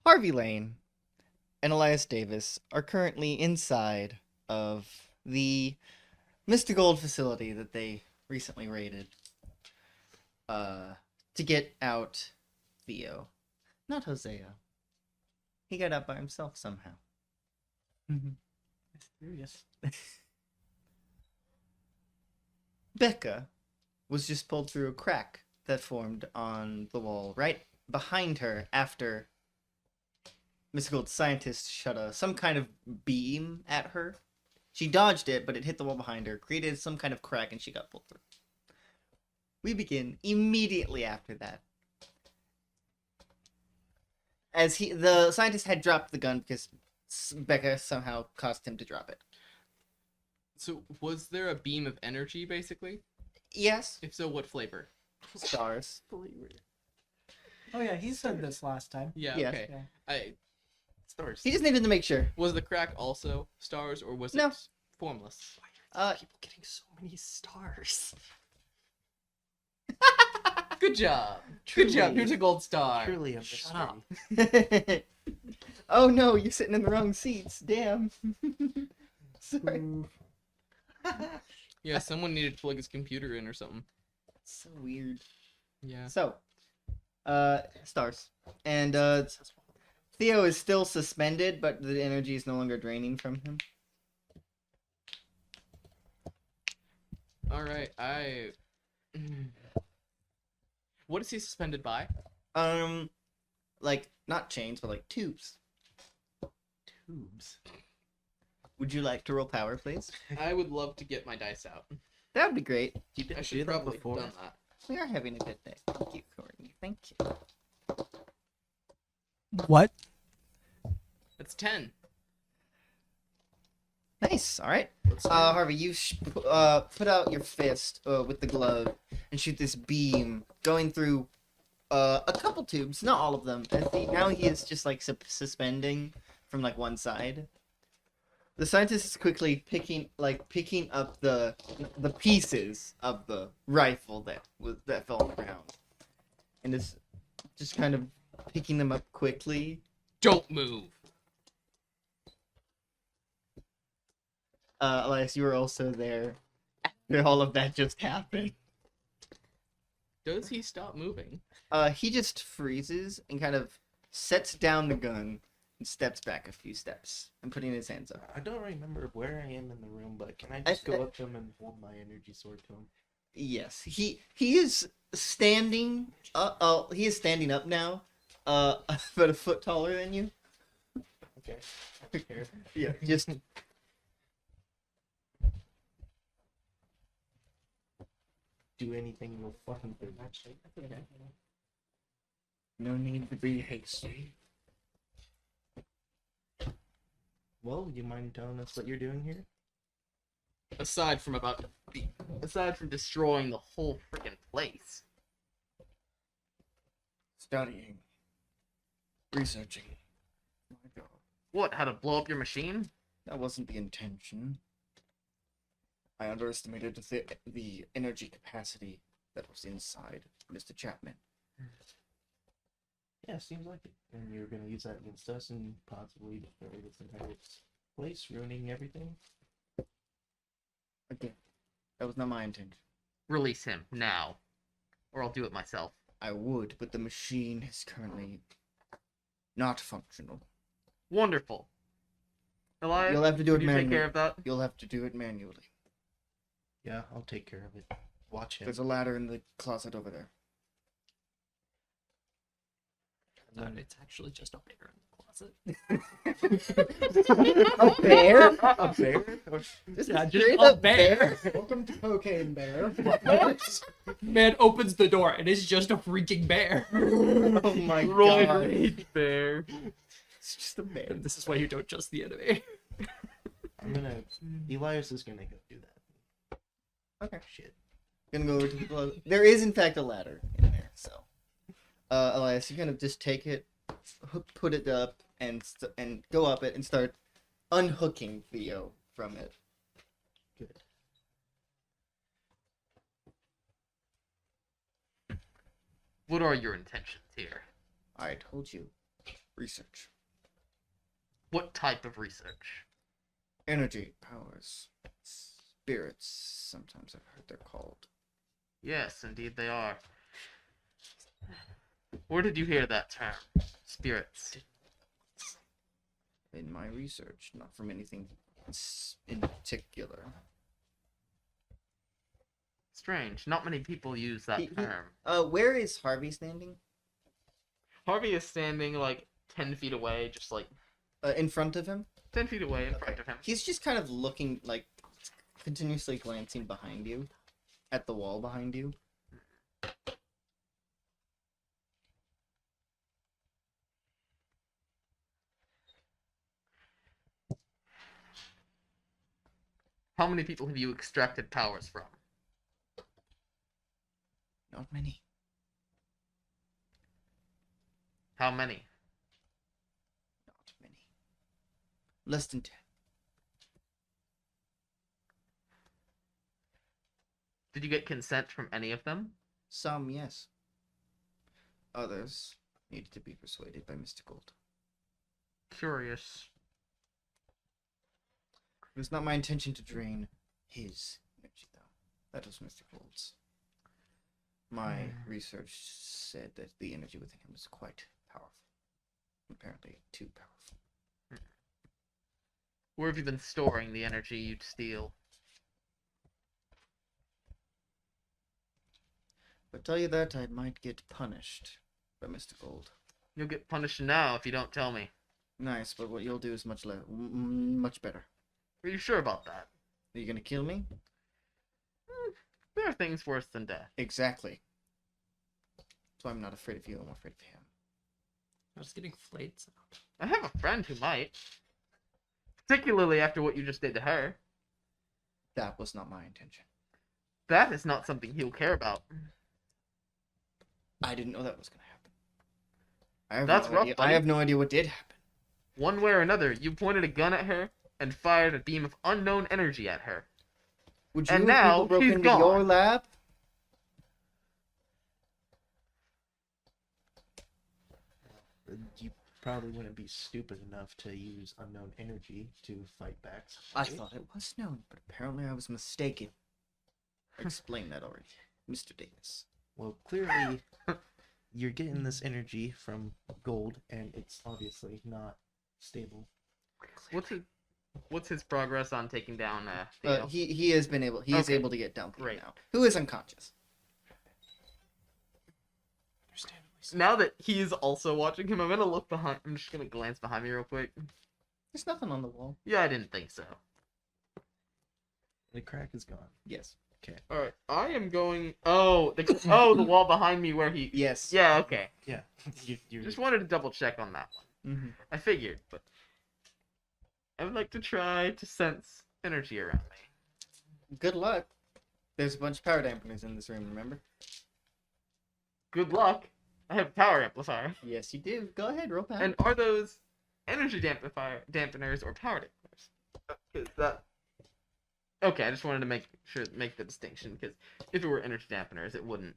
Harvey Lane and Elias Davis are currently inside of the Mr. Gold facility that they recently raided uh, to get out Theo. Not Hosea. He got out by himself somehow. Mysterious. Becca was just pulled through a crack that formed on the wall right behind her after mystical scientist shot some kind of beam at her. She dodged it, but it hit the wall behind her, created some kind of crack, and she got pulled through. We begin immediately after that. As the scientist had dropped the gun because Becca somehow caused him to drop it. So, was there a beam of energy, basically? Yes. If so, what flavor? Stars. Oh yeah, he said this last time. Yeah, Yeah. okay. Yeah. Stars. He just needed to make sure. Was the crack also stars, or was No. it formless? People getting so many stars. Good job. Good job. Truly. Here's a gold star. Truly a Shut mystery. up. Oh no, you're sitting in the wrong seats. Damn. Sorry. Yeah, someone needed to plug his computer in or something. So weird. Yeah. So, stars. And, Theo is still suspended, but the energy is no longer draining from him. Alright, What is he suspended by? Like, not chains, but like tubes. Tubes. Would you like to roll power, please? I would love to get my dice out. That would be great. You didn't I do should that probably before. have done that. We are having a good day. Thank you, Courtney. Thank you. What? That's 10. Nice. All right. Let's see. Harvey, you put out your fist with the glove and shoot this beam going through a couple tubes, not all of them. Now he is just like suspending from like one side. The scientist is quickly picking up the pieces of the rifle that fell on the ground, and is just kind of picking them up quickly. Don't move. Elias, you were also there after all of that just happened. Does he stop moving? He just freezes and kind of sets down the gun and steps back a few steps and putting his hands up. I don't remember where I am in the room, but can I just go up to him and hold my energy sword to him? Yes, he is standing. He is standing up now. But a foot taller than you. Okay. Here. Yeah, just. Do anything you'll fucking do. No need to be hasty. Well, you mind telling us what you're doing here? Aside from destroying the whole freaking place. Studying. Researching. My God. What? How to blow up your machine? That wasn't the intention. I underestimated the energy capacity that was inside Mr. Chapman. Yeah, seems like it. And you're gonna use that against us and possibly destroy this entire place, ruining everything? Again, that was not my intention. Release him now, or I'll do it myself. I would, but the machine is currently not functional. Wonderful. Elias, You'll have to do it could you take manually. care of that? You'll have to do it manually. Yeah, I'll take care of it. Watch him. There's a ladder in the closet over there. It's actually just a bear in A the closet. bear? A bear? Yeah, just Straight a up bear. Welcome to Cocaine Bear. Man opens the door and it's just a freaking bear. Oh my Roll God. rage bear. It's just a bear. And this is why you don't trust the enemy. I'm gonna. Elias is gonna go do that. Okay. Shit. Gonna go over to the closet. There is in fact a ladder in there, so. Elias, you're gonna just take it, put it up, and go up it and start unhooking Theo from it. Good. What are your intentions here? I told you. Research. What type of research? Energy powers. Spirits, sometimes I've heard they're called. Yes, indeed they are. Where did you hear that term? Spirits. In my research, not from anything in particular. Strange. Not many people use that term. Where is Harvey standing? Harvey is standing like 10 feet away, just like In front of him? 10 feet away in front of him. He's just kind of looking, like, continuously glancing behind you. At the wall behind you. How many people have you extracted powers from? Not many. How many? Not many. Less than 10. Did you get consent from any of them? Some, yes. Others needed to be persuaded by Mr. Gold. Curious. It was not my intention to drain his energy, though. That was Mr. Gold's. My research said that the energy within him was quite powerful. Apparently, too powerful. Where have you been storing the energy you'd steal? But tell you that, I might get punished by Mr. Gold. You'll get punished now if you don't tell me. Nice, but what you'll do is much better. Are you sure about that? Are you gonna kill me? There are things worse than death. Exactly. That's why I'm not afraid of you, I'm afraid of him. I was getting flayed. So. I have a friend who might. Particularly after what you just did to her. That was not my intention. That is not something he'll care about. I didn't know that was gonna happen. I have That's no rough, idea. buddy. I have no idea what did happen. One way or another, you pointed a gun at her and fired a beam of unknown energy at her. Would you And have now, people broke she's into gone. your lab? You probably wouldn't be stupid enough to use unknown energy to fight back. I somebody. thought it was known, but apparently I was mistaken. I explained that already, Mr. Davis. Well, clearly, you're getting this energy from gold, and it's obviously not stable. What's his progress on taking down Theo? He has been able. He is Okay. able to get down Theo Great. now. Who is unconscious? Understandably so. Now that he's also watching him, I'm gonna look behind. I'm just gonna glance behind me real quick. There's nothing on the wall. Yeah, I didn't think so. The crack is gone. Yes. All right, I am going. Oh, the wall behind me where he. Yes. Yeah, okay. Yeah, you're Just wanted to double check on that one. Mm-hmm. I figured, but I would like to try to sense energy around me. Good luck. There's a bunch of power dampeners in this room. Remember? Good luck. I have a power amplifier. Yes, you do. Go ahead, roll power. And are those energy dampeners or power dampeners? 'Cause that. Okay, I just wanted to make the distinction, because if it were energy dampeners, it wouldn't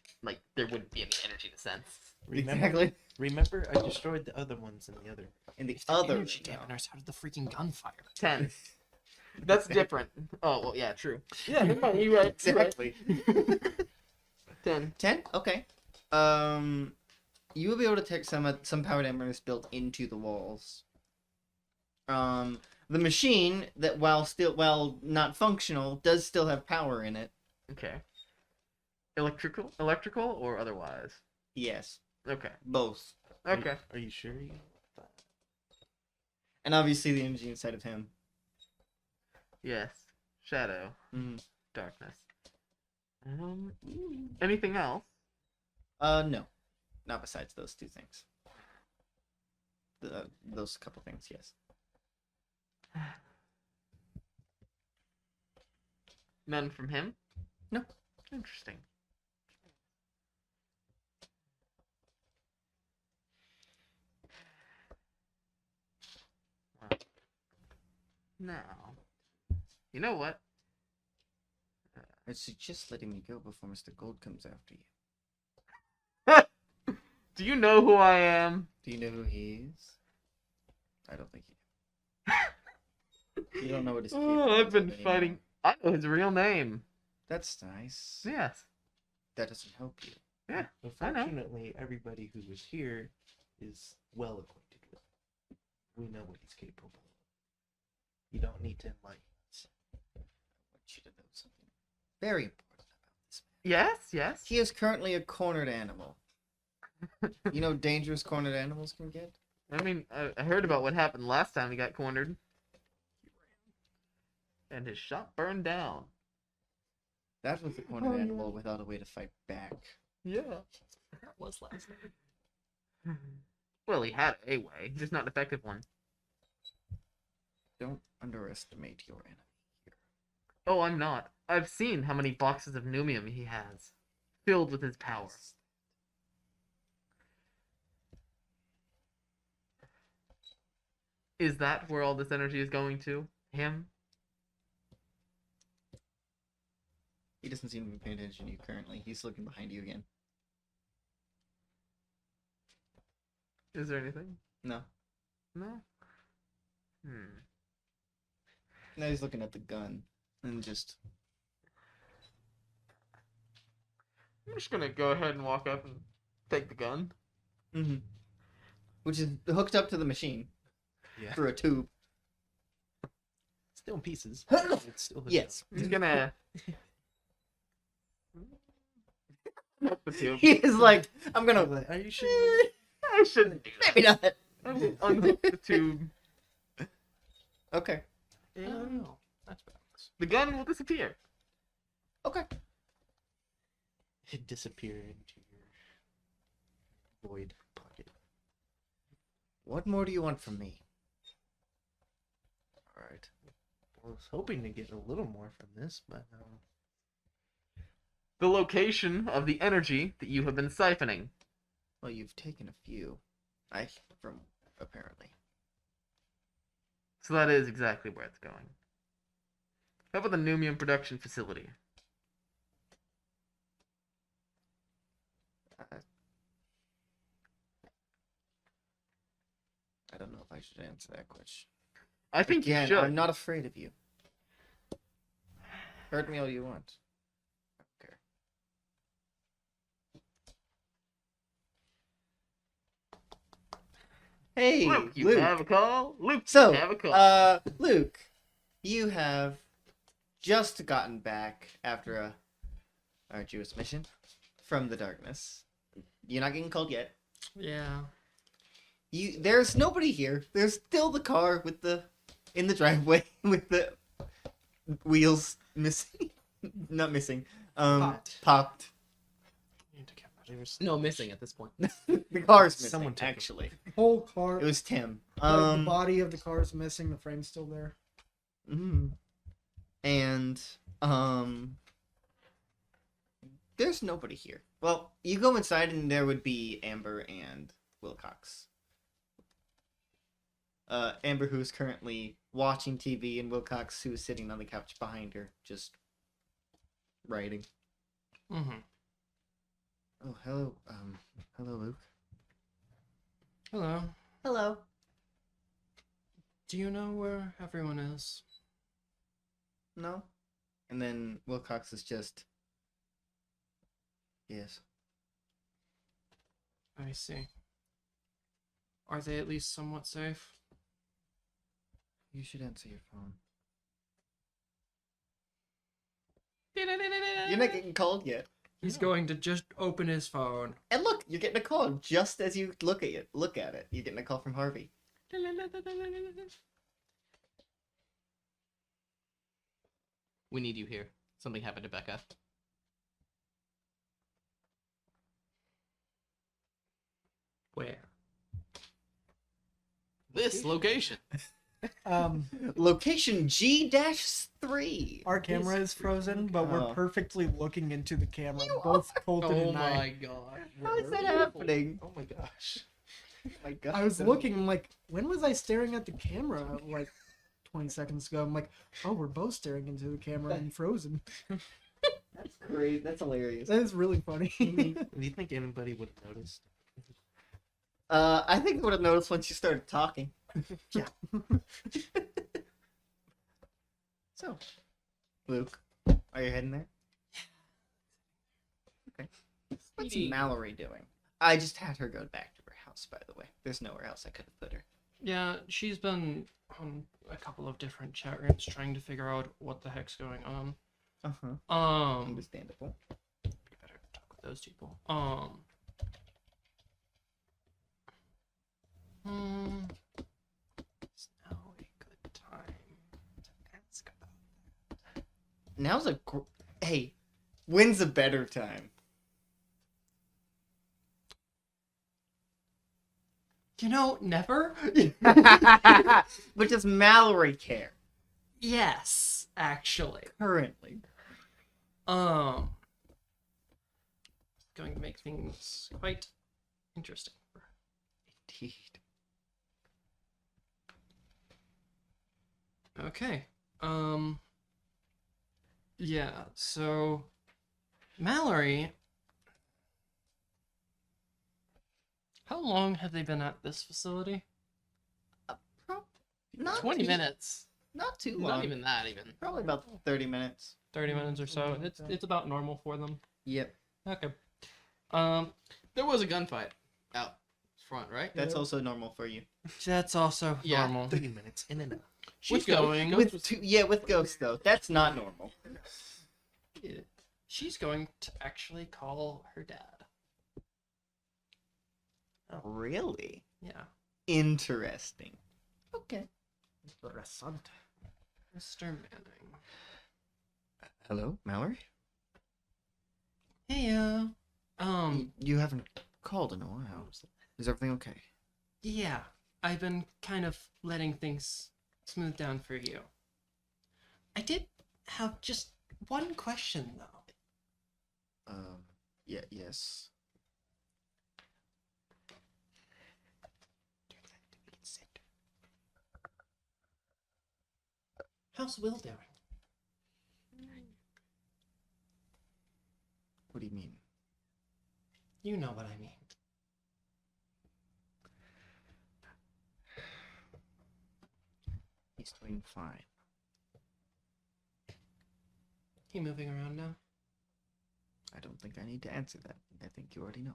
there wouldn't be any energy to sense. Exactly. Remember, I destroyed the other ones in the other. In the If the other energy room. dampeners, how did the freaking gun fire? 10. That's different. Oh well, yeah, true. Yeah, you're right. You're right. Exactly. 10. 10? Okay. You will be able to take some power dampeners built into the walls. The machine that while not functional does still have power in it. Okay. Electrical or otherwise? Yes, Okay. both. Okay. Are you sure you? And obviously the energy inside of him. Yes. Shadow. Mm. Darkness. Anything else? No, not besides those two things. Those couple things, yes. None from him? No. Interesting. Well, now, you know what? I suggest letting me go before Mr. Gold comes after you. Do you know who I am? Do you know who he is? I don't think you don't know what his Oh, I've been capabilities are fighting. anymore. I know his real name. That's nice. Yes. That doesn't help you. Yeah. I know. Unfortunately, everybody who was here is well acquainted with him. We know what he's capable of. You don't need to enlighten us. I want you to know something very important about this man. Yes, yes. He is currently a cornered animal. You know how dangerous cornered animals can get? I mean, I heard about what happened last time he got cornered. And his shop burned down. That was a cornered animal without a way to fight back. Yeah. That was last night. Well, he had a way, just not an effective one. Don't underestimate your enemy here. Oh, I'm not. I've seen how many boxes of Numium he has, filled with his power. Is that where all this energy is going to? Him? He doesn't seem to be paying attention to you currently. He's looking behind you again. Is there anything? No. No? Now he's looking at the gun. And just... I'm just gonna go ahead and walk up and take the gun. Mm-hmm. Which is hooked up to the machine. Yeah. Through a tube. Still in pieces. It's still hooked Yes. I'm just gonna... Up the tube. He is like, I'm up. gonna... Like, are you sure? I shouldn't do that. Maybe not. I will unhook the tube. Okay. And Oh, that's bad. the gun will disappear. Okay. It disappear into your void pocket. What more do you want from me? Alright. I was hoping to get a little more from this, but The location of the energy that you have been siphoning. Well, you've taken a few. From apparently. So that is exactly where it's going. How about the Numium production facility? I don't know if I should answer that question. I think Again, you should. I'm not afraid of you. Hurt me all you want. Okay. Hey, Luke, you Luke. have a call? Luke, So, you have a call. Luke, you have just gotten back after a arduous mission from the darkness. You're not getting called yet. Yeah. There's nobody here. There's still the car with in the driveway with the wheels missing. Not missing. Popped. No, missing at this point. The car's missing, Someone took it. actually. Whole car. It was Tim. The body of the car is missing. The frame's still there. And there's nobody here. Well, you go inside and there would be Amber and Wilcox. Amber, who's currently watching TV, and Wilcox, who's sitting on the couch behind her, just writing. Mm-hmm. Oh, hello. Hello, Luke. Hello. Hello. Do you know where everyone is? No? And then Wilcox is just... Yes. I see. Are they at least somewhat safe? You should answer your phone. You're You're not getting called yet. He's going to just open his phone. And look, you're getting a call just as you look at it. Look at it. You're getting a call from Harvey. We need you here. Something happened to Becca. Where? This location. Location G-3. Our camera is frozen, but Oh. we're perfectly looking into the camera. Both Colton Oh and I. my god. How is that happening? Oh my gosh. Oh my God. I was looking. I'm like, when was I staring at the camera? Like 20 seconds ago. I'm like, oh, we're both staring into the camera and frozen. That's great. That's hilarious. That is really funny. Do you think anybody would have noticed? I think I would have noticed once you started talking. Yeah. So, Luke, are you heading there? Okay. What's Sweetie. Mallory doing? I just had her go back to her house, by the way. There's nowhere else I could have put her. Yeah, she's been on a couple of different chat rooms trying to figure out what the heck's going on. Uh-huh. Understandable. You better talk with those people. It's now a good time to ask about. Now's a hey, when's a better time? You know, never. But does Mallory care Yes, actually. currently? Going to make things quite interesting. Indeed. Okay. Yeah, so Mallory, how long have they been at this facility? Not 20 too- minutes. Not too long. Not even that, even. Probably about 30 minutes. 30 minutes or so. It's about normal for them. Yep. Okay. There was a gunfight out front, right? That's also normal for you. That's also Yeah. normal. 30 minutes in and out. She's Ghost. going. Ghost With Ghost though. That's not normal. She's going to actually call her dad. Really? Yeah. Interesting. Okay. Interessante. Mr. Manning. Hello, Mallory? Hey, You haven't called in a while. Is everything okay? yeah. I've been kind of letting things smooth down for you. I did have just one question, though. Yeah, yes. How's Will doing? What do you mean? You know what I mean. He's doing fine. He moving around now? I don't think I need to answer that. I think you already know.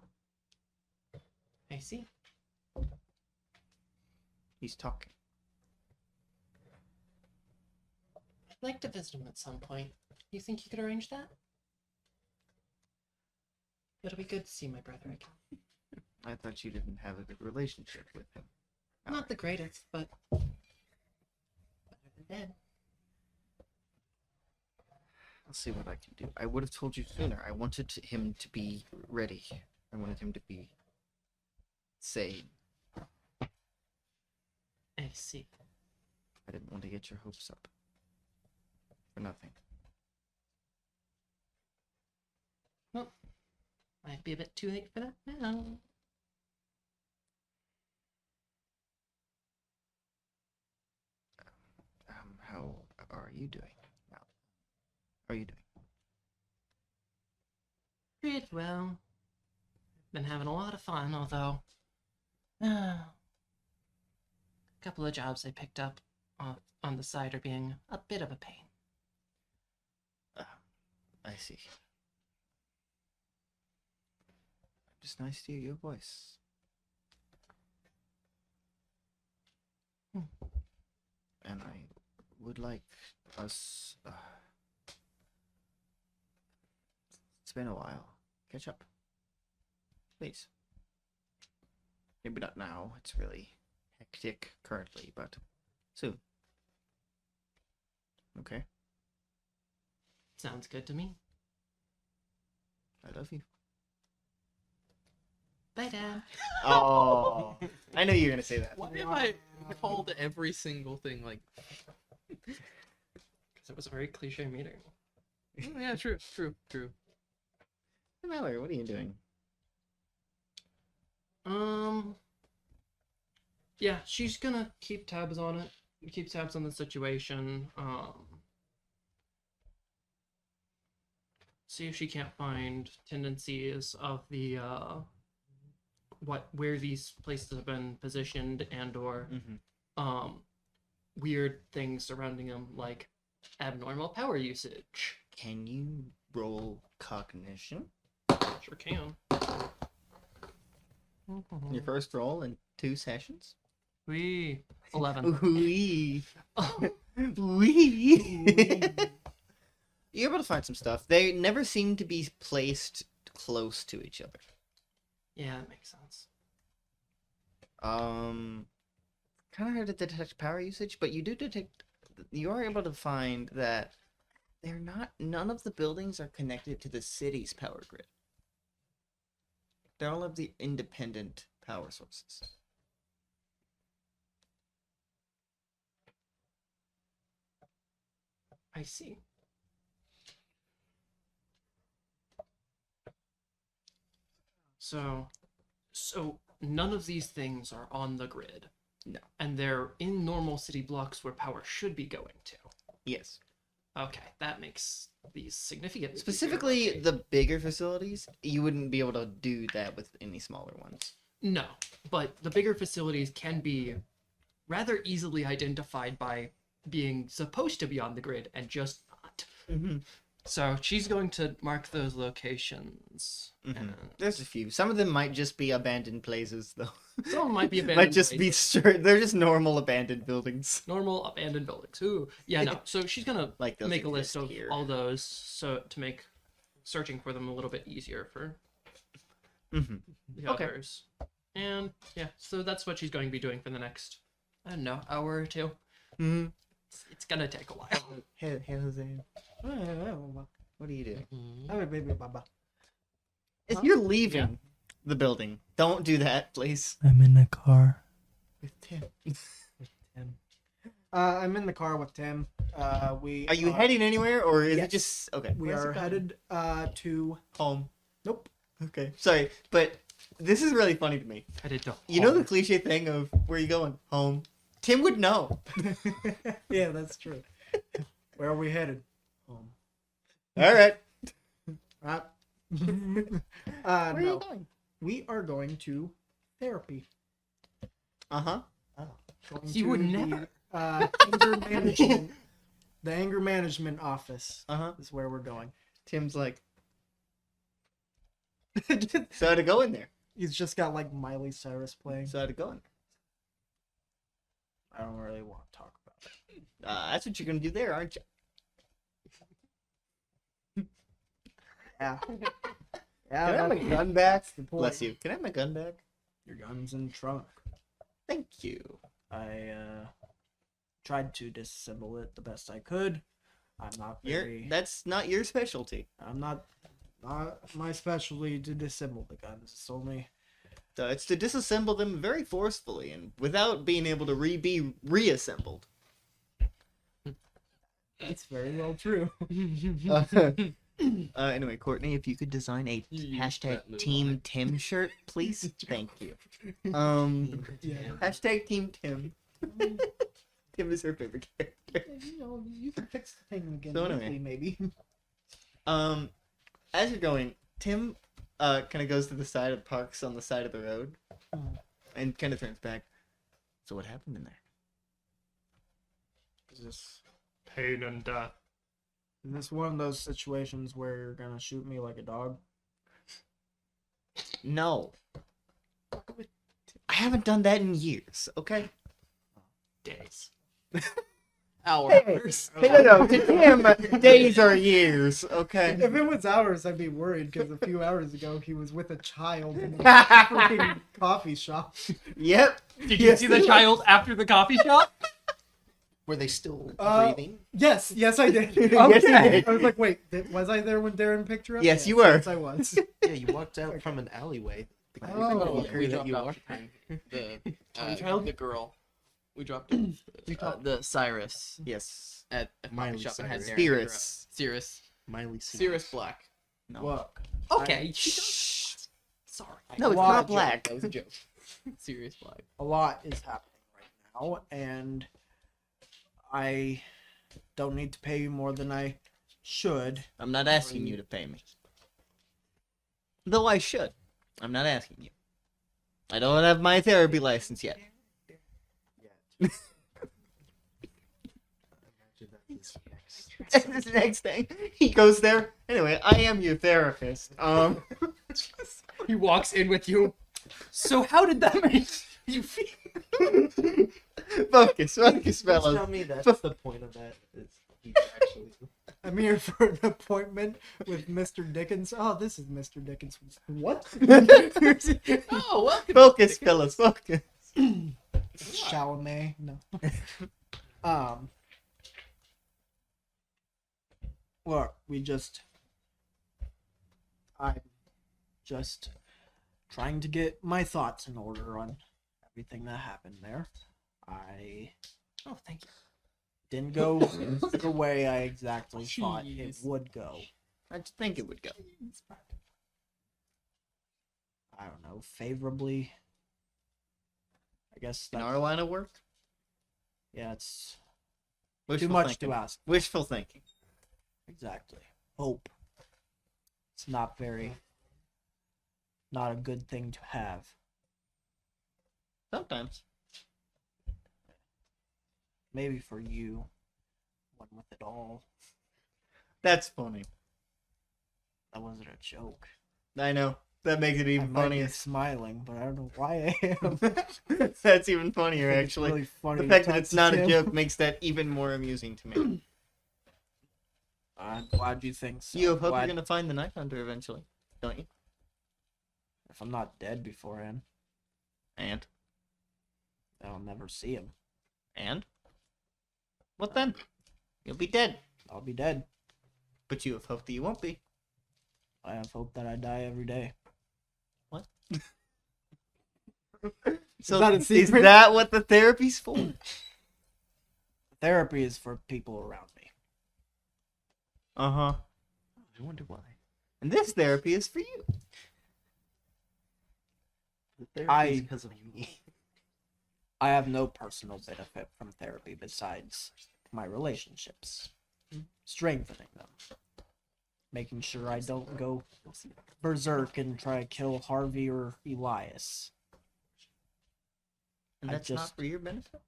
I see. He's talking. I'd like to visit him at some point. You think you could arrange that? It'll be good to see my brother again. I thought you didn't have a good relationship with him. Not the greatest, but better than dead. I'll see what I can do. I would have told you sooner. I wanted him to be ready. I wanted him to be sane. I see. I didn't want to get your hopes up. For nothing. Well, might be a bit too late for that now. How are you doing now? How are you doing? Pretty well. Been having a lot of fun, although a couple of jobs I picked up on the side are being a bit of a pain. I see. Just nice to hear your voice. And I would like us. It's been a while. Catch up. Please. Maybe not now. It's really hectic currently, but soon. Okay? Sounds good to me. I love you. Bye, Dad. Oh, I know you're gonna say that. Why have I called every single thing like? Because it was a very cliche meeting. Oh, yeah, true. Hey, Mallory, what are you doing? Yeah, she's gonna keep tabs on it. Keep tabs on the situation. See if she can't find tendencies of the where these places have been positioned and or weird things surrounding him, like abnormal power usage. Can you roll cognition? Sure can. Your first roll in 2 sessions? Wee. 11. Wee. Wee. You're able to find some stuff. They never seem to be placed close to each other. Yeah, that makes sense. Kind of hard to detect power usage, but you do detect. You are able to find that they're not. None of the buildings are connected to the city's power grid. They all have the independent power sources. I see. So none of these things are on the grid. No. And they're in normal city blocks where power should be going to. Yes. Okay, that makes these significant. Specifically, the bigger facilities, you wouldn't be able to do that with any smaller ones. No, but the bigger facilities can be rather easily identified by being supposed to be on the grid and just not. Mm-hmm. So she's going to mark those locations. Mm-hmm. And There's a few. Some of them might just be abandoned places, though. some of them might be abandoned. Might just be places. straight. They're just normal abandoned buildings. Normal abandoned buildings. Ooh, yeah, no. So she's gonna Like those make a list exist of here. all those, so to make searching for them a little bit easier for Mm-hmm. the Okay. others. And yeah, so that's what she's going to be doing for the next, I don't know, hour or two. Mm-hmm. It's gonna take a while. Hey, Jose. What do you do? Baby Baba. If you're leaving the building, don't do that, please. I'm in a car. With Tim. I'm in the car with Tim. We Are you heading anywhere, or is Yes. it just okay? We where's are it going? headed to. Home. Nope. Okay, sorry, but this is really funny to me. Headed to You know the home. cliche thing of where are you going? Home. Tim would know. Yeah, that's true. Where are we headed? Home. All right. Right. Where are you No. going? We are going to therapy. Uh huh. Going You to would the, never. Anger management. The anger management office Uh huh. is where we're going. Tim's like, so how'd it go in there? He's just got like Miley Cyrus playing. So how'd it go in I don't really want to talk about it. there? That's what you're gonna do there, aren't you? Yeah. Can I have my gun back? the point. Bless you. Can I have my gun back? Your gun's in the trunk. Thank you. I tried to disassemble it the best I could. I'm not You're, very. that's not your specialty. I'm not my specialty to disassemble the guns. It's only It's to disassemble them very forcefully and without being able to be reassembled. it's very well true. Anyway, Courtney, if you could design a hashtag Team Tim shirt, please. Thank you. Yeah. Hashtag Team Tim. Tim is her favorite character. You can fix the thing again So anyway. quickly, maybe. As you're going, Tim kind of goes to the side of parks on the side of the road and kind of turns back. So what happened in there? Is this Pain and death. is this one of those situations where you're gonna shoot me like a dog? No. I haven't done that in years, okay? Days. Hours. No, to Tim, days are years, okay? If it was hours, I'd be worried because a few hours ago he was with a child in a freaking coffee shop. Yep. Did you see the child after the coffee shop? Were they still Uh, breathing? Yes, I did. Yes, you did. I was like, wait, was I there when Darren picked her up? Yes, you were. Yes, I was. Yeah, you walked out from an alleyway. The guy Oh, was we that dropped you off walked. the girl. We dropped the Cyrus Yes. at a coffee Miley shop and had Cyrus. Darren pick her up. Cirrus. Cirrus. Miley Cirrus Black. No. Look, Okay. Sorry. No, it's Wow. not black. That was a joke. Sirius Black. a lot is happening right now, and I don't need to pay you more than I should. I'm not asking you to pay me. Though I should. I'm not asking you. I don't have my therapy license yet. And this next thing, he goes there. Anyway, I am your therapist. He walks in with you. So how did that make you feel? Focus, Please fellas. tell me that's the point of that. Is he's actually I'm here for an appointment with Mr. Dickens. Oh, this is Mr. Dickens. What? Oh, welcome. Focus, fellas, focus. Chalamet. No. Look, I'm just trying to get my thoughts in order on everything that happened there. I Oh, thank you. didn't go the way I exactly thought it Jeez. would go. I just think it would go. I don't know, favorably. I guess In that, our line of work, yeah, it's wishful too much thinking. to ask. Wishful thinking. Exactly. Hope. It's not a good thing to have. Sometimes. Maybe for you, one with it all. That's funny. That wasn't a joke. I know. That makes it I even might be funnier. smiling, but I don't know why I am. That's even funnier, It's actually. really funny The to fact that talk it's to not a Tim. joke makes that even more amusing to me. I'm glad you think so. You hope Glad- you're gonna find the Night Hunter eventually, don't you? If I'm not dead beforehand, And? I'll never see him. And? What then? You'll be dead. I'll be dead. But you have hope that you won't be. I have hope that I die every day. So that a is secret? that what the therapy's for? Therapy is for people around me. Uh-huh. I wonder why. And this therapy is for you. The therapy is I- because of me. I have no personal benefit from therapy besides my relationships. Strengthening them. Making sure I don't go berserk and try to kill Harvey or Elias. And I that's not just- for your benefit?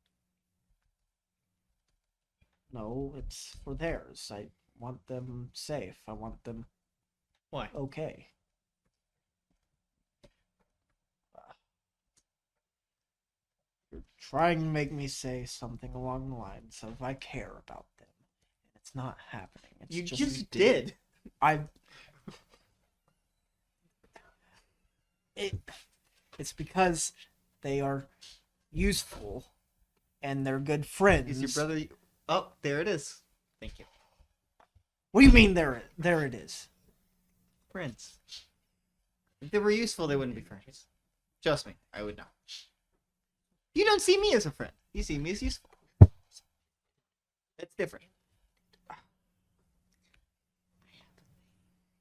No, it's for theirs. I want them safe. I want them Why? okay. You're trying to make me say something along the lines of I care about them. And it's not happening. It's You just just did. It's because they are useful and they're good friends. Is your brother... Oh, there it is. Thank you. What do you mean there it is? Friends. If they were useful, they wouldn't be friends. Trust me, I would know. You don't see me as a friend. You see me as useful. It's different.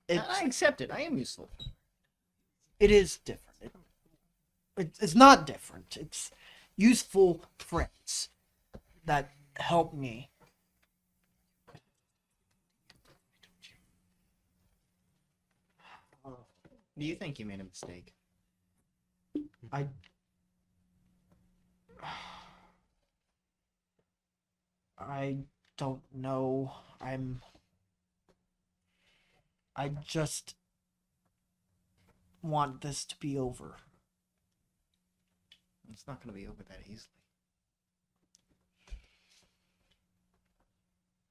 I accept it. I am useful. It is different. It's not different. It's useful friends that help me. Do you think you made a mistake? I don't know. I just want this to be over. It's not going to be over that easily.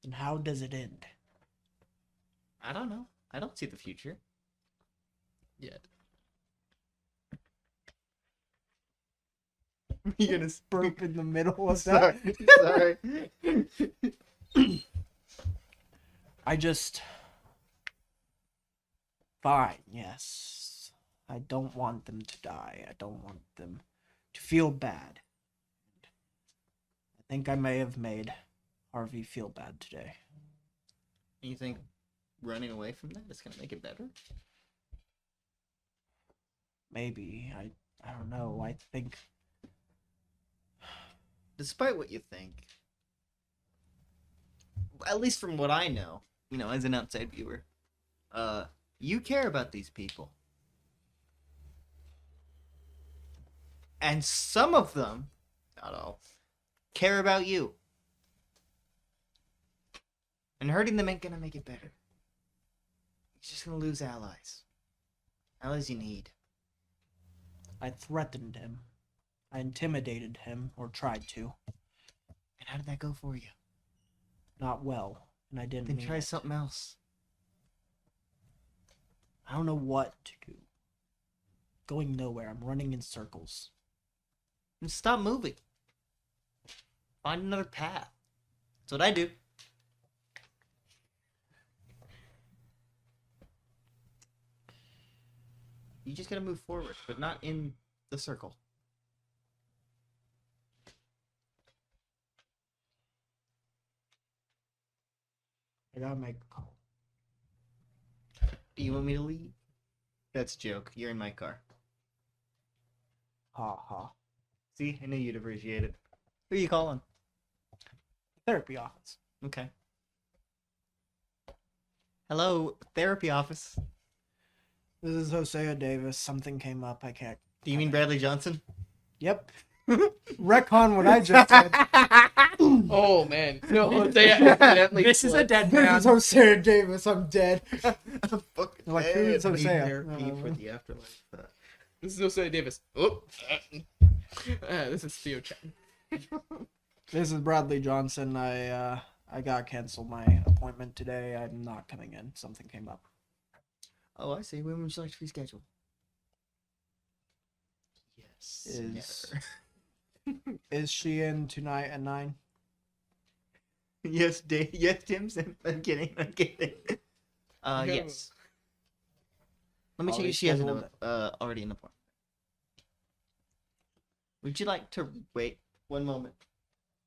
And how does it end? I don't know. I don't see the future. Yet. You're gonna Burp in the middle of that. Sorry. I just. Fine, yes. I don't want them to die. I don't want them to feel bad. I think I may have made Harvey feel bad today. You think running away from that is gonna make it better? Maybe. I don't know. I think. Despite what you think, at least from what I know, as an outside viewer, you care about these people. And some of them, not all, care about you. And hurting them ain't gonna make it better. You're just gonna lose allies. Allies you need. I threatened him. I intimidated him, or tried to. And how did that go for you? Not well, and I didn't Then mean try it. something else. I don't know what to do. Going nowhere. I'm running in circles. And stop moving. Find another path. That's what I do. You just gotta move forward, but not in the circle. I gotta make a call. Do you want me to leave? That's a joke. You're in my car. Ha ha. See, I knew you'd appreciate it. Who are you calling? Therapy office. Okay. Hello, therapy office. This is Hosea Davis. Something came up. I can't. Do you mean Bradley Johnson? Yep. Retcon what I just said. Oh man, no, they accidentally. This is a dead This man. is Hosea Davis. I'm dead. Fucking Like, who's dead. Hosea? Therapy for the afterlife. This is Jose Davis. Oh, this is Theo Chan. This is Bradley Johnson. I got canceled my appointment today. I'm not coming in. Something came up. Oh, I see. When would you like to reschedule? Yes. Is is she in tonight at 9? Yes, Dave. Yes, Tim. I'm kidding. I'm kidding. Yes. Let me I'll check if she has reschedule already an appointment. Would you like to wait one moment?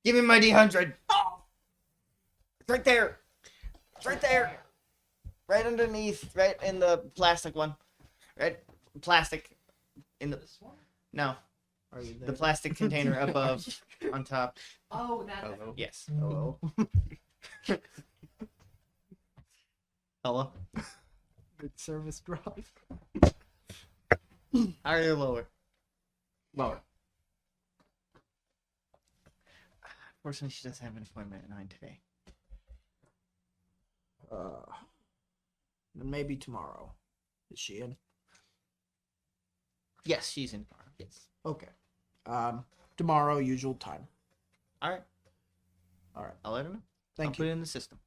Give me my D100. Oh! It's right there. It's right there. Right underneath. Right in the plastic one. Right, plastic. In the no, Are you there? the plastic container above, on top. Oh, that. Hello. Yes. Hello. Hello. Good service drop. Higher or lower? Lower. Fortunately, she doesn't have an appointment at 9 today. Then maybe tomorrow. Is she in? Yes, she's in tomorrow. Yes. Okay. Tomorrow, usual time. All right. All right. I'll let her know. I'll Thank put you. it in the system.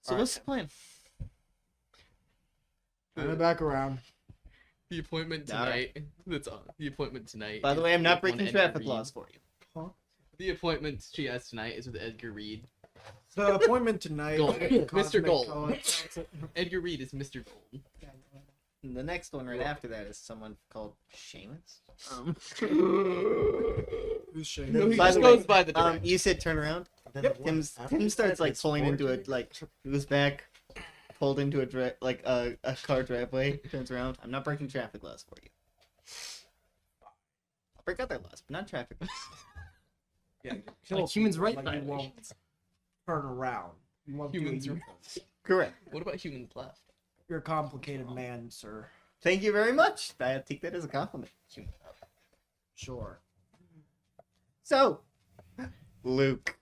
So All what's the plan? Turn it back around. The appointment All tonight. That's on. The appointment tonight. By the is way, I'm not with one breaking Edgar traffic Reed. laws for you. The appointment she has tonight is with Edgar Reed. The appointment tonight. Gold. Mr. Cosmic Gold. Color- Edgar Reed is Mr. Gold. And the next one right after that is someone called Seamus. Who's Shane? No, he By just the way, goes by the direction. you said turn around. Yep. Tim starts like pulling into it, like goes back, pulled into a a car driveway. Turns around. I'm not breaking traffic laws for you. I'll break other laws, but not traffic laws. Yeah, Like humans' right Like you won't violations. turn around. You won't do Humans it. are- Correct. What about humans left? You're a complicated man, sir. Thank you very much. I take that as a compliment. Sure. So, Luke,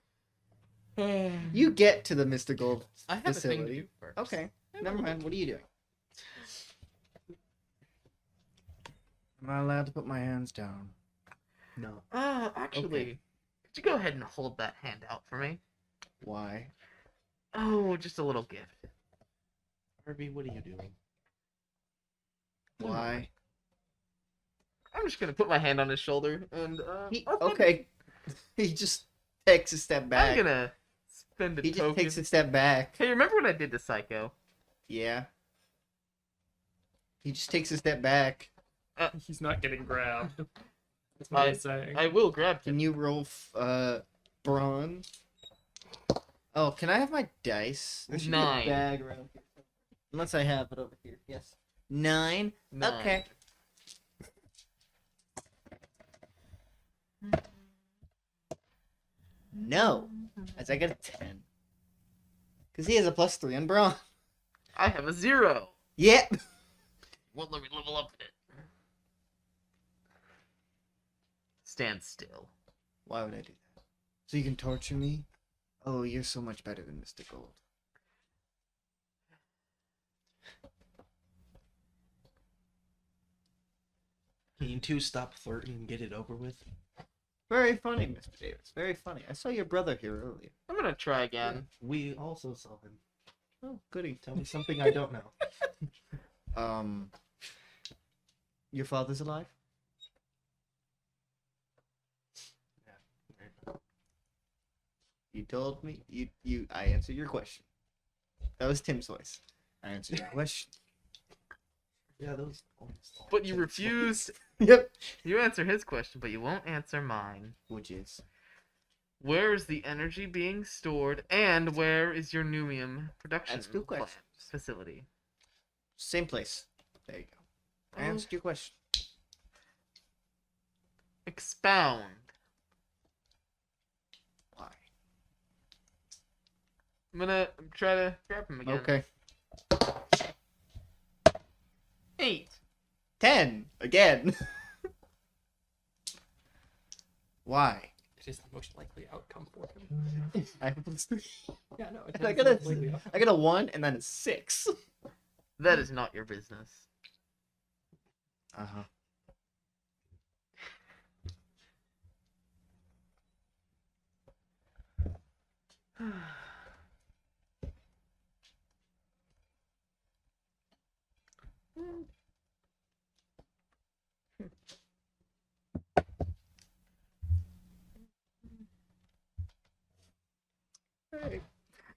you get to the Mr. Gold I have a thing to facility. do first. Okay, never mind. What are you doing? Am I allowed to put my hands down? No. Actually, could you go ahead and hold that hand out for me? Why? Oh, just a little gift. Herbie, what are you doing? Why? I'm just gonna put my hand on his shoulder and Okay. He just takes a step I'm back. gonna spend a He just token. takes a step back. Hey, remember when I did the Psycho? Yeah. He just takes a step back. He's not getting grabbed. That's what I'm saying. I will grab him. Can you roll brawn? Oh, can I have my dice? There should be a 9. bag around here. Unless I have it over here. Yes. 9. 9. Okay. No. As I get a 10. Because he has a +3 on brawn. I have a 0. Yep. Won't let me level up it. Stand still. Why would I do that? So you can torture me? Oh, you're so much better than Mr. Gold. Can you two stop flirting and get it over with? Very funny, Mr. Davis. Very funny. I saw your brother here earlier. I'm gonna try again. We also saw him. Oh, goody. Tell me something I don't know. Your father's alive? You told me. I answered your question. That was Tim's voice. I answered your question. Yeah, those. But you refused. Yep. You answer his question, but you won't answer mine. Which is? Where is the energy being stored, and where is your Numium production That's two plant questions. facility? Same place. There you go. I Oh. answered your question. Expound. Why? I'm gonna try to grab him again. Okay. 8. 10 again. Why? It is the most likely outcome for him. I have a plus 3. Yeah, no, it I is got the a- most likely outcome. I got a 1 and then a 6. That is not your business. Uh huh.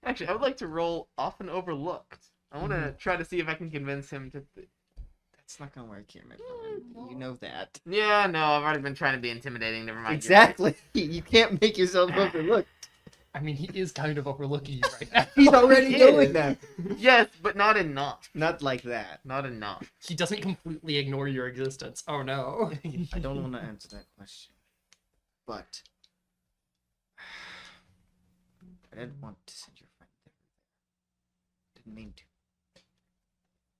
Actually, I would like to roll often overlooked. I want to try to see if I can convince him to. That's not gonna work here, my brother. You know that. Yeah, no, I've already been trying to be intimidating. Never mind. Exactly. You can't make yourself overlooked. I mean, he is kind of overlooking you right now. He's already He doing is. that. Yes, but not enough. Not like that. Not enough. He doesn't completely ignore your existence. Oh no. I don't want to answer that question. But I didn't want to send your friend there. Didn't mean to.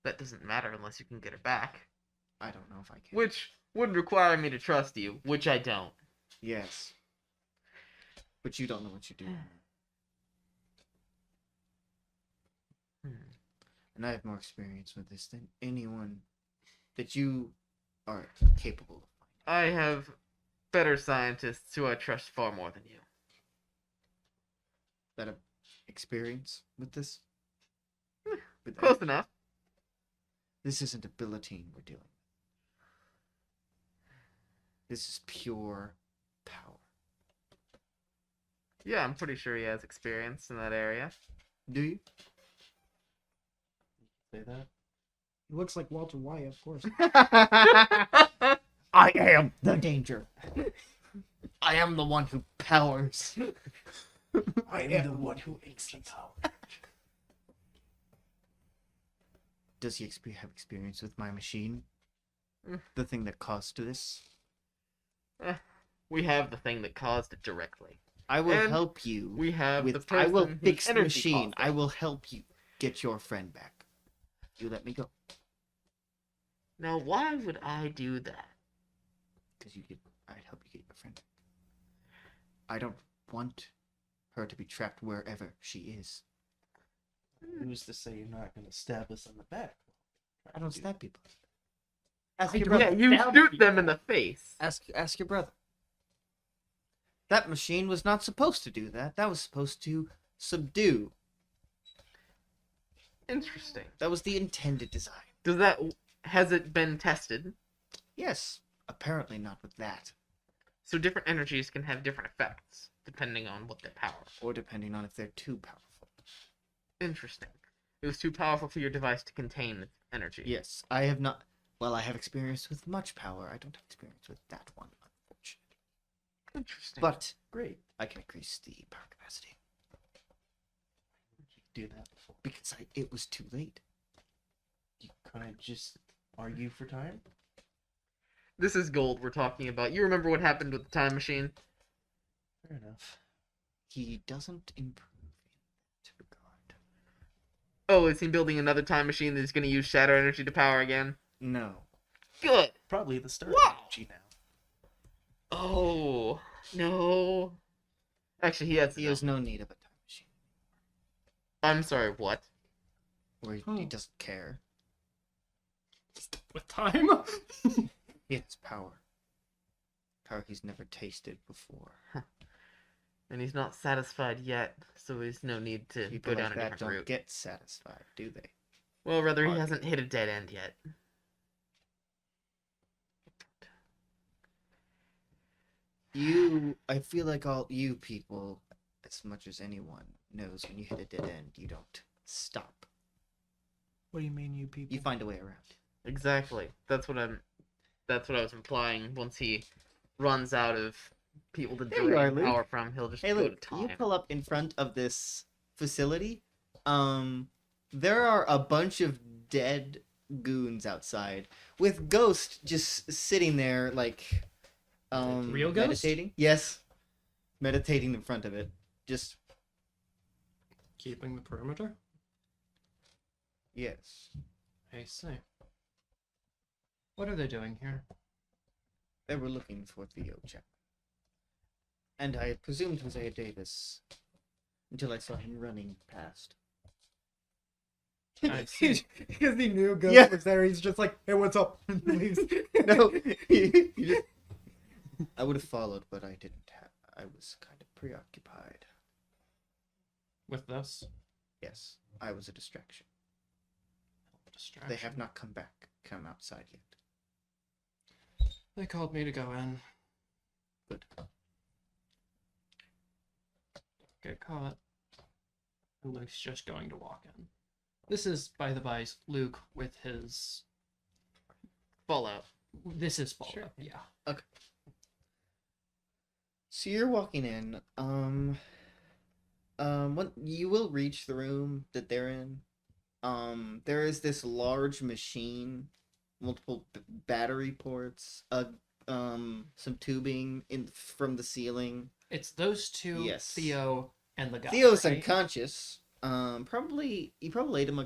That doesn't matter unless you can get her back. I don't know if I can. Which would require me to trust you, which I don't. Yes. But you don't know what you're doing. And I have more experience with this than anyone that you are capable of. I have better scientists who I trust far more than you. That experience with this? With Close enough. This isn't a Billetine we're dealing with. This is pure power. Yeah, I'm pretty sure he has experience in that area. Do you? Say that. He looks like Walter White, of course. I am the danger. I am the one who powers. I am the one who makes the power. Does he have experience with my machine? Mm. The thing that caused this? We have the thing that caused it directly. I will And help you. We have the with person I will whose fix the energy machine. caused I it. will help you get your friend back. You let me go. Now, why would I do that? Because I'd help you get your friend back. I don't want her to be trapped wherever she is. Who's to say you're not gonna stab us in the back? I don't stab people. Ask I your don't- brother. Yeah, you Stab shoot people. them in the face. Ask your brother. That machine was not supposed to do that. That was supposed to subdue. Interesting. That was the intended design. Has it been tested? Yes, apparently not with that. So different energies can have different effects depending on what their power. Or depending on if they're too powerful. Interesting. It was too powerful for your device to contain energy. Yes, I have not. Well, I have experience with much power. I don't have experience with that one, unfortunately. Interesting. But Great. I can increase the power capacity You do that before. because it was too late. You couldn't just argue for time. This is gold we're talking about. You remember what happened with the time machine? Fair enough. He doesn't improve in that regard. Oh, is he building another time machine that's going to use shadow energy to power again? No. Good. Probably the start Wow. energy now. Oh. No. Actually, he has. He has no need of a time machine, I'm sorry. What? or he Oh. doesn't care. With time? He has power. Power he's never tasted before. And he's not satisfied yet, so there's no need to People go down like a that different don't route. get satisfied, do they? Well, rather, he Hardly. hasn't hit a dead end yet. I feel like all you people, as much as anyone, knows when you hit a dead end, you don't stop. What do you mean, you people? You find a way around. Exactly. That's what I was implying. Once he runs out of people to There you are, drain Luke. power from, he'll just Hey, go look, to you time. pull up in front of this facility. There are a bunch of dead goons outside with Ghost just sitting there, like, Real Ghost? meditating. Yes, meditating in front of it. Just Keeping the perimeter? yes. I see. What are they doing here? They were looking for Theo Chapman. And I presumed Hosea Davis until I saw him running past. I see. Because he knew Ghost Yeah. was there, he's just like, hey, what's up? And leaves. No, you just... I would have followed, but I didn't have. I was kind of preoccupied. With this? Yes, I was a distraction. Distraction. They have not come outside yet. They called me to go in. Good. Get caught. And Luke's just going to walk in. This is, by the by, Luke with his... Fallout. This is Fallout, Sure. yeah. So you're walking in. When you will reach the room that they're in. There is this large machine, multiple battery ports, some tubing from the ceiling. It's those two, Yes. Theo, and the guy, Theo's right? unconscious. Probably you probably laid him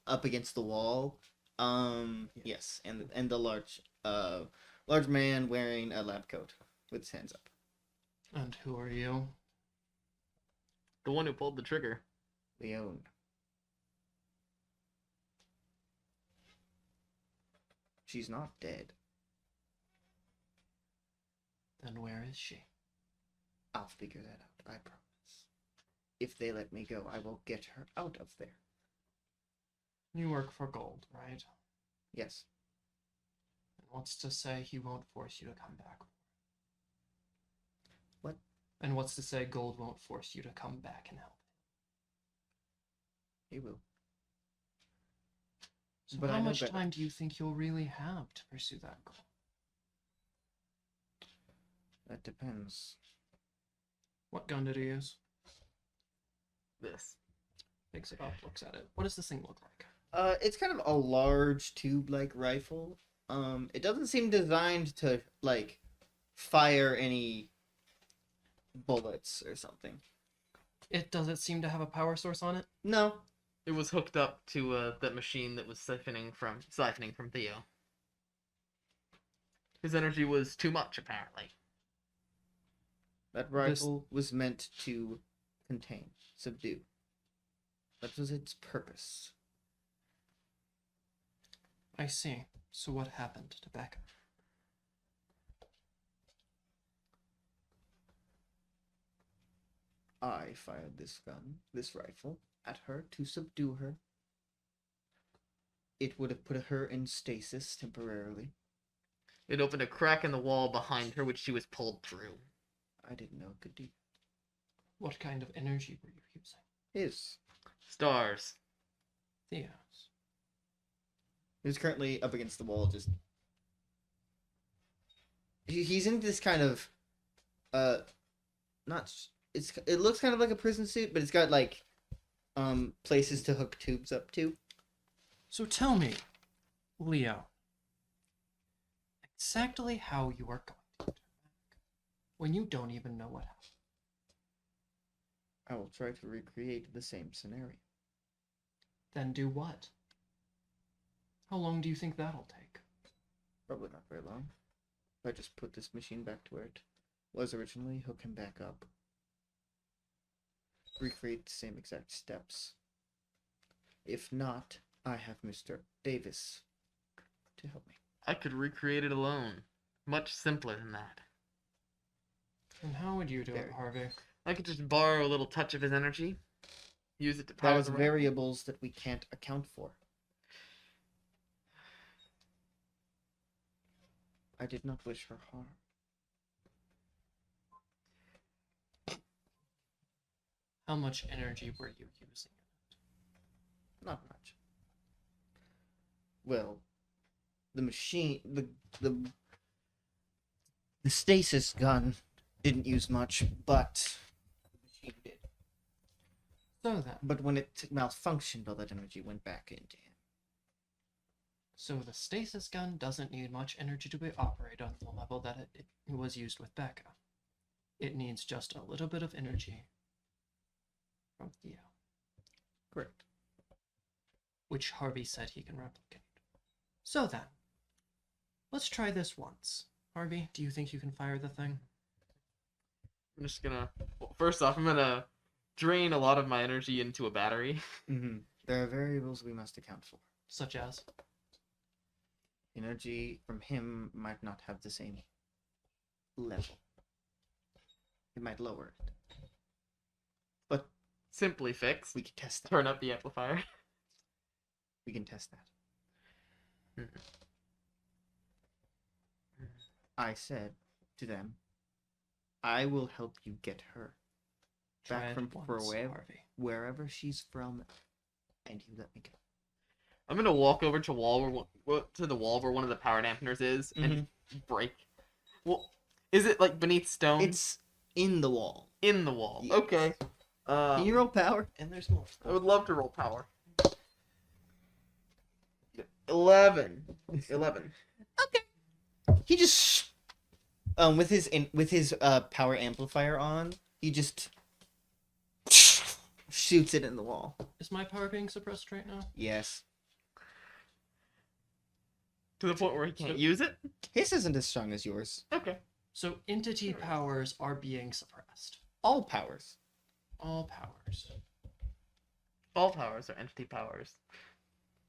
up against the wall. Yes, and the large man wearing a lab coat with his hands up. And who are you? The one who pulled the trigger. Leone. She's not dead. Then where is she? I'll figure that out, I promise. If they let me go, I will get her out of there. You work for Gold, right? Yes. And what's to say he won't force you to come back? What? And what's to say Gold won't force you to come back and help? He will. So But how I know much better. time do you think you'll really have to pursue that goal? That depends. What gun did he use? This. Picks it up, looks at it. What does this thing look like? It's kind of a large tube-like rifle. It doesn't seem designed to, like, fire any bullets or something. Does it seem to have a power source on it? No. It was hooked up to that machine that was siphoning from Theo. His energy was too much, apparently. That rifle was meant to contain, subdue. That was its purpose. I see. So what happened to Becca? I fired this rifle, at her to subdue her. It would have put her in stasis temporarily. It opened a crack in the wall behind her, which she was pulled through. I didn't know it could do. What kind of energy were you using? His. Stars. Theo's. He's currently up against the wall, just... He's in this kind of... Not... It looks kind of like a prison suit, but it's got, like... places to hook tubes up to. So tell me, Leo, exactly how you are going to turn back when you don't even know what happened. I will try to recreate the same scenario. Then do what? How long do you think that'll take? Probably not very long. If I just put this machine back to where it was originally, hook him back up. Recreate the same exact steps. If not, I have Mr. Davis to help me. I could recreate it alone. Much simpler than that. And how would you do it, Very. Harvey? I could just borrow a little touch of his energy, use it to power There's the room. variables that we can't account for. I did not wish her harm. How much energy were you using? Not much. Well, the machine, the stasis gun didn't use much, but the machine did. So then, But when it malfunctioned, all that energy went back into him. so the stasis gun doesn't need much energy to be operated on the level that it was used with Becca. It needs just a little bit of energy from Theo, Correct. which Harvey said he can replicate. So then, let's try this once. Harvey, do you think you can fire the thing? I'm just gonna. Well, first off, I'm gonna drain a lot of my energy into a battery. Mm-hmm. There are variables we must account for. Such as? Energy from him might not have the same level. It might lower it. But Simply fix. we can test that. Turn up the amplifier. We can test that. I said to them, I will help you get her Try back it from once, wherever, Harvey. wherever she's from, and you let me go. I'm gonna walk over to the wall where one of the power dampeners is and break. Well, is it like beneath stone? It's in the wall. in the wall. Yes. Okay. Can you roll power? And there's more I stuff. would love to roll power. 11. 11. He just with his power amplifier on, he just shoots it in the wall. Is my power being suppressed right now? Yes. To the point where he can't use it? His isn't as strong as yours. Okay. So entity powers are being suppressed. All powers. All powers. All powers are entity powers.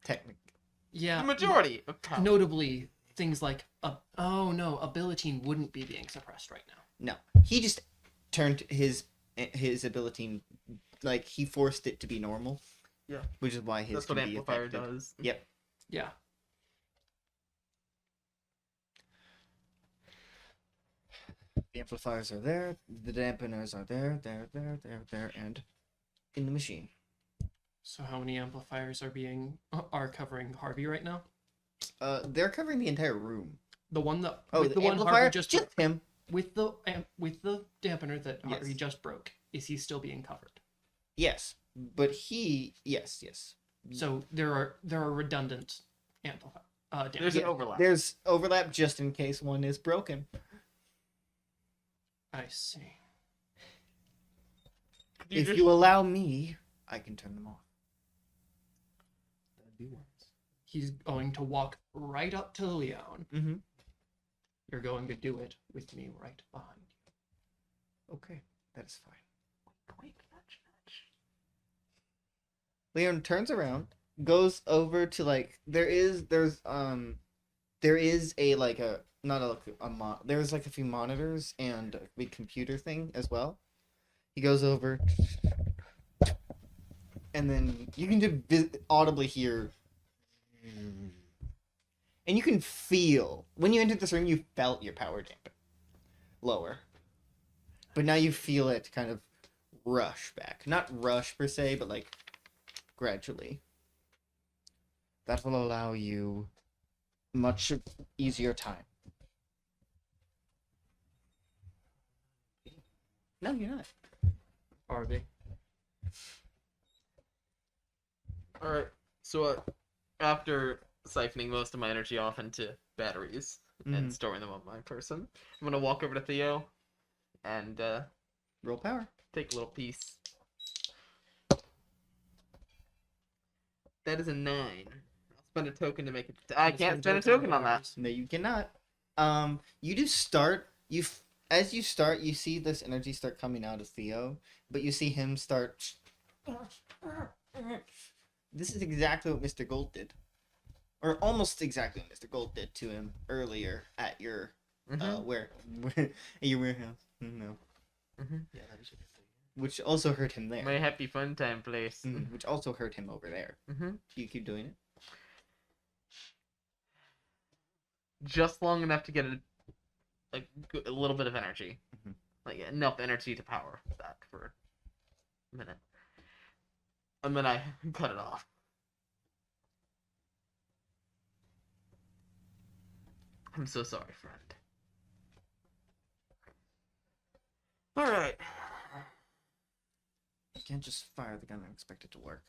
Technically. Yeah. The majority of powers. Notably, things like ability wouldn't be being suppressed right now. No. He just turned his ability, like, he forced it to be normal. Yeah. Which is why his That's what can be amplifier affected. does. Yep. Yeah. The amplifiers are there, the dampeners are there, and in the machine. So how many amplifiers are covering Harvey right now? They're covering the entire room. The one that Oh, the one amplifier? Harvey just broke. him. With the dampener that Harvey Yes. just broke, is he still being covered? Yes, but yes. So there are redundant amplifier There's dampers. an overlap. There's overlap just in case one is broken. I see. Could If just- you allow me, I can turn them off. That'd be wise. He's going to walk right up to Leon. Mm-hmm. You're going to do it with me right behind you. Okay, that is fine. Quick, nudge. Leon turns around, goes over to like there is a like a not a there's like a few monitors and a big computer thing as well. He goes over, and then you can just audibly hear, and you can feel when you entered this room, you felt your power dampen lower, but now you feel it kind of rush back. Not rush per se, but like gradually. That will allow you much easier time. No, you're not. Harvey. Alright, so after siphoning most of my energy off into batteries and storing them on my person, I'm gonna walk over to Theo and Roll power. take a little piece. That is a 9. I'll spend a token to make it. I can't spend a token on that. No, you cannot. You do start. as you start, you see this energy start coming out of Theo, but you see him start. This is exactly what Mr. Gold did, or almost exactly what Mr. Gold did to him earlier at your where at your warehouse. No, Yeah, that was a good thing. which also hurt him there. My happy fun time place. Which also hurt him over there. Mm-hmm. You keep doing it. Just long enough to get a little bit of energy, Mhm. like enough energy to power that for a minute, and then I cut it off. I'm so sorry, friend. All right. You can't just fire the gun and expect it to work.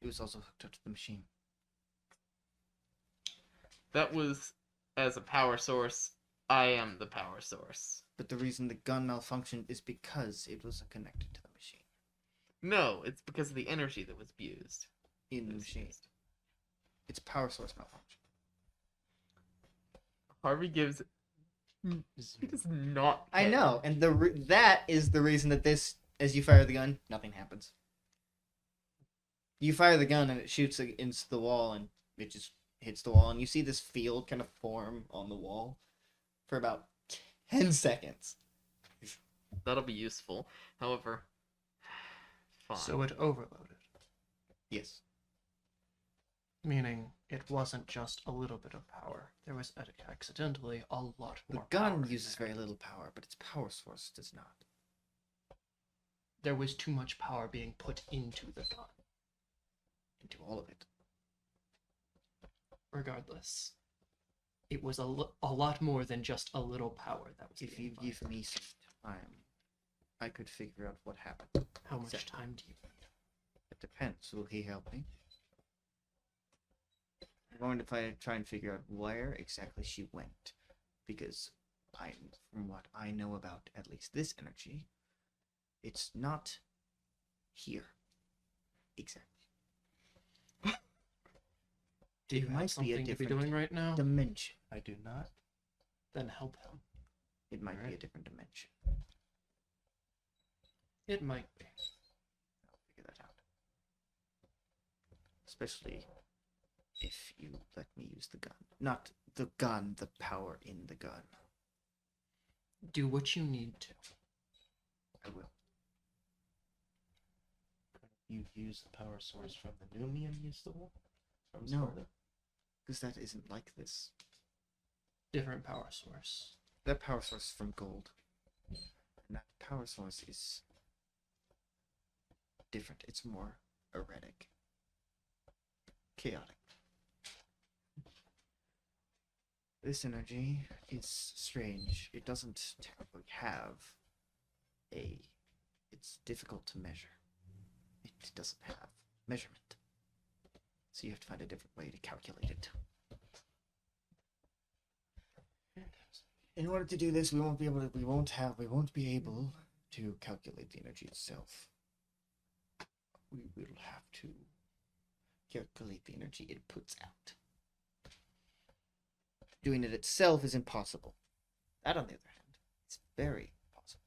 It was also hooked up to the machine. That was as a power source. I am the power source. But the reason the gun malfunctioned is because it was connected to the machine. No, it's because of the energy that was used. In the machine. It's power source malfunction. Harvey gives. He does not. I care. know, and that is the reason that this, as you fire the gun, nothing happens. You fire the gun and it shoots against the wall and it just hits the wall, and you see this field kind of form on the wall for about 10 seconds. That'll be useful. However, fine. So it overloaded, Yes. meaning it wasn't just a little bit of power. There was accidentally a lot The more. gun power in uses there. very little power, but its power source does not. There was too much power being put into the gun. Into all of it. Regardless, it was a lot more than just a little power that was. If being you give fired. me some time, I could figure out what happened. How much Exactly. time do you need? It depends. Will he help me? I'm going to try and figure out where exactly she went. Because from what I know about at least this energy, it's not here. Exactly. Do you It have might be a something to be different doing right now? Dimension. I do not. Then help him. It might be a Alright. different dimension. It might be. I'll figure that out. Especially if you let me use the gun. Not the gun, the power in the gun. Do what you need to. I will. You use the power source from the Numian you stole? From No. Sparta? Because that isn't like this. Different power source. That power source is from gold. And that power source is different. It's more erratic. Chaotic. This energy is strange. It doesn't technically have a... It's difficult to measure. It doesn't have measurement. So you have to find a different way to calculate it. In order to do this, we won't be able to calculate the energy itself. We will have to calculate the energy it puts out. Doing it itself is impossible. That, on the other hand, is very possible.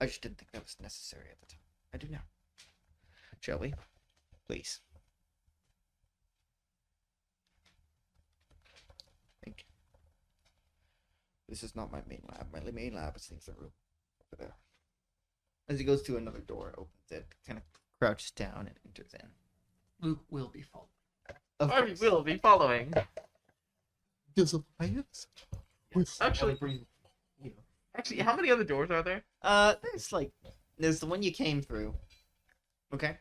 I just didn't think that was necessary at the time. I do now. Shall we? Please. Thank you. This is not my main lab. My main lab is in the room over there. As he goes to another door, opens it, kind of crouches down, and enters in. Luke will be following. Of Harvey course. will be following. Disappointments? Actually, how many other doors are there? There's the one you came through. Okay.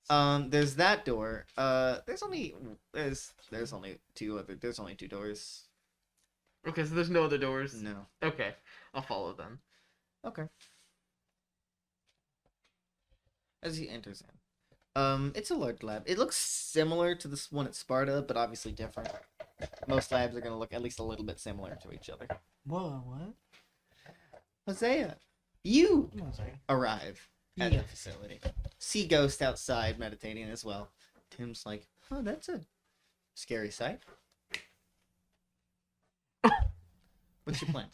There's that door. There's only two doors. Okay, so there's no other doors. No. Okay, I'll follow them. Okay. As he enters in. It's a large lab. It looks similar to this one at Sparta, but obviously different. Most labs are gonna look at least a little bit similar to each other. Whoa, what? Hosea, you Come on, sorry. arrive at the facility. See Ghost outside meditating as well. Tim's like, oh, that's a scary sight. What's your plan?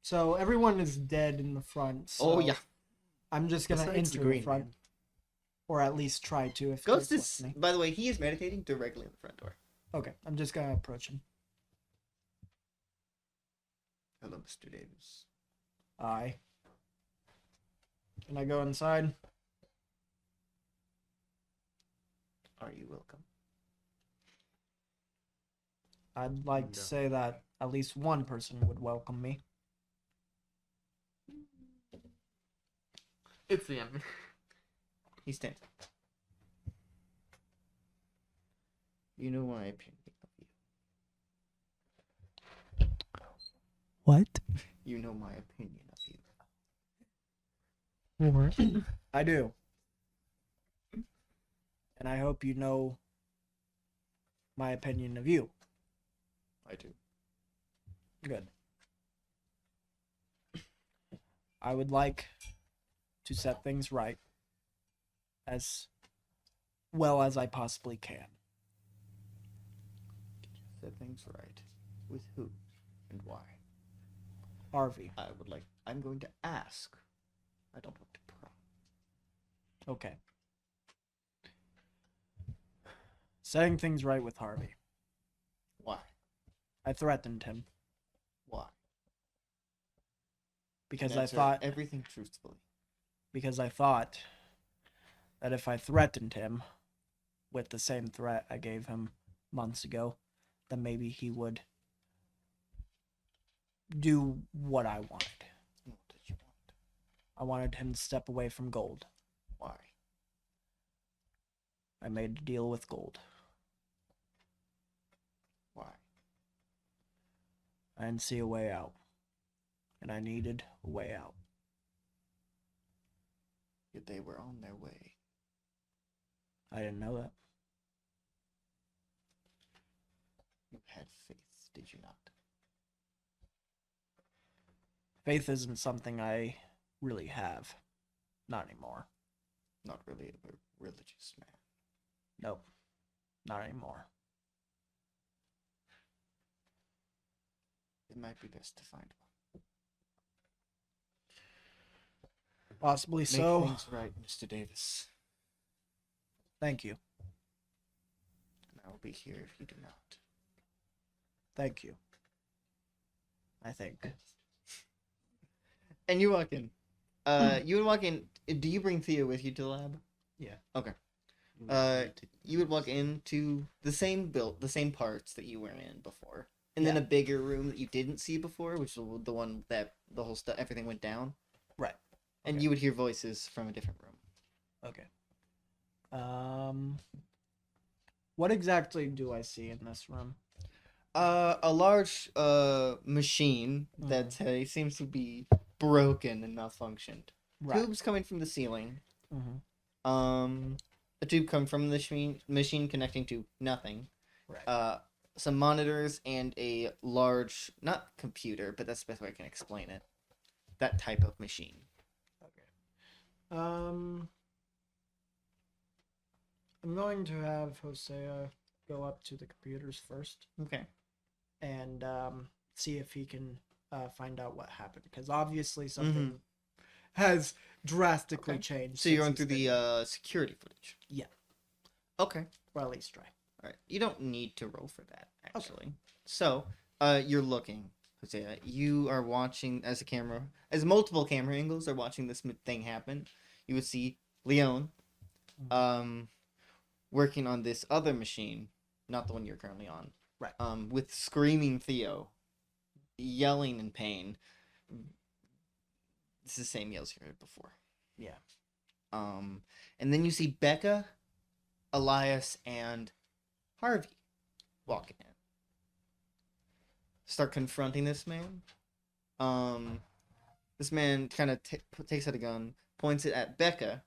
So everyone is dead in the front. So Oh, yeah. I'm just gonna Besides the enter the green front, man. or at least try to. If Ghost lets is, me. by the way, he is meditating directly in the front door. Okay. I'm just gonna approach him. Hello, Mr. Davis. Aye. Can I go inside? Are you welcome? I'd like to No. say that at least one person would welcome me. It's the enemy. He stands up. You know my opinion of you. What? You know my opinion of you. I do. And I hope you know my opinion of you. I do. Good. I would like to set things right as well as I possibly can. Set things right. With who and why? Harvey. I'm going to ask. I don't want to pry. Okay. Setting things right with Harvey. Why? I threatened him Why? because Answer I thought everything truthfully. that if I threatened him with the same threat I gave him months ago, then maybe he would do what I wanted. What did you want? I wanted him to step away from gold. Why? I made a deal with gold. Why? I didn't see a way out. And I needed a way out. Yet they were on their way. I didn't know that. You had faith, did you not? Faith isn't something I really have. Not anymore. Not really a religious man. Nope. Not anymore. It might be best to find one. Possibly Make so. things right, Mr. Davis. Thank you. And I will be here if you do not. Thank you. I think. And you walk in. You would walk in. Do you bring Theo with you to the lab? Yeah. Okay. You You would walk into the same the same parts that you were in before, and then a bigger room that you didn't see before, which was the one that the whole stuff, everything went down. Right. And Okay. you would hear voices from a different room. Okay. What exactly do I see in this room? A large machine that seems to be broken and malfunctioned. Right. Tubes coming from the ceiling. Mm-hmm. A tube coming from the machine connecting to nothing. Right. Some monitors and a large, not computer, but that's the best way I can explain it. That type of machine. Okay. I'm going to have Hosea go up to the computers first Okay. and see if he can find out what happened, because obviously something has drastically Okay. changed. So you're since going through he's been here. the security footage. Yeah. Okay. Or at least try. All right. You don't need to roll for that, actually. So, you're looking, Hosea. You are watching as multiple camera angles are watching this thing happen. You would see Leon, working on this other machine, not the one you're currently on. Right. With screaming Theo, yelling in pain. It's the same yells you heard before. Yeah. And then you see Becka, Elias, and Harvey walking in. Start confronting this man. This man kind of takes out a gun, points it at Becka.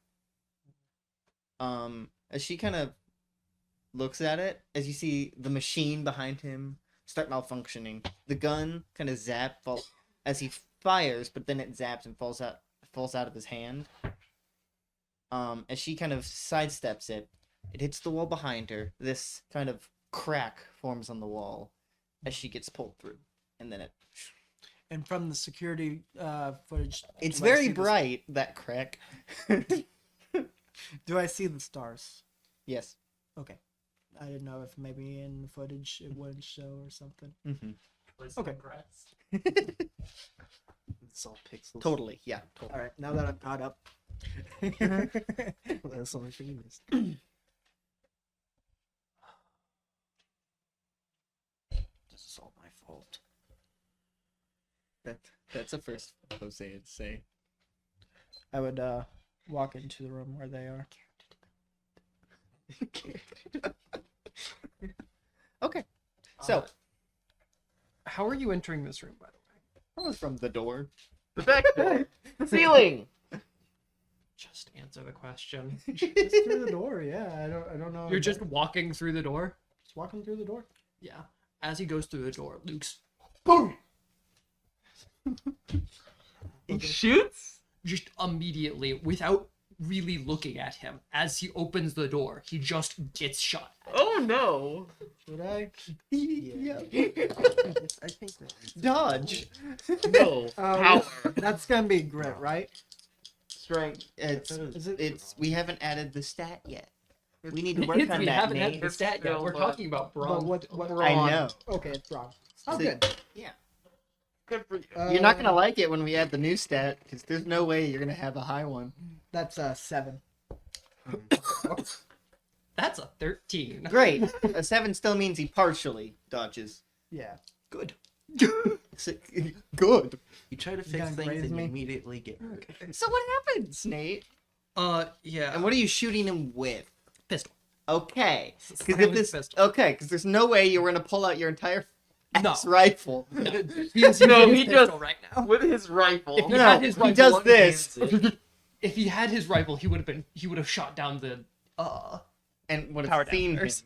As she kind of looks at it, as you see the machine behind him start malfunctioning, the gun kind of as he fires, but then it zaps and falls out of his hand. As she kind of sidesteps it, it hits the wall behind her. This kind of crack forms on the wall, as she gets pulled through, and then And from the security footage, it's do I very see the- bright. That crack. Do I see the stars? Yes. Okay. I didn't know if maybe in the footage it would show or something. Mm-hmm. Okay. It's all pixels. Totally. Yeah. Totally. All right. Now that I'm caught up. That's the only thing you missed. This is all my fault. That's a first Jose to say. I would walk into the room where they are. Okay. So How are you entering this room, by the way? I was from the door. The back door. The ceiling. Just answer the question. Just through the door, yeah. I don't know. You're just walking through the door? just walking through the door. Yeah. As he goes through the door, Luke's He shoots. just immediately, without really looking at him, as he opens the door, he just gets shot at. Oh no. Should I? Yeah. I think that Dodge. No. Power. That's gonna be grit, right? Strength. Is it? It's we haven't added the stat yet. We need to work Kids, on we that. haven't Nate. had the It's stat yet. still, We're talking about But bronze. what? I know. Okay, it's wrong. Oh, So- good. Yeah. Good for you. You're not gonna like it when we add the new stat because there's no way you're gonna have a high one. That's 7. That's a 13. Great. A 7 still means he partially dodges. Yeah. Good. Good. you try to You fix gonna things graze and you me? immediately get hurt. So what happens, Nate? Yeah. And what are you shooting him with? Pistol. Okay. Because if Silent this pistol. okay, because there's no way you're gonna pull out your entire No. ass rifle. He is using No, his he pistol just- right now. With his rifle. If he No, had his he rifle, does this, if he had his rifle, he would have shot down the and would Power have seen him. dampers.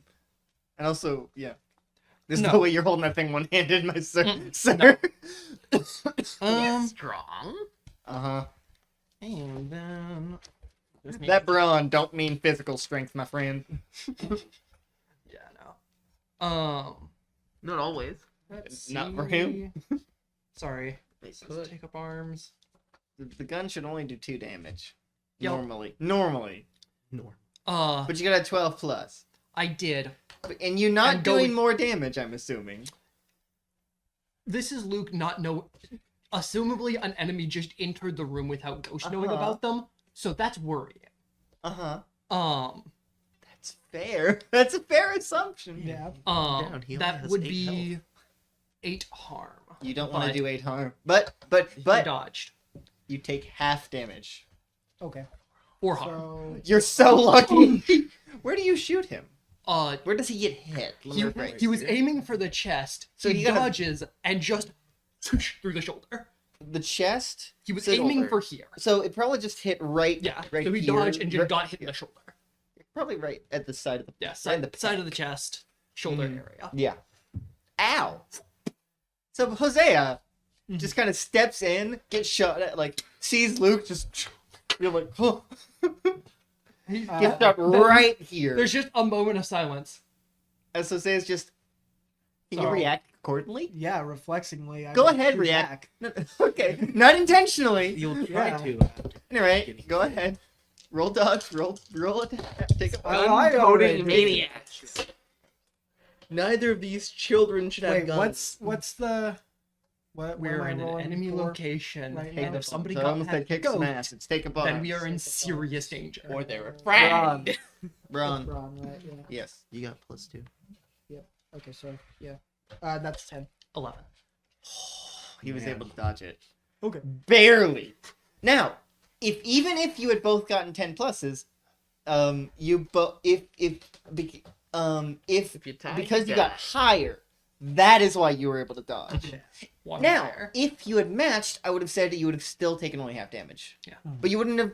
And also, yeah. There's No. no way you're holding that thing one-handed, my sir. Mm, Sir. Strong. Uh-huh. And then That brawn don't mean physical strength, my friend. yeah, no. Not always. Let's Not for see. him. Sorry. They Let's could. take up arms. The gun should only do 2 damage. Yep. Normally. Norm. But you got a 12 plus. I did. And you're not I'm doing going- more damage, I'm assuming. This is Luke not know. Assumably, an enemy just entered the room without Ghost knowing Uh-huh. about them, so that's worrying. Uh-huh. That's Fair. That's a fair assumption. Yeah. Down, he only that has would 8 be health. 8 harm. You don't want to But- do 8 harm. But He but dodged you take half damage. Okay. 4 harm. So You're so lucky. Where do you shoot him? Where does he get hit? Let me He, rephrase. he was aiming for the chest. So he you gotta- dodges and just through the shoulder. The chest. He was So- aiming for here. So it probably just hit right. Yeah. Right so he here. dodged and just Right- got hit in the shoulder. Probably right at the side of the. Yeah, right side, in the side pec. of the chest, shoulder Mhm. area. Yeah. Ow. So Hosea Mhm. just kind of steps in, gets shot at, like sees Luke just. You're like, huh. Gets shot right here. There's just a moment of silence. And Hosea's just. Can you So- react accordingly? yeah, reflexingly. I Go would ahead, shoot react. back. Okay, not intentionally. You'll try Yeah. to. Anyway, go ahead. Roll dodge. Roll attack. Take a. I already Uncoding did. maniacs. Neither of these children should have Wait, guns. what's the? What We're am I in an rolling enemy for? location, Right and now? if somebody So got almost had that kick goat, some ass. It's take a bar. then we are in serious danger. Or they were Braun. That's Braun. wrong, right? Yeah. Yes. You got +2. Okay, so yeah, that's 10. 11. He was Yeah. able to dodge it. Okay. Barely. Now, even if you had both gotten 10 pluses, you if you tie, because you yeah. got higher, that is why you were able to dodge. One Now, there. if you had matched, I would have said that you would have still taken only half damage. Yeah. But you wouldn't have,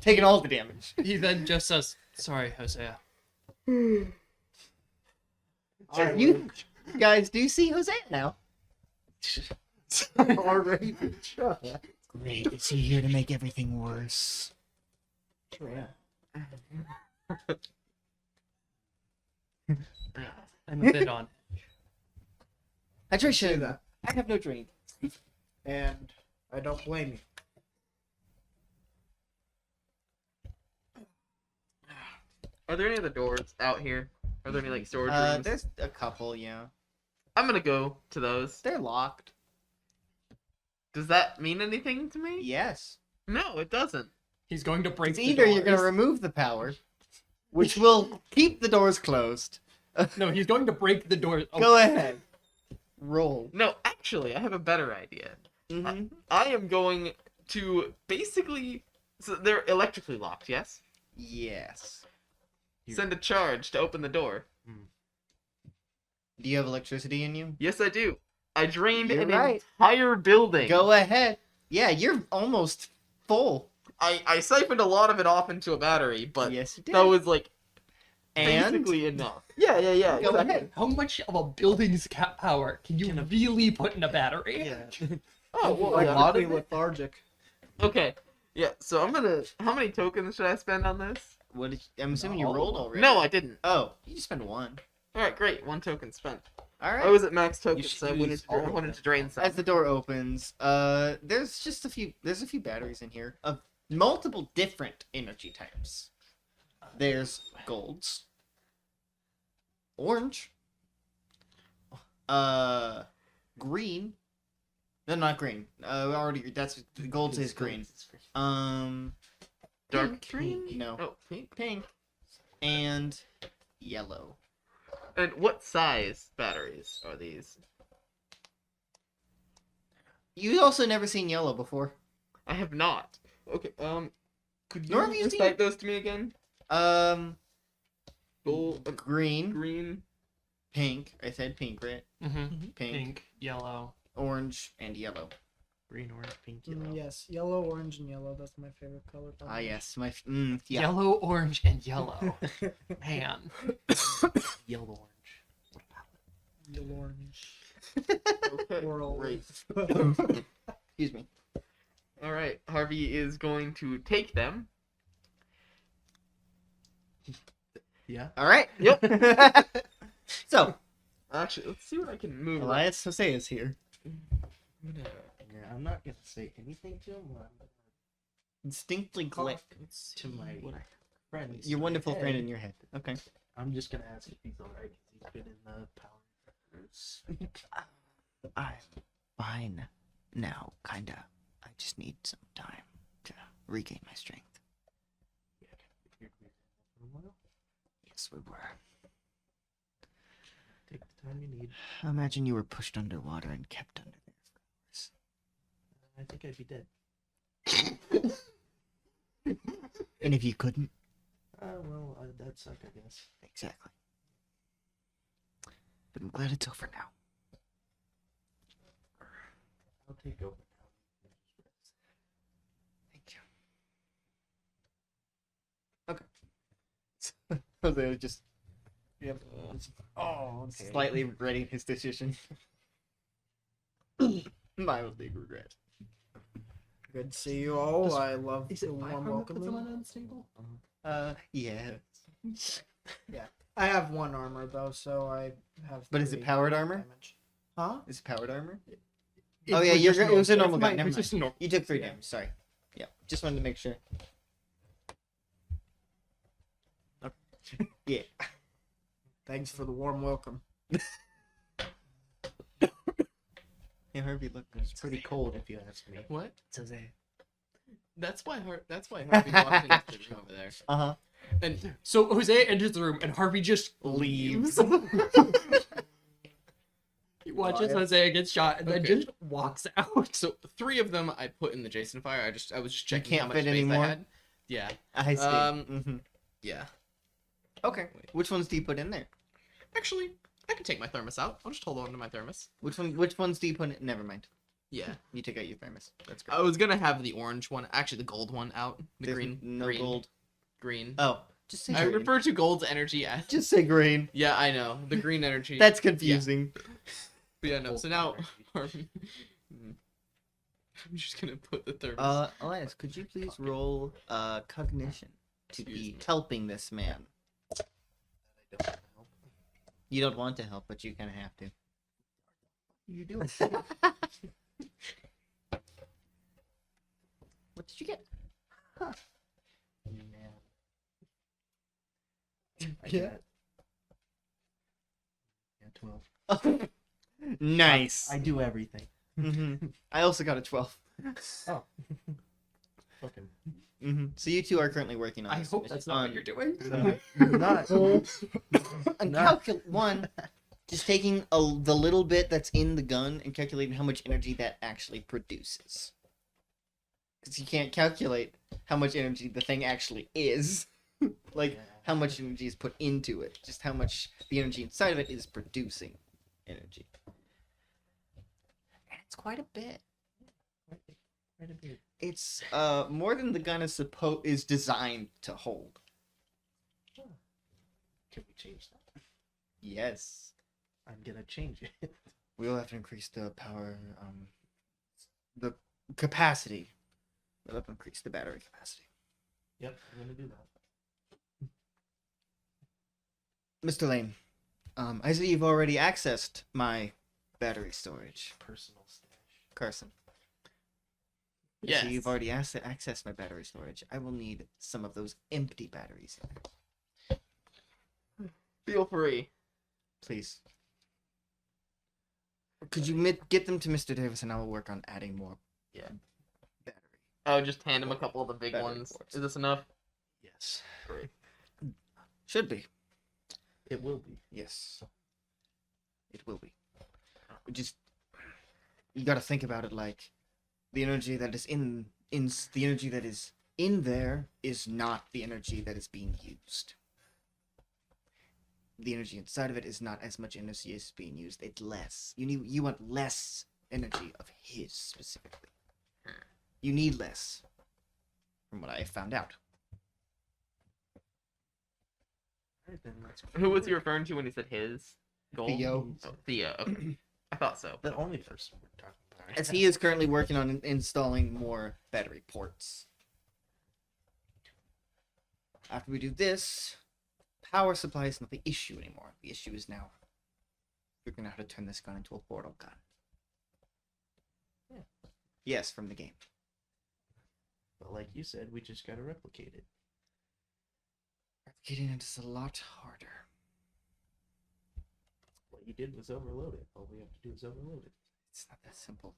taken all the damage. He then just says, "Sorry, Hosea." So you guys do see Hosea now. Already. Great. Is he here to make everything worse? Yeah. I'm a bit on. Hydration. that. I have no drink. And I don't blame you. Are there any other doors out here? Are there any like storage rooms? There's a couple, yeah. I'm gonna go to those. They're locked. Does that mean anything to me? Yes. No, it doesn't. He's going to break It's the either you're gonna doors. remove the power, which will keep the doors closed. No, he's going to break the door. Oh, Go ahead. Roll. No, actually, I have a better idea. Mm-hmm. I am going to basically. So they're electrically locked, yes? Yes. Send a charge to open the door. Do you have electricity in you? Yes, I do. I drained You're an right. entire building. Go ahead. Yeah, you're almost full. I siphoned a lot of it off into a battery, but Yes, you did. that was like and basically enough. Yeah. go exactly. ahead. How much of a building's cap power can you really put in a battery? Yeah. Oh, well, Like yeah. oddly lethargic. Okay. Yeah, so I'm gonna. How many tokens should I spend on this? What? I'm assuming you No. rolled already. No, I didn't. Oh, you just spend one. Alright, great. 1 token spent. All right. I was at max tokens, should so I wanted use to, all I of wanted them. to drain some. As the door opens, there's just a few. There's a few batteries in here of multiple different energy types. There's golds, orange, green. No, not green. Already that's gold is green. Dark pink. green? No, Oh, pink. pink, and yellow. And what size batteries are these? You also never seen yellow before. I have not. Okay, could you Nor have you recite seen- those to me again? Gold, Green, green. pink. I said pink, right? Mm-hmm. Pink, Pink, yellow. orange, and yellow. Green, orange, pink, yellow. Yes, yellow, orange, and yellow. That's my favorite color. Ah, yes, my yeah. Yellow, orange, and yellow. Man. Yellow, orange. Yellow, orange. Okay, Oral. great. Excuse me. All right, Harvey is going to take them. Yeah. All right. Yep. So, Actually, let's see what I can move. Elias Jose is here. Yeah, I'm not gonna say anything to him. I'm gonna Distinctly talk click to my friends. your in my wonderful friend head. in your head. Okay. I'm just gonna ask if he's alright because he's been in the power. I'm fine now, kinda. I just need some time to regain my strength. Yes, we were. Take the time you need. Imagine you were pushed underwater and kept under there for hours. I think I'd be dead. And if you couldn't? Well, that'd suck, I guess. Exactly. But I'm glad it's over now. I'll take over Thank you. Okay. Jose was just Oh, okay. slightly regretting his decision. Mildly regret. Good to see you all. I love Is the it warm 500 welcome. puts him unstable? Yeah. I have 1 armor though, so I have. But is it 3 powered armor? damage. Huh? Is it powered armor? It Oh, yeah, was you're just it was a normal It's gun. it Never was mind. just normal. You took 3 Yeah. damage. Sorry. Yeah. Just wanted to make sure. Yeah. Thanks for the warm welcome. Hey, Harvey, look. It's pretty cold if you ask me. What? Jose. That's why Harvey walked into the room over there. Uh huh. And so Jose enters the room and Harvey just Leaves. He watches Jose get shot and then Okay. just walks out. So 3 of them I put in the Jason fire. I was just checking can't how much fit space anymore? I had. Yeah. I see. Mm-hmm. Yeah. Okay. Which ones do you put in there? Actually, I can take my thermos out. I'll just hold on to my thermos. Which ones do you put in? Never mind. Yeah. You take out your thermos. That's great. I was gonna have the orange one, actually the gold one out. The There's green. No green. gold. Green. Oh, just say I green. refer to gold's energy as. Just say green. Yeah, I know. The green energy. That's confusing. But yeah, no. So now, Harvey. I'm just gonna put the thermos. Elias, could you please roll cognition to Excuse be me. helping this man? You don't want to help, but you kind of have to. You do it. What did you get? Yeah. 12. Nice. I do everything. I also got a 12. Oh. Fucking. So you two are currently working on I this hope mission. that's not what you're doing. Not. Just taking the little bit that's in the gun and calculating how much energy that actually produces. Because you can't calculate how much energy the thing actually is. Like, how much energy is put into it. Just how much the energy inside of it is producing energy. And it's quite a bit. Quite a bit. It's more than the gun is designed to hold. Can we change that? Yes. I'm gonna change it. We'll have to increase the power, the capacity. We'll have to increase the battery capacity. Yep, I'm gonna do that. Mr. Lane, I see you've already accessed my battery storage. Personal stash. Carson. Yes. So you've already accessed my battery storage. I will need some of those empty batteries in there. Feel free. Please. Could you get them to Mr. Davis and I will work on adding more Yeah. battery. Oh, just hand him a couple of the big Battery ones. ports. Is this enough? Yes. Great. Should be. It will be. Yes. It will be. You gotta think about it like the energy that is the energy that is in there is not the energy that is being used. The energy inside of it is not as much energy as being used. It's less. You want less energy of his specifically. You need less. From what I have found out. Alright, then let's Who was he referring to when he said his goal? Theo. Oh, Theo. Okay. I thought so. The only person we're talking about. As he is currently working on installing more battery ports. After we do this, power supply is not the issue anymore. The issue is now figuring out how to turn this gun into a portal gun. Yeah. Yes, from the game. But like you said, we just gotta replicate it. Replicating it is a lot harder. What you did was overload it. All we have to do is overload it. It's not that simple.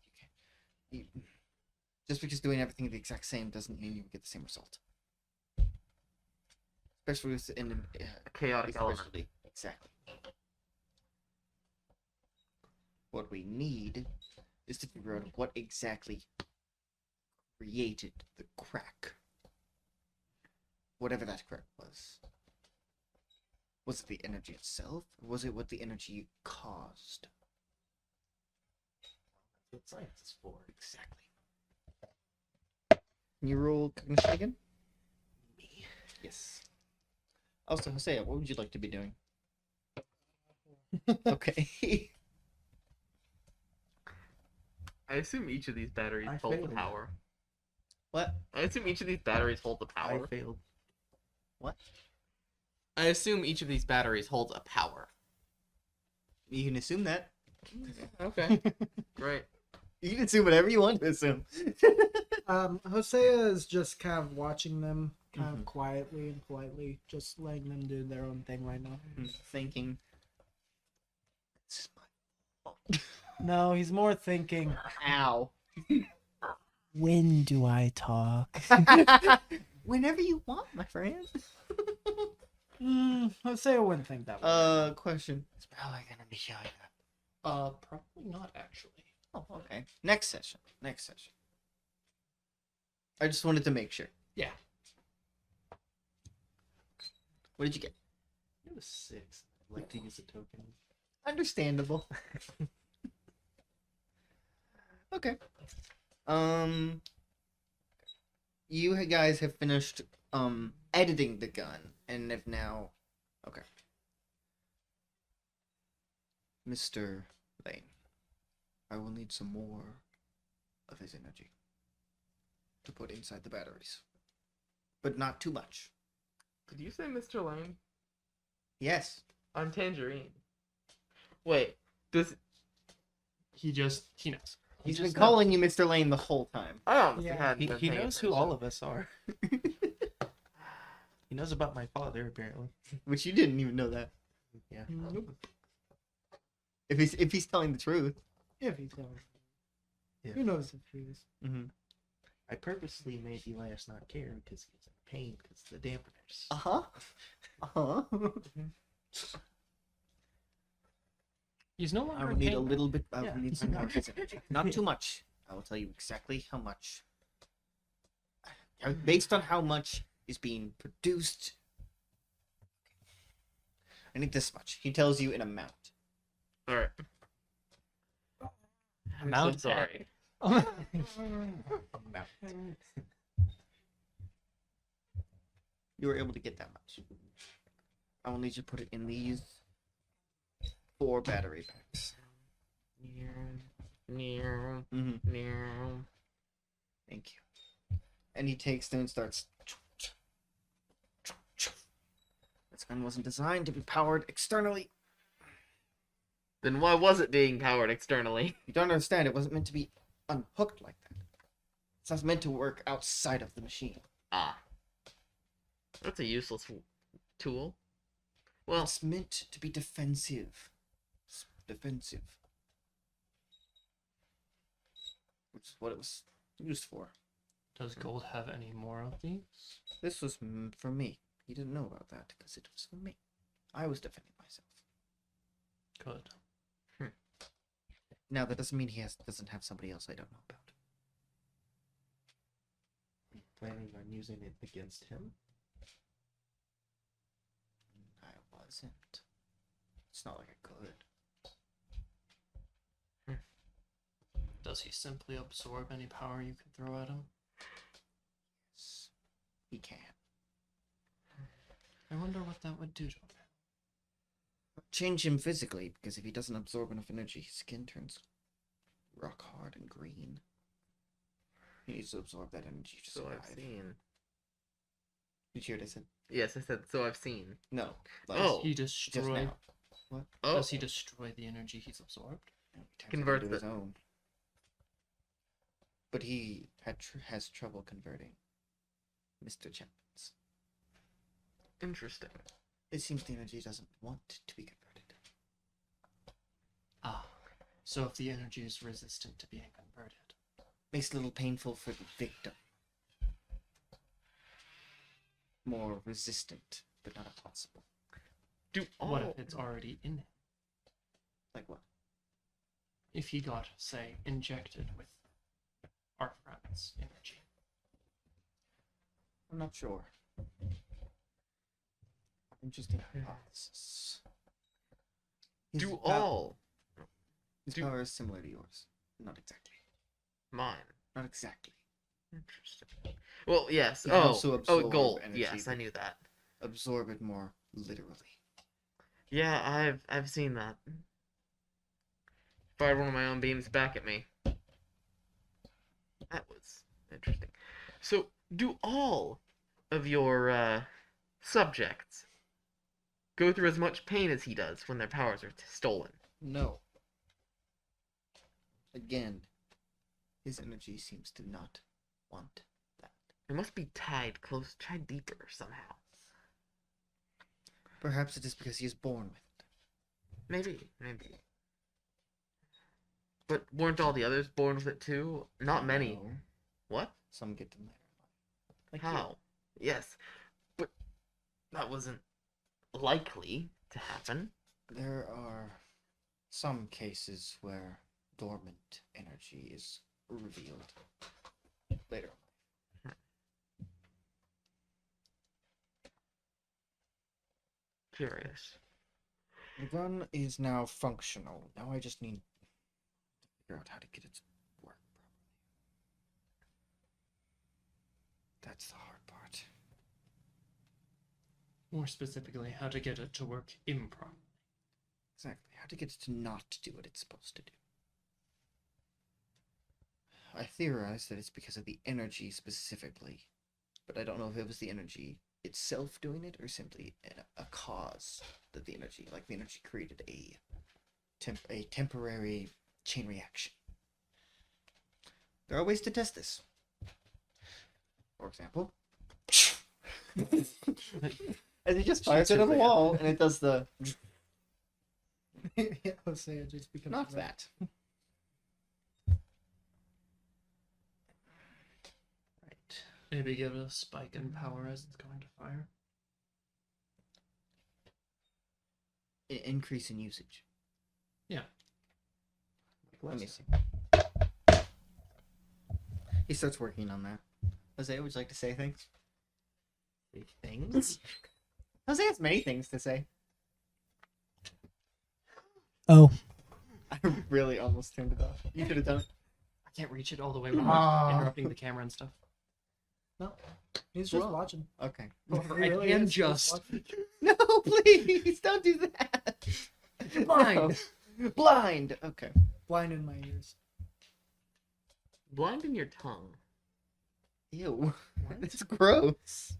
Just because doing everything the exact same doesn't mean you get the same result. Especially with Chaotic element. especially- Exactly. What we need is to figure out what exactly created the crack. Whatever that crack was. Was it the energy itself? Or was it what the energy caused? That's what science is for. Exactly. Can you roll cognition again? Me. Yes. Also, Hosea, what would you like to be doing? Okay. I assume each of these batteries I hold the failed. power. What? I assume each of these batteries hold the I power. failed. What? I assume each of these batteries holds a power. You can assume that. Okay. Great. You can assume whatever you want to assume. Hosea is just kind of watching them, kind Mhm. of quietly and politely, just letting them do their own thing right now. Thinking. This is my fault. No, he's more thinking, Ow. when do I talk? Whenever you want, my friend. Hosea wouldn't think that way. Question. It's probably gonna be showing up. Probably not actually. Oh, okay. Next session. I just wanted to make sure. Yeah. What did you get? It was 6. I'd like to use a token. Understandable. Okay. You guys have finished editing the gun and have now okay. Mr. Lane, I will need some more of his energy to put inside the batteries. But not too much. Did you say Mr. Lane? Yes. I'm Tangerine. Wait, does he knows. He's just been calling you Mr. Lane the whole time. I honestly Yeah. hadn't He been paying knows who attention. all of us are. He knows about my father, apparently. Which you didn't even know that. Yeah. Nope. If he's telling the truth. If he's going. Yeah. Who knows if he is? Mm-hmm. I purposely made Elias not care because he was in pain because of the dampeners. Uh-huh. Uh-huh. He's no I longer will in need pain. a little bit. I Yeah. will need some more of his energy. Not too much. I will tell you exactly how much. Based on how much is being produced. I need this much. He tells you an amount. All right. Amount I'm so sorry. You were able to get that much. I will need you to put it in these 4 battery packs. Mm-hmm. Thank you. And he takes them and starts. This gun wasn't designed to be powered externally. Then why was it being powered externally? You don't understand. It wasn't meant to be unhooked like that. It's not meant to work outside of the machine. Ah. That's a useless tool. Well, It's meant to be defensive. Defensive. Which is what it was used for. Does Gold have any more of these? This was for me. He didn't know about that because it was for me. I was defending myself. Good. Now that doesn't mean he doesn't have somebody else I don't know about. Planning on using it against him? I wasn't. It's not like I could. Does he simply absorb any power you can throw at him? Yes, he can. I wonder what that would do to him. Change him physically, because if he doesn't absorb enough energy, his skin turns rock hard and green. He needs to absorb that energy to so survive. I've seen. Did you hear what I said? Yes, I said so I've seen. No. Oh, He just destroy. now. What? Oh, Does he destroy the energy he's absorbed? No, he turns it Converts into his it. own. But he has trouble converting Mr. Chapman's. interesting. It seems the energy doesn't want to be converted. Ah, so if the energy is resistant to being converted. Makes it a little painful for the victim. More resistant, but not impossible. Do all What if it's already in him? Like what? If he got, say, injected with our friend's energy. I'm not sure. Interesting hypothesis. His do pow- all His do- power is similar to yours. Not exactly. mine? Not exactly. Interesting. Well, yes. He can Oh, also oh, absorb gold. energy, Yes, I but- knew that. Absorb it more literally. Yeah, I've seen that. Fired one of my own beams back at me. That was interesting. So, do all of your subjects go through as much pain as he does when their powers are stolen? No. Again, his energy seems to not want that. It must be tied deeper somehow. Perhaps it is because he is born with it. Maybe. But weren't all the others born with it too? Not many. No. What? Some get them later in life. Like How? Yes. But that wasn't likely to happen. you. There are some cases where dormant energy is revealed later in life. Curious. The gun is now functional. Now I just need to figure out how to get it to work properly. That's the hard part. More specifically, how to get it to work improperly. Exactly. How to get it to not do what it's supposed to do. I theorize that it's because of the energy specifically, but I don't know if it was the energy itself doing it or simply a cause that the energy created a temporary chain reaction. There are ways to test this. For example, as he just fires it on the wall, and it does the Yeah, Jose, it just becomes not red. that. Right. Maybe give it a spike in power as it's going to fire. Increase in usage. Yeah. Let me see. He starts working on that. Jose, would you like to say things? Things? Jose has many things to say. Oh. I really almost turned it off. You could have done it. I can't reach it all the way without Ah. interrupting the camera and stuff. No. He's just Well, watching. Okay. I can just. watching. No, please don't do that. Blind. No. Blind. Okay. Blind in my ears. Blind in your tongue. Ew. That's gross.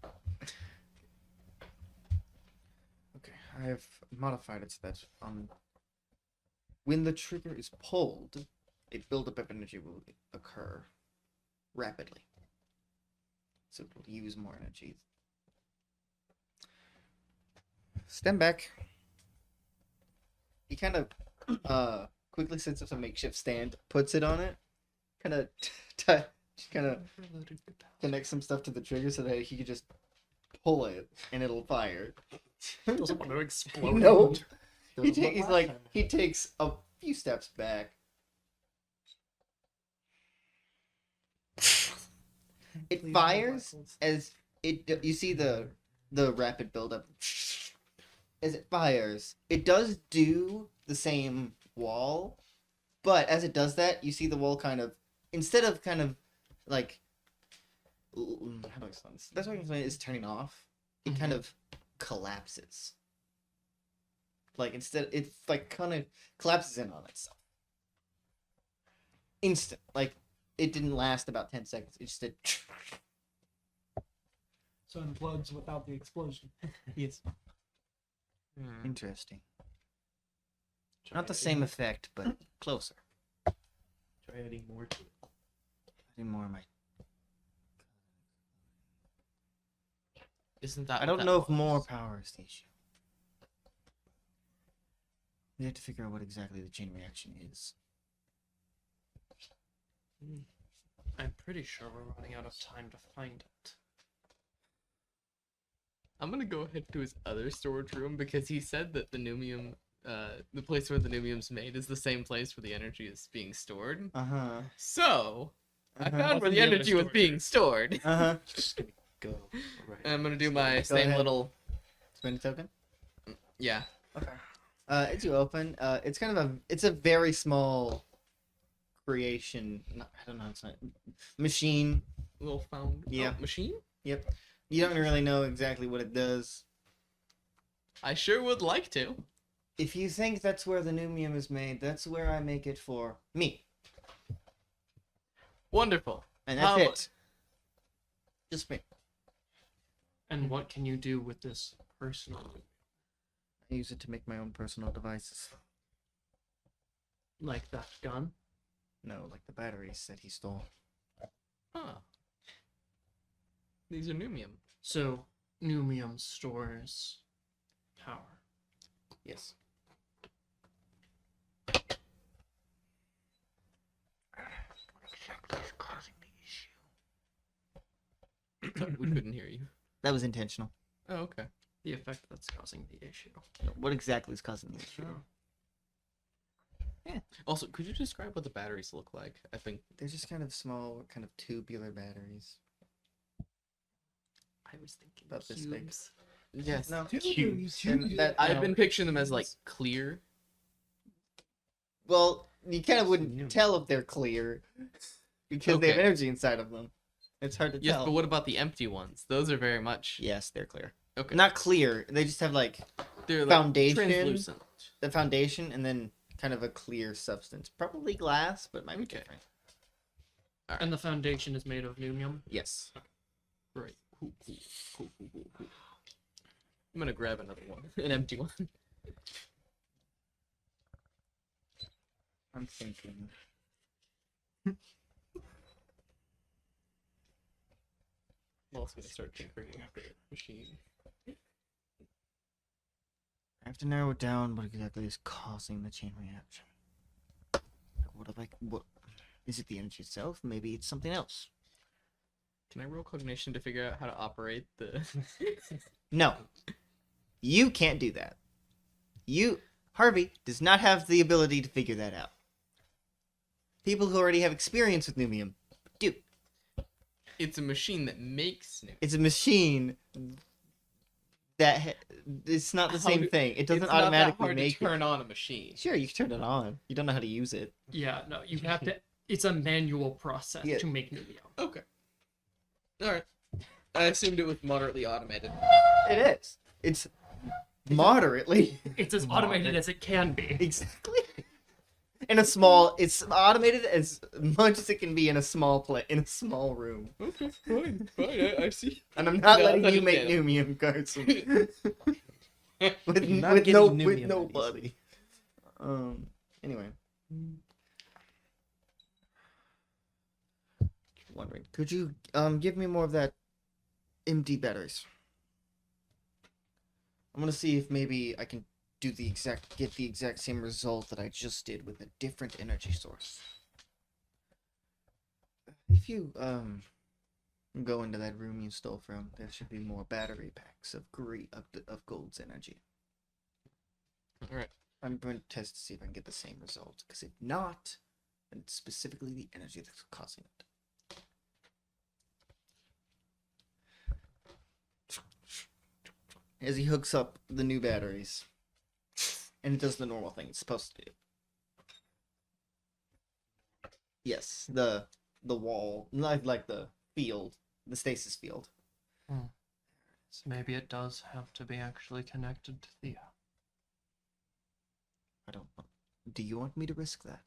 Okay, I have modified it so that when the trigger is pulled, a buildup of energy will occur rapidly. So it will use more energy. Stand back. He kind of quickly sets up a makeshift stand, puts it on it, kind of connects some stuff to the trigger so that he can just pull it and it'll fire. Doesn't want to explode. No. Doesn't want He's last like time. he takes a few steps back. It Please no fires backwards. as it. You see the rapid buildup. As it fires, it does do the same wall, but as it does that, you see the wall kind of instead of kind of like how do I explain this? That's what I can explain is turning off. It kind of collapses. Like instead, it like kind of collapses in on itself. Instant, like it didn't last about 10 seconds. It just did. So it implodes without the explosion. Yes. Hmm. Interesting. Not the same effect, but closer. Try adding more to it. I do more of my. Isn't that I what don't that know if was? more power is the issue. We have to figure out what exactly the chain reaction is. I'm pretty sure we're running out of time to find it. I'm gonna go ahead to his other storage room because he said that the Numium, the place where the Numium's made is the same place where the energy is being stored. Uh huh. So, I Uh-huh. found where Wasn't the the other energy was storage being stored. Uh huh. Just gonna go. Right. And I'm gonna do my same ahead. little, Spin a token. yeah. Okay. As you open, it's kind of it's a very small creation. I don't know. It's not machine. Little found Yeah. machine. Yep. You don't really know exactly what it does. I sure would like to. If you think that's where the Numium is made, that's where I make it for me, Wonderful. and that's How- it. Just me. And what can you do with this personal? I use it to make my own personal devices. Like that gun? No, like the batteries that he stole. Huh. These are Numium. So, Numium stores power. Yes. Sorry, we couldn't hear you. That was intentional. Oh, okay. The effect that's causing the issue. What exactly is causing the issue? Also, could you describe what the batteries look like? I think They're just kind of small, kind of tubular batteries. I was thinking About this big. cubes. Yes. No. Cubes. And that, I've been picturing them as like clear. well, you kind of wouldn't New. tell if they're clear because they have Okay. energy inside of them. It's hard to Yes, tell. but what about the empty ones? Those are very much. Yes, they're clear. Okay. Not clear. They just have like They're like foundation. translucent. the foundation and then kind of a clear substance. Probably glass, but might be Okay. different. And the foundation is made of Numium? Yes. Right. Cool. I'm gonna grab another one, an empty one. I'm thinking. I'm also gonna start tinkering after the machine. I have to narrow it down. What exactly is causing the chain reaction? What is it? The energy itself? Maybe it's something else. Can I roll cognition to figure out how to operate the? No, you can't do that. Harvey does not have the ability to figure that out. People who already have experience with Numium do. It's a machine that makes new. It's a machine that it's not the How same do- thing. It doesn't It's not that automatically hard make to turn it. on a machine. Sure, you can turn it on. You don't know how to use it. Yeah, no, you have to. It's a manual process Yeah. to make Numio. Okay. All right. I assumed it was moderately automated. It is. It's moderately. It's as automated as it can be. Exactly. It's automated as much as it can be in a small in a small room. Okay, fine. I see. And I'm not No, letting that's you make understandable. Numium cards with Not with getting with Numium nobody. Anyway. Wondering, could you give me more of that empty batteries? I'm gonna see if maybe I can get the exact same result that I just did with a different energy source. If you go into that room you stole from, there should be more battery packs of of gold's energy. All right. I'm going to test to see if I can get the same result. Because if not, then it's specifically the energy that's causing it. As he hooks up the new batteries, and it does the normal thing it's supposed to do. Yes, the wall, like the field, the stasis field. Maybe it does have to be actually connected to Thea. I don't know. Do you want me to risk that?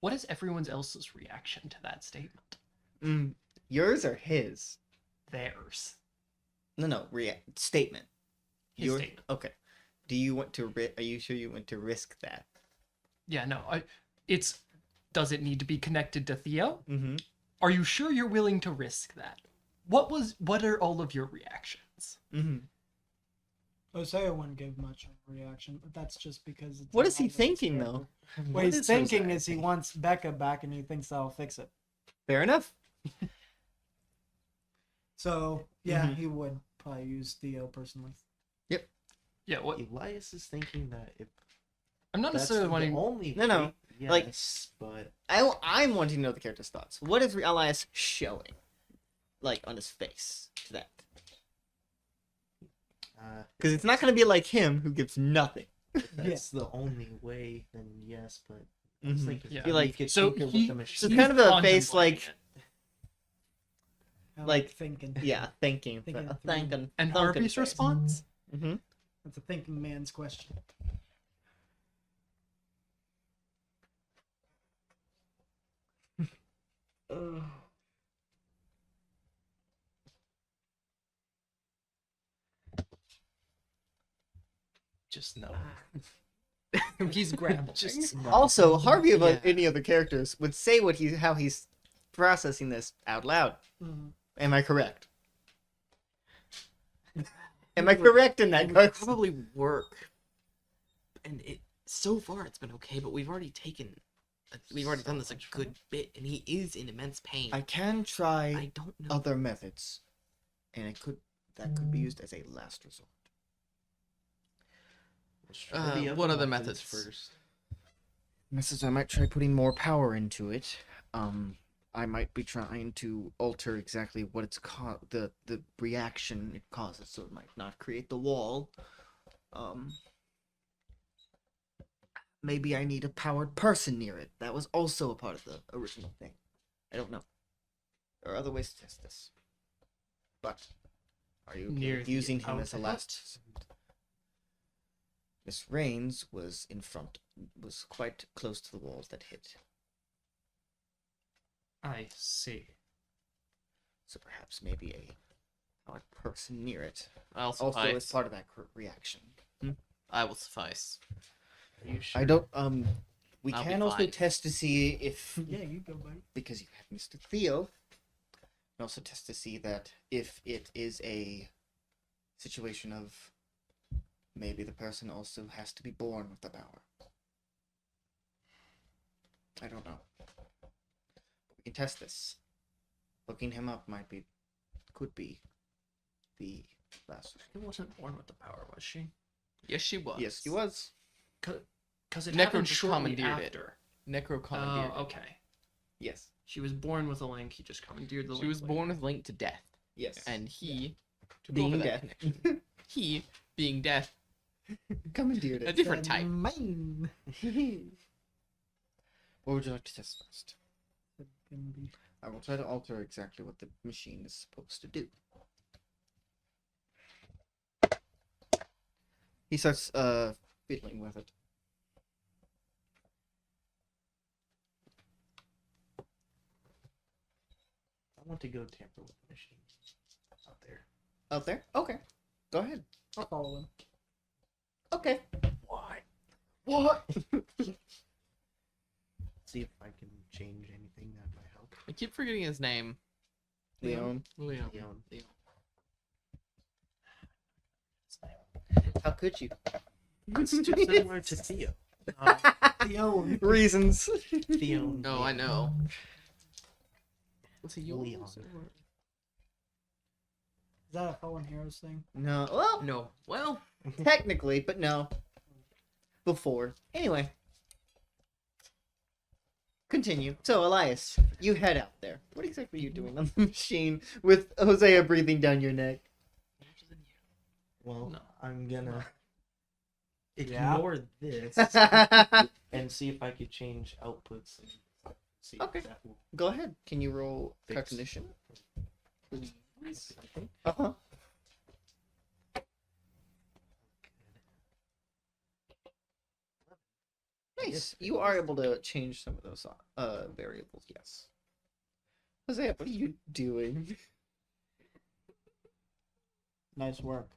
What is everyone else's reaction to that statement? Yours or his? Theirs. No, statement. His statement. Okay. Do you want to? Are you sure you want to risk that? Yeah, no. It's. Does it need to be connected to Theo? Mm-hmm. Are you sure you're willing to risk that? What are all of your reactions? Mm-hmm. Hosea wouldn't give much of a reaction, but that's just because it's What a is he lot of thinking, character. though? What he's thinking is he wants Becca back and he thinks that'll fix it. Fair enough. So, yeah, Mhm. he would probably use Theo personally. Yeah, what Elias is thinking that if I'm not that's necessarily the wanting. only No, way, yes, like- but I'm wanting to know the character's thoughts. What is Elias showing, like on his face to that? Because it's not going to be like him who gives nothing. if that's the only way, then yes, but I was Mhm. thinking Yeah. if Like, we could so tinker with he- the So machine. it's kind of a face like, contemplating it. I Like- thinking. yeah, thinking. Thinking it through. Thinking. And Harvey's response? Mm-hmm. That's a thinking man's question. Just no. He's grappling. Just no. Also, Harvey of Yeah. any other characters would say how he's processing this out loud. Mhm. Am I correct? Am I correct in that, It would Garth? probably work. And so far it's been okay, but we've already done this a good bit, and he is in immense pain. I can try I don't know. other methods, and that could be used as a last resort. Let's try the what other methods methods? first? Message, I might try putting more power into it. I might be trying to alter exactly what it's the reaction it causes, so it might not create the wall. Maybe I need a powered person near it. That was also a part of the original thing. I don't know. There are other ways to test this. But are you okay Near with the using him as a outlet? last? Miss Rains was quite close to the walls that hit. I see. So perhaps maybe a a person near it. I'll Also, suffice. as part of that reaction. I will suffice. Are you sure? I don't. We I'll be can also fine. test to see if, Yeah, you go, buddy. because you have Mr. Theo, we can also test to see that if it is a situation of maybe the person also has to be born with the power. I don't know. We can test this. Looking him up could be the last. She wasn't born with the power, was she? Yes, she was. Yes, he was. Because it Necro happened just shortly commandeered it. after. Necro commandeered. Oh, okay. Yes. She was born with a link. He just commandeered the link. She was later. born with Link to death, Yes. and he took Being over that death. connection. He, being death, Commandeered a it. different type. Mine. What would you like to test first? Gonna be- I will try to alter exactly what the machine is supposed to do. He starts fiddling with it. I want to go tamper with the machine out there. Out there? Okay. Go ahead. I'll follow him. Okay. Why? What? See if I can change anything that might help. I keep forgetting his name. Leon. Leon. Leon. How could you? It's too similar to Theo. Theo. Reasons. Theo. No, I know. Was he yours? Leon. Is that a Fallen Heroes thing? No. Well, No. Well, technically, but no. Before. Anyway. Continue. So, Elias, you head out there. What exactly are you doing on the machine with Hosea breathing down your neck? Well, No. I'm gonna Yeah. ignore this and see if I could change outputs. And see Okay. if that will Go ahead. Can you roll Fix. cognition? fix, I think. Uh-huh. Nice. You are able to change some of those variables, yes. Hosea, what are you doing? Nice work.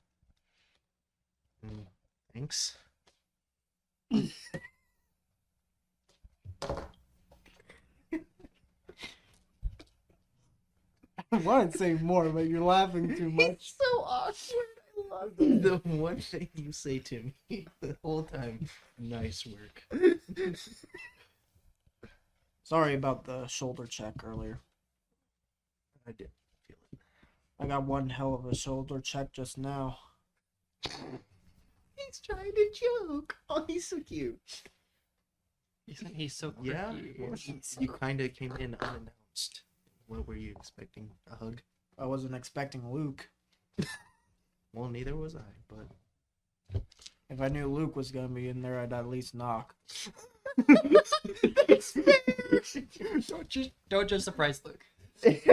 Thanks. I want to say more, but you're laughing too much. It's so awkward. I love it. The one thing you say to me the whole time, nice work. Sorry about the shoulder check earlier. I did feel it. I got one hell of a shoulder check just now. He's trying to joke. Oh, he's so cute. He's so Yeah, quirky. well, you kind of came in unannounced. What were you expecting? A hug? I wasn't expecting Luke. Well, neither was I, but If I knew Luke was gonna be in there, I'd at least knock. It's fair. Don't just surprise Luke. Here's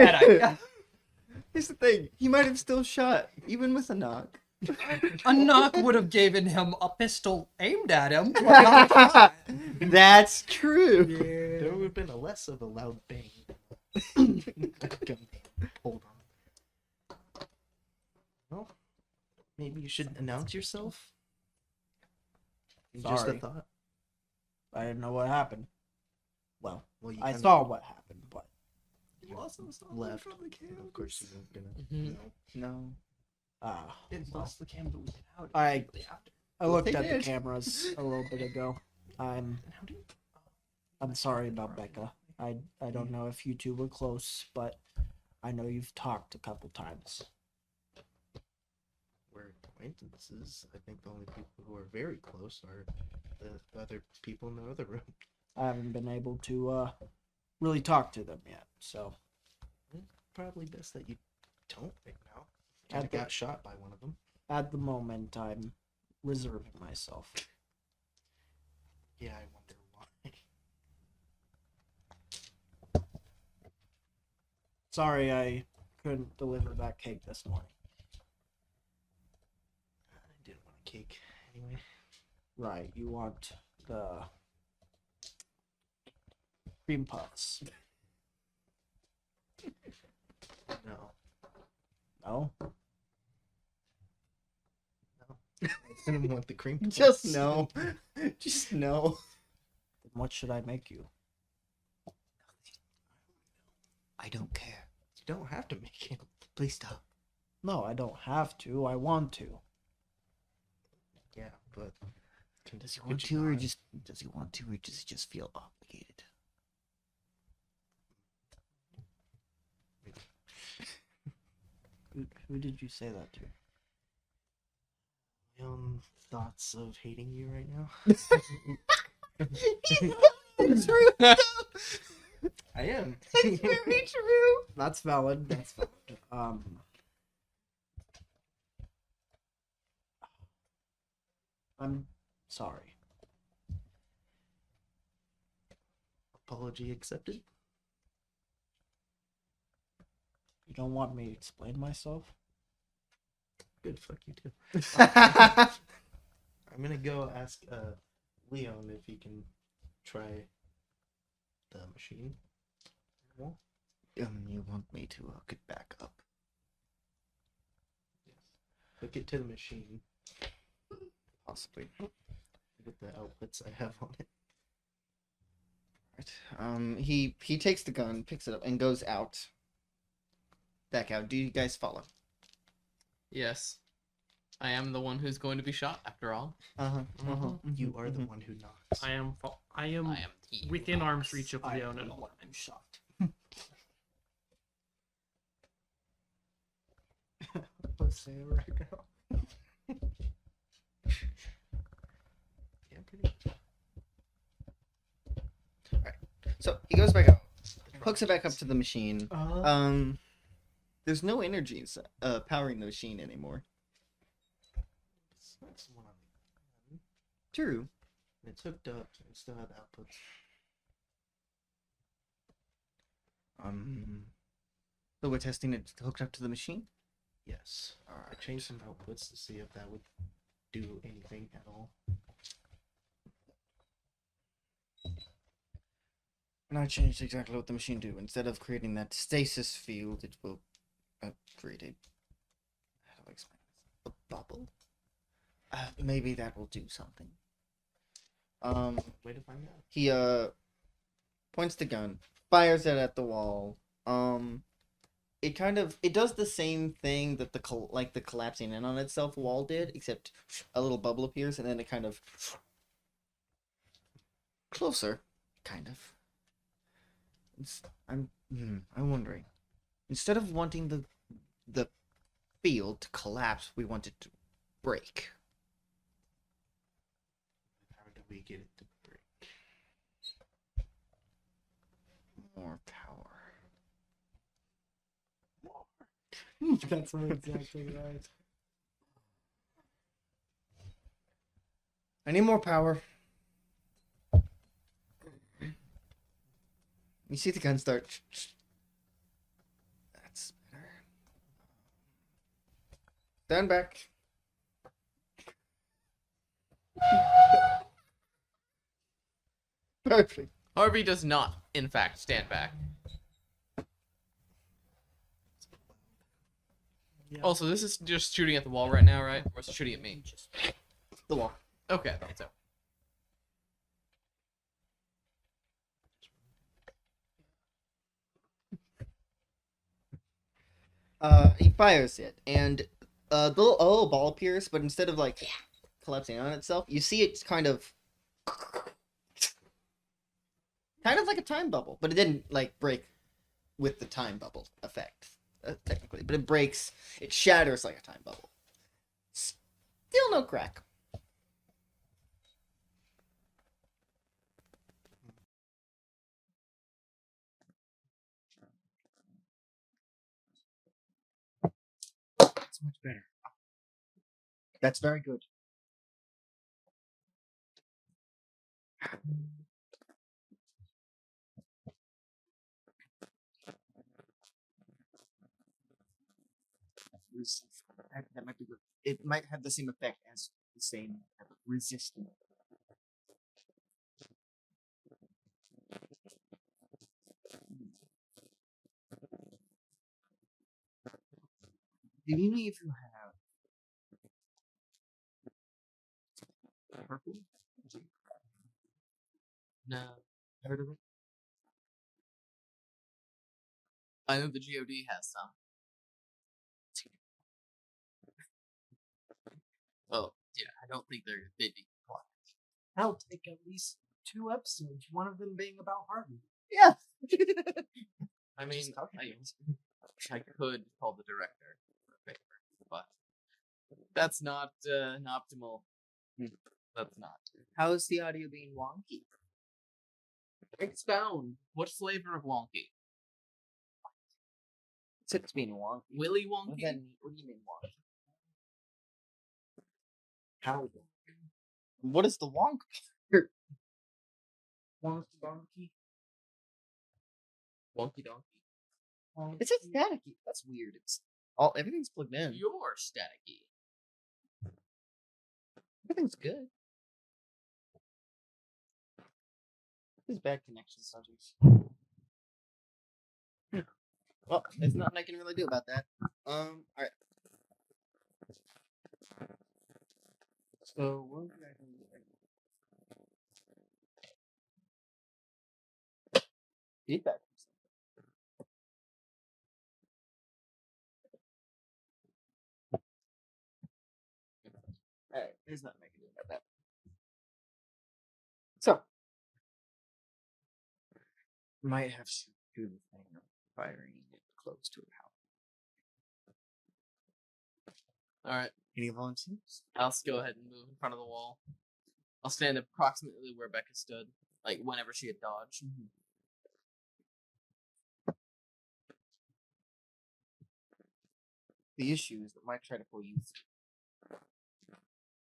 the thing. He might have still shot, even with a knock. A knock would have given him a pistol aimed at him. That's true. there would have been a less of a loud bang. Hold on. Well, maybe you should announce yourself. Just a Sorry. thought. I didn't know what happened. Well, Well, you I kinda saw what happened, but left. Of course, you weren't gonna. Mhm. No. It lost the cam deleted out I immediately after. I looked they at the did. cameras a little bit ago. I'm And how do you... I'm sorry about Becca. I don't know if you two were close, but I know you've talked a couple times. We're acquaintances. I think the only people who are very close are the other people in the other room. I haven't been able to really talk to them yet, so Probably best that you don't right now. At Kind of the- got shot by one of them. at the moment I'm reserving myself. Yeah, I wonder why. Sorry I couldn't deliver that cake this morning. I didn't want a cake anyway. Right, you want the cream puffs. No. No? didn't want the cream. Just puffs. no. Just no. Then what should I make you? I don't care. You don't have to make him. Please stop. No, I don't have to. I want to. Yeah, but Does he could want you to, or not? just does he want to, or does he just feel obligated? Who did you say that to? My own thoughts of hating you right now. It's true. I am. It's very true. That's valid. That's valid. I'm sorry. Apology accepted. You don't want me to explain myself? Good. Fuck you too. I'm gonna go ask Leon if he can try the machine. Well, You want me to hook it back up? yes. Hook it to the machine Possibly. with the outputs I have on it. Right. He takes the gun, picks it up, and goes out. Back out. Do you guys follow? Yes. I am the one who's going to be shot, after all. Uh-huh. You are the one who knocks. I am I am the within arm's reach of I Leon and am all. I'm shocked. Let's say it right now. Yeah, pretty much. So he goes back out, hooks it back up to the machine. There's no energies powering the machine anymore. That's the one on the gun. True. And it's hooked up, so it still have outputs. So we're testing it hooked up to the machine. Yes. I Alright. changed some outputs to see if that would do anything at all. And I changed exactly what the machine do. Instead of creating that stasis field, it will create a. How do I explain this? A bubble. Maybe that will do something. Way to find out. He points the gun, fires it at the wall. It does the same thing that the collapsing in on itself wall did, except a little bubble appears and then it kind of closer, kind of. I'm wondering, instead of wanting the field to collapse, we want it to break. How do we get it to break? More power. That's not exactly right. I need more power. You see the gun start. That's better. Stand back. Perfect. Harvey does not, in fact, stand back. Yeah. Also, this is just shooting at the wall right now, right? Or is it shooting at me? The wall. Okay, I thought so. He fires it, and the a little ball appears, but instead of like collapsing on itself, you see it's kind of like a time bubble, but it didn't like break with the time bubble effect technically, but it breaks, it shatters like a time bubble. Still no crack. That's much better. That's very good. That might be good. It might have the same effect as the same resistance. Do you if you have Purple? No. Heard of it? I know the GOD has some. Oh, yeah, I don't think they'd be quiet. That'll take at least 2 episodes, one of them being about Harvey. Yeah. I mean, I could call the director for a favor, but that's not optimal. That's not. How is the audio being wonky? Expound. What flavor of wonky? It's being wonky. Willy What, wonky? what do you mean wonky? How wonky? What is the wonk? Wonky donkey? Wonky donkey. It's staticky. That's weird. Everything's plugged in. You're staticky. Everything's good. These bad connection subjects. Well, there's nothing I can really do about that. Alright. So, what did I do? Feedback. Alright, there's nothing I can do about that. So, might have to do the thing of firing it close to a house. Alright, Any volunteers? I'll just go ahead and move in front of the wall. I'll stand approximately where Becca stood, like whenever she had dodged. The issue is that might try to pull you through.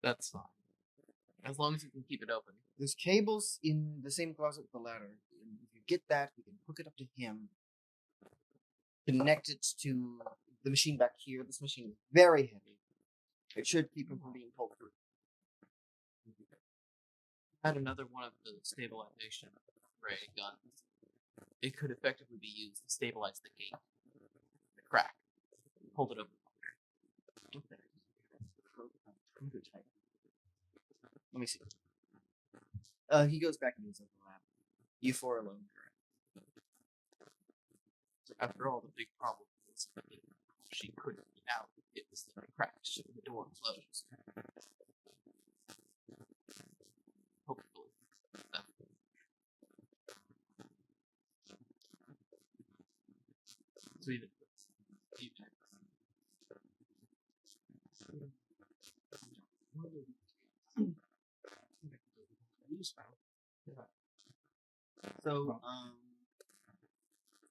That's fine. As long as you can keep it open. There's cables in the same closet with the ladder. And if you get that, we can hook it up to him. Connect it to the machine back here. This machine is very heavy. It should keep him from being pulled through. Had another one of the stabilization ray guns. It could effectively be used to stabilize the gate. The crack. Hold it open. Let me see. He goes back and uses the lab. You four alone. After all, the big problem was that she couldn't get out. It was the cracks and the door closed. Hopefully. So even you So,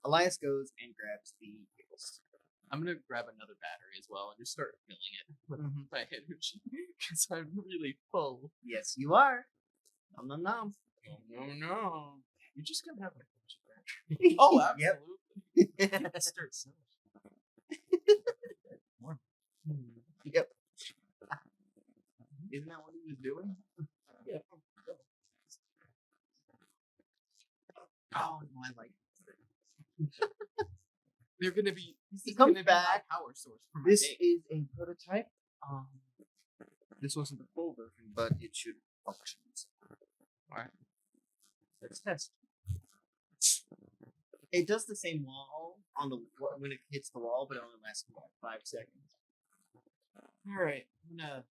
Elias goes and grabs the cables. I'm gonna grab another battery as well and just start filling it with my energy because I'm really full. Yes, you are. Nom nom nom. No. You're just gonna have a bunch of batteries. Oh, Yep. absolutely. Start selling. Yep. Isn't that what he was doing? Yeah. Oh no, I like this. They're gonna be. This He is comes gonna be my back. power source for my This day. is a prototype. This wasn't the full version, but it should function. Alright. Let's test. It does the same wall on the when it hits the wall, but it only lasts for like 5 seconds. All right, I'm gonna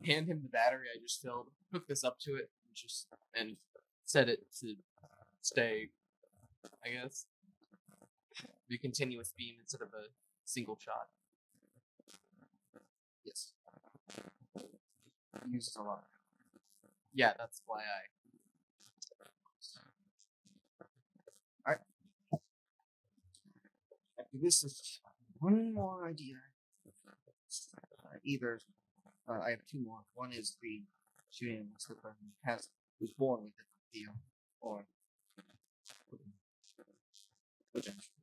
hand him the battery I just filled, hook this up to it, and set it to stay, I guess, be a continuous beam instead of a single shot. Yes. It uses a lot. Yeah, that's why I. After this is one more idea. I have 2 more. One is the shooting slipper was born with it deal, or potential.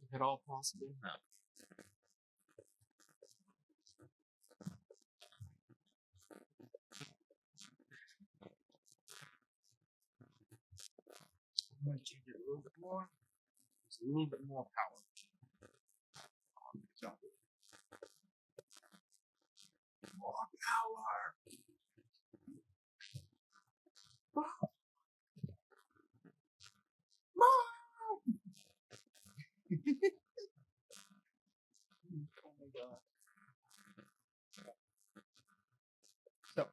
Is it all possible? No. I'm going to change it a little bit more. Just a little bit more power. More power. Oh my god. So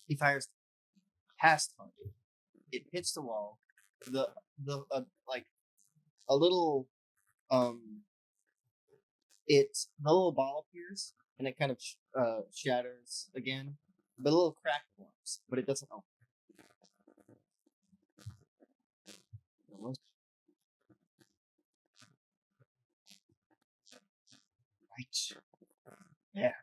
he fires past Harvey. It hits the wall. The like a little the little ball appears and it kind of shatters again. But a little crack forms, but it doesn't open. Right. Yeah.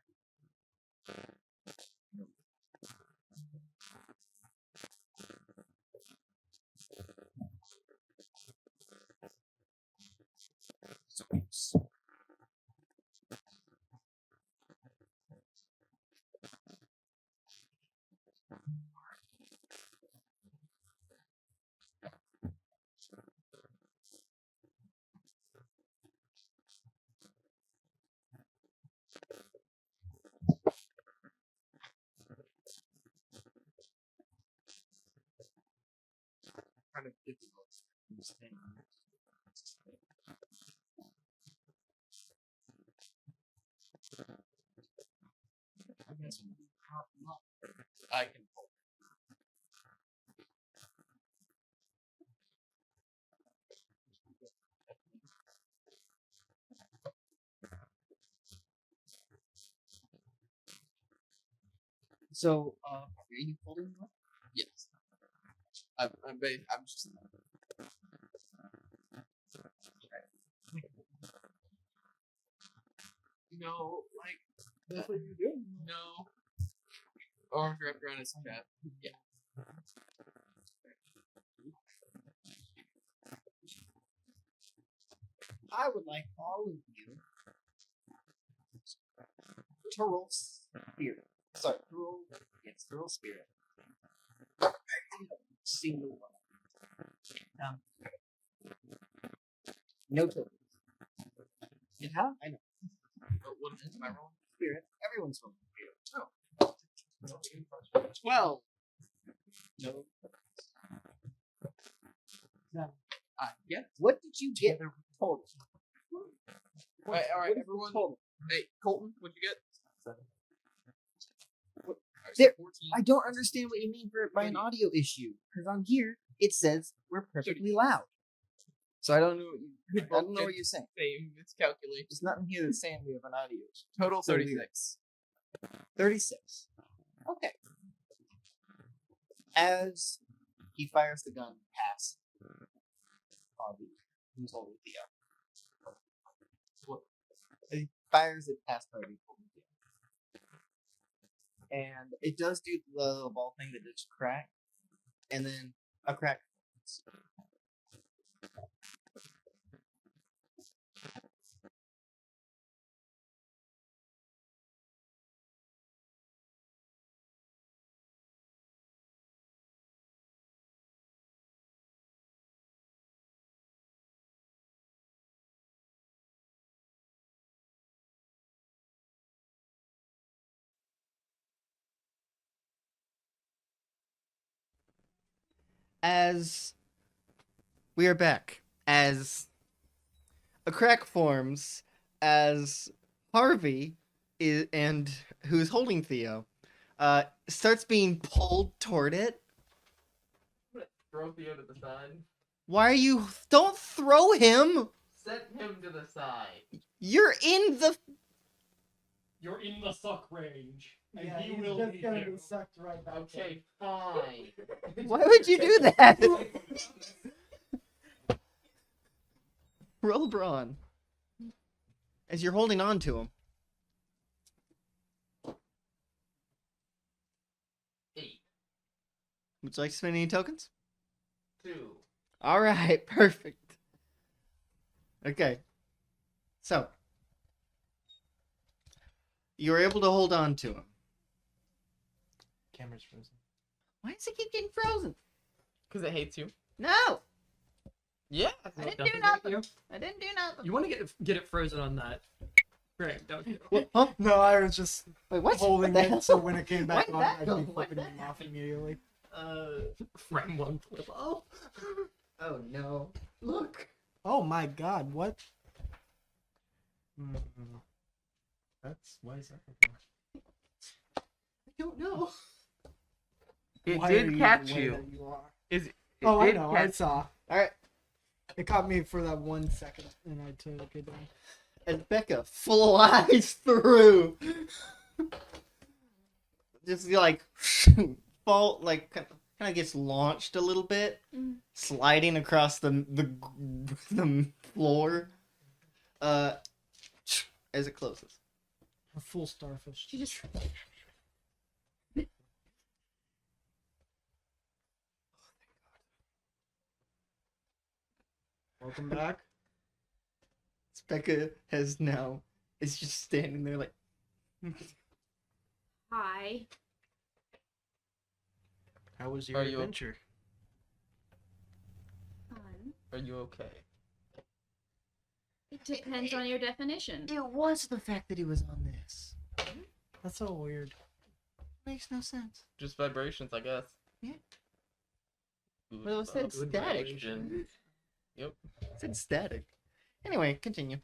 Kind of difficult to understand. I can hold. So, are you holding one? Yes. I'm just. No, like that's what you're doing. No. Arms wrapped around his chest. Yeah. I would like all of you to roll spirit. Sorry, to roll. Yes, to roll spirit. Single one. No tokens. Yeah, I know. What is my rolling? Spirit. Everyone's rolling spirit. Oh. 12. No. No. Yeah. What did you get total? All right, everyone. Total? Hey, Colton, what'd you get? 7. There, 14. I don't understand what you mean by an audio issue. Because on here, it says we're perfectly loud. So I don't know what you're saying. Same. It's calculated. There's nothing here that's saying we have an audio issue. Total 36. 36. Okay. As he fires the gun past Bobby, who's holding Theo. What? He fires it past Bobby, holding Theo. And it does do the little ball thing that just crack. And then a crack. As we are back, as a crack forms, as Harvey and who's holding Theo starts being pulled toward it. Throw Theo to the side. Why are you? Don't throw him. Set him to the side. You're in the suck range. And Yeah, he he's will just be gonna there. be sucked right back. Okay, fine. Why would you do that? Roll brawn. As you're holding on to him. 8. Would you like to spend any tokens? 2. Alright, perfect. Okay. So. You're able to hold on to him. Camera's frozen. Why does it keep getting frozen? Because it hates you. No! Yeah. I Well, didn't doesn't do it nothing. you? I didn't do nothing. You want to get it frozen on that frame, don't you? What? Huh? No, I was just Wait, what? holding What the it hell? so when it came back Why did on, that I'd go be like flipping that? him off immediately. Frame one flip. Oh. Oh no. Look. Oh my god, what? That's why is that? I don't know. It Why are did you catch the way you. that you are? It Oh, I did know. I catch- saw. All right. It caught me for that 1 second, and I took it. As Becca flies through, just like fall, like kind of gets launched a little bit, sliding across the floor. As it closes. A full starfish. She just Welcome back. Becca has now is just standing there like. hi. How was your Are you- adventure? Fun. Are you okay? It depends on your definition. It was the fact that he was on this. That's so weird. Makes no sense. Just vibrations, I guess. Yeah. Good Well, it said good static. vibration. Yep. It said static. Anyway, continue.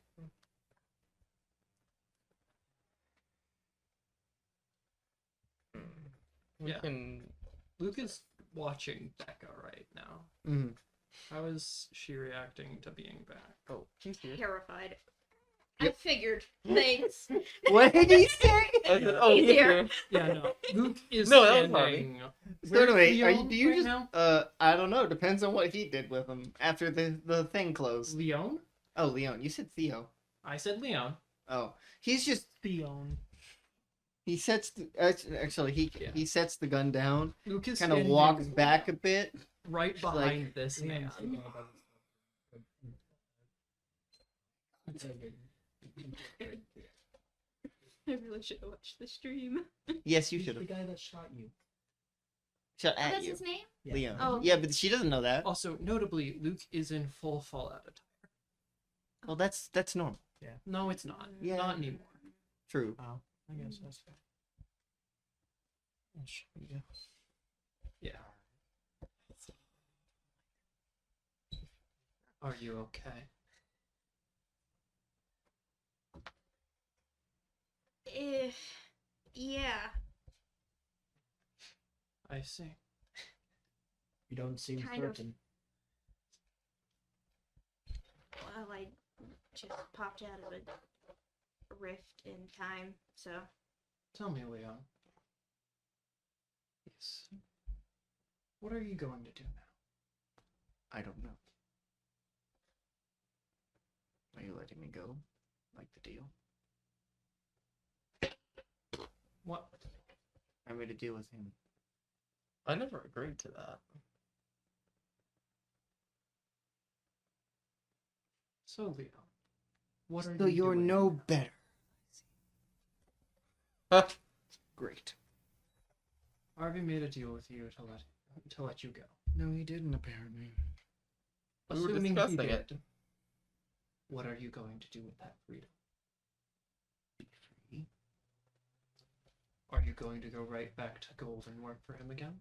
We Yeah. can. Luke is watching Becca right now. Mm. How is she reacting to being back? Oh, he's here. Terrified. I figured. Thanks. What did he say? I said, oh, He's he's here. here. Yeah, no. Luke is No, that was standing. So Where's anyway, are you, Leon do you right just now? I don't know. Depends on what he did with him after the thing closed. Leon? Oh, Leon, you said Theo. I said Leon. Oh, he's just Theon. he sets the, actually Yeah. he sets the gun down, Luke is kind of standing walks back a bit. right like- behind this man. I really should have watched the stream. Yes, you He's should the have guy that shot you. shut Oh, at that's you, his name? Yeah. Leon. Oh. Yeah, but she doesn't know that. Also, notably, Luke is in full Fallout attire. Well, that's normal. No, it's not. Yeah. Not anymore. True. Oh, I guess that's fair. Yeah. Yeah. Are you okay? Yeah. I see. You don't seem Kind of. certain. Well, I just popped out of a rift in time, so. Tell me, Leon. Yes. What are you going to do now? I don't know. Are you letting me go? Like the deal? What? I made a deal with him. I never agreed to that. So, Leon, what are So you you're doing no now? better. Huh. Great. Harvey made a deal with you to let you go. No, he didn't apparently. We were Assuming he discussing did, it. what are you going to do with that freedom? Be free. Are you going to go right back to Gold and work for him again?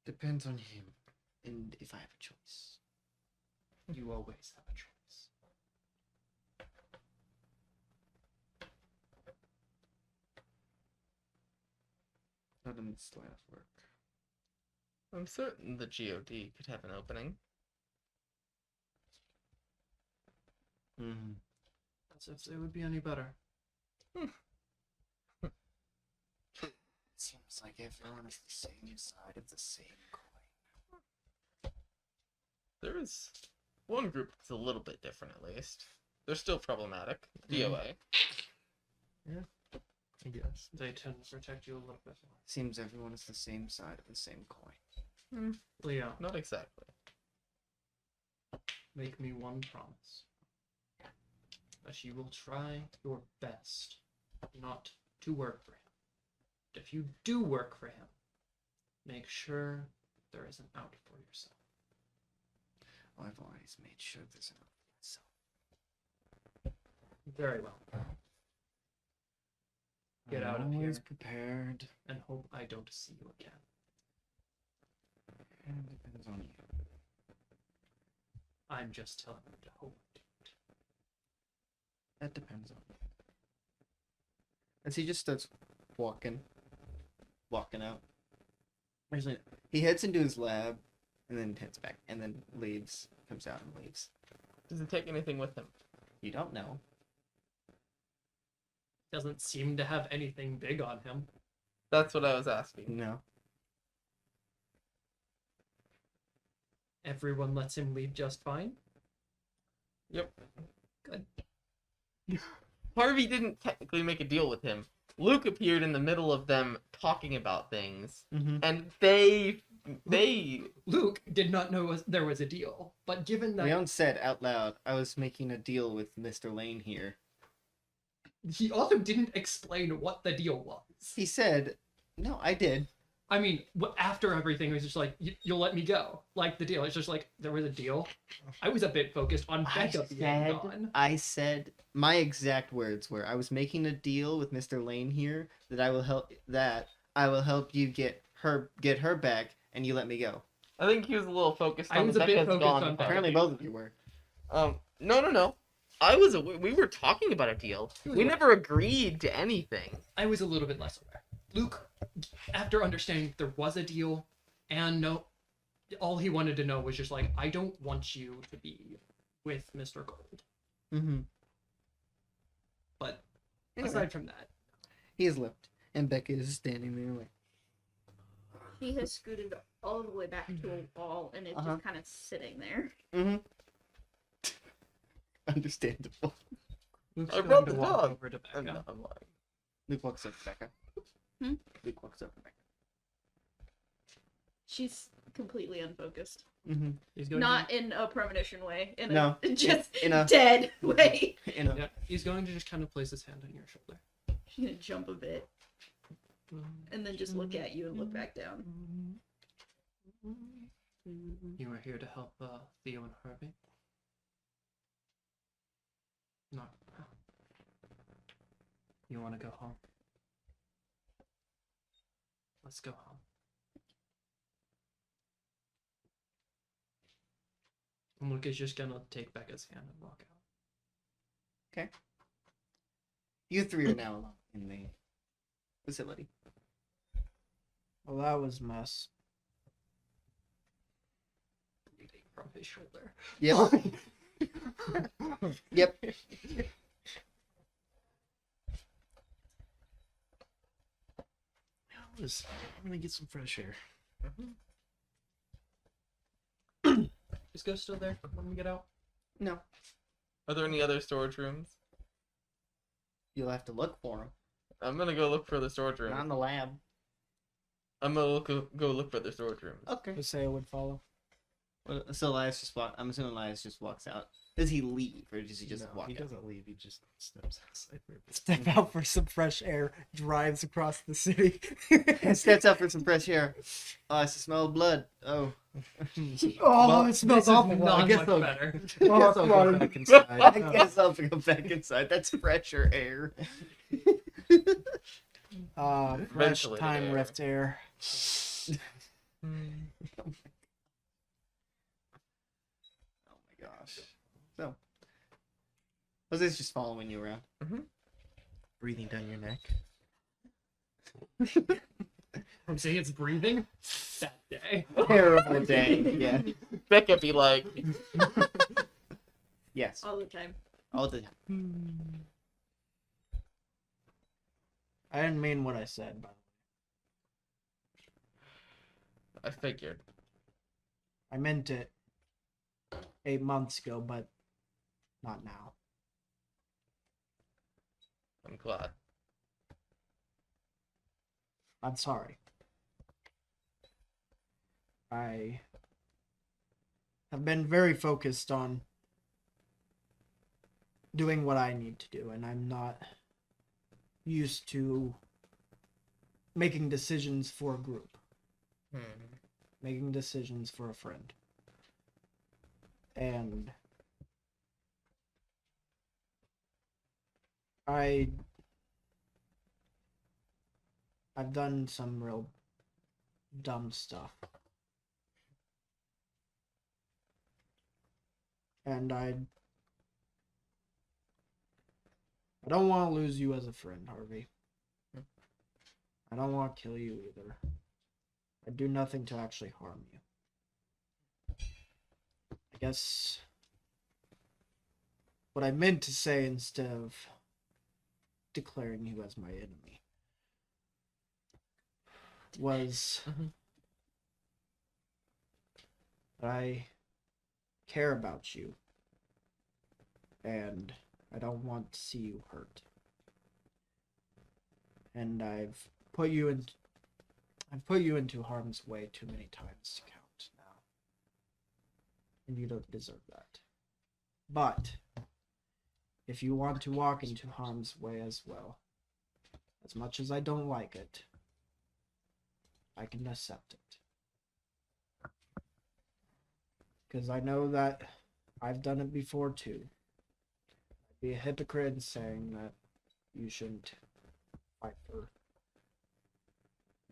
Depends on him, and if I have a choice. You always have a choice. Not in this line of work. I'm certain the GOD could have an opening. Mm-hmm. As if they would be any better. Seems like everyone is the same side of the same coin. There is one group that's a little bit different, at least. They're still problematic. Mhm. DOA. I guess. They tend to protect you a little bit more. Seems everyone is the same side of the same coin. Leon, Not exactly. make me one promise. That you will try your best not to work for him. If you do work for him, make sure there is an out for yourself. Well, I've always made sure there's enough for myself. Very well. Get out of Always here. prepared. And hope I don't see you again. And depends on you. I'm just telling you to hold it. That depends on. As he just starts walking out. Actually, he heads into his lab, and then heads back, and then leaves, comes out and leaves. Does he take anything with him? You don't know. Doesn't seem to have anything big on him. That's what I was asking. No. Everyone lets him leave just fine. Yep. Good. Harvey didn't technically make a deal with him. Luke appeared in the middle of them talking about things, Mm-hmm. and they Luke did not know there was a deal, but given that Leon said out loud, I was making a deal with Mr. Lane here. he also didn't explain what the deal was. He said, no, I did. I mean, after everything, it was just like, you'll let me go. Like, the deal. It's just like, there was a deal. I was a bit focused on Becka being gone. I said, my exact words were, I was making a deal with Mr. Lane here that I will help you get her back, and you let me go. I think he was a little focused on I was a bit Becca's focused gone on part. Apparently both of you were. No. We were talking about a deal. We never agreed to anything. I was a little bit less aware. Luke, after understanding there was a deal, and all he wanted to know was just like, I don't want you to be with Mr. Gold. Mm-hmm. But Anyway. aside from that, He has left, and Becca is standing there like, He has scooted all the way back to a wall and is just kind of sitting there. mm-hmm. Understandable. Luke's I going brought to the walk dog. over to I'm Becca. lying. Luke walks up to Becca. Hmm? Luke walks up to Becca. She's completely unfocused. Mm-hmm. He's going Not in a premonition way. In No, a just in a- dead way. yeah, he's going to just kind of place his hand on your shoulder. She's gonna jump a bit and then just look at you and look back down. You were here to help Theo and Harvey? No. You want to go home? Let's go home. And Luke is just gonna take Becca's hand and walk out. Okay. You three are now alone in the facility. Well, that was a mess. Bleeding from his shoulder. Yep. Yep. I'm gonna get some fresh air. Is Ghost still there when we get out? No. Are there any other storage rooms? You'll have to look for him. I'm gonna go look for the storage Not in rooms. the lab. I'm gonna go look for the storage rooms. Okay. Hosea would follow. Well, so Elias just I'm assuming Elias just walks out. Does he leave, or does he just No, walk he out? doesn't leave. He just steps outside for a bit. Step out for some fresh air. Drives across the city. Steps out for some fresh air. Oh, it's the smell of blood. Oh. Oh, Well, it smells This is awful. not I guess much I'll- better. I guess I'll go back inside. I inside. guess I'll go back inside. That's fresher air. Fresh Ventilated time air. rift air. Oh my gosh. So, Jose's just following you around. Breathing down your neck. I'm saying it's breathing that day. Terrible day. Yeah. Becca be like, Yes. All the time. All the time. I didn't mean what I said, by the way. I figured. I meant it 8 months ago, but not now. I'm glad. I'm sorry. I have been very focused on doing what I need to do, and I'm not used to making decisions for a group, making decisions for a friend. And I've done some real dumb stuff. And I don't want to lose you as a friend, Harvey. I don't want to kill you either. I do nothing to actually harm you. I guess what I meant to say instead of declaring you as my enemy was that I care about you and I don't want to see you hurt. And I've put you into harm's way too many times to count now. And you don't deserve that. But if you want to walk into harm's way as well, as much as I don't like it, I can accept it. Because I know that I've done it before too. I'd be a hypocrite in saying that you shouldn't fight for,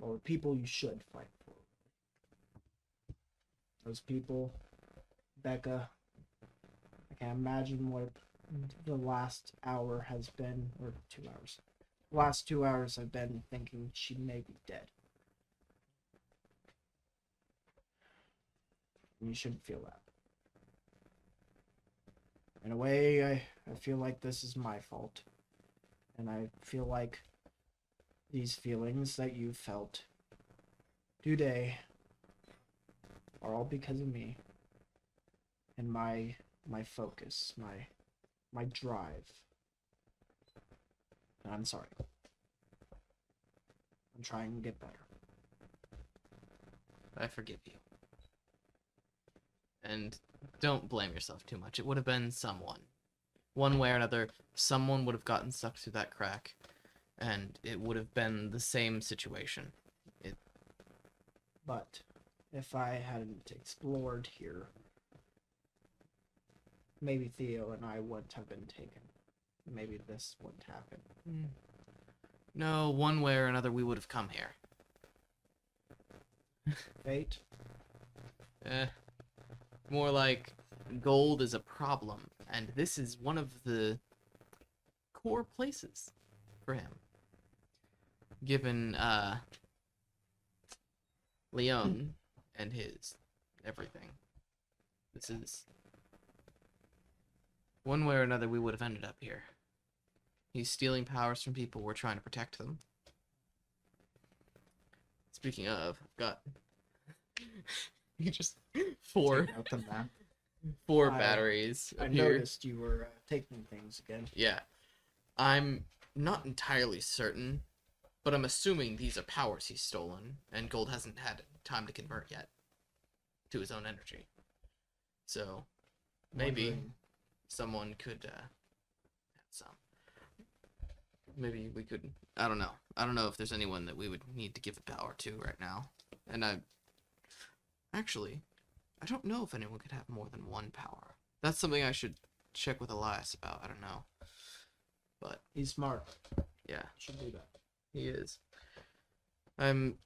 or people you should fight for. Those people, Becka, I can't imagine what the last hour has been, or 2 hours. The last 2 hours I've been thinking she may be dead. And you shouldn't feel that. In a way, I feel like this is my fault. And I feel like these feelings that you felt today are all because of me. And my focus, my drive. And I'm sorry. I'm trying to get better. I forgive you. And don't blame yourself too much. It would have been someone. One way or another, someone would have gotten sucked through that crack, and it would have been the same situation. But if I hadn't explored here, maybe Theo and I wouldn't have been taken. Maybe this wouldn't happen. No, one way or another, we would have come here. Fate? More like gold is a problem, and this is one of the core places for him. Given Leon and his everything. This is one way or another we would have ended up here. He's stealing powers from people, we're trying to protect them. Speaking of, I've got you just four Out the map. batteries I up here. noticed you were taking things again. Yeah. I'm not entirely certain, but I'm assuming these are powers he's stolen, and Gold hasn't had time to convert yet to his own energy. So, maybe Wondering- someone could have some. Maybe we could. I don't know. I don't know if there's anyone that we would need to give the power to right now. And actually, I don't know if anyone could have more than one power. That's something I should check with Elias about. I don't know. But He's smart. yeah, Should do that. he is. I'm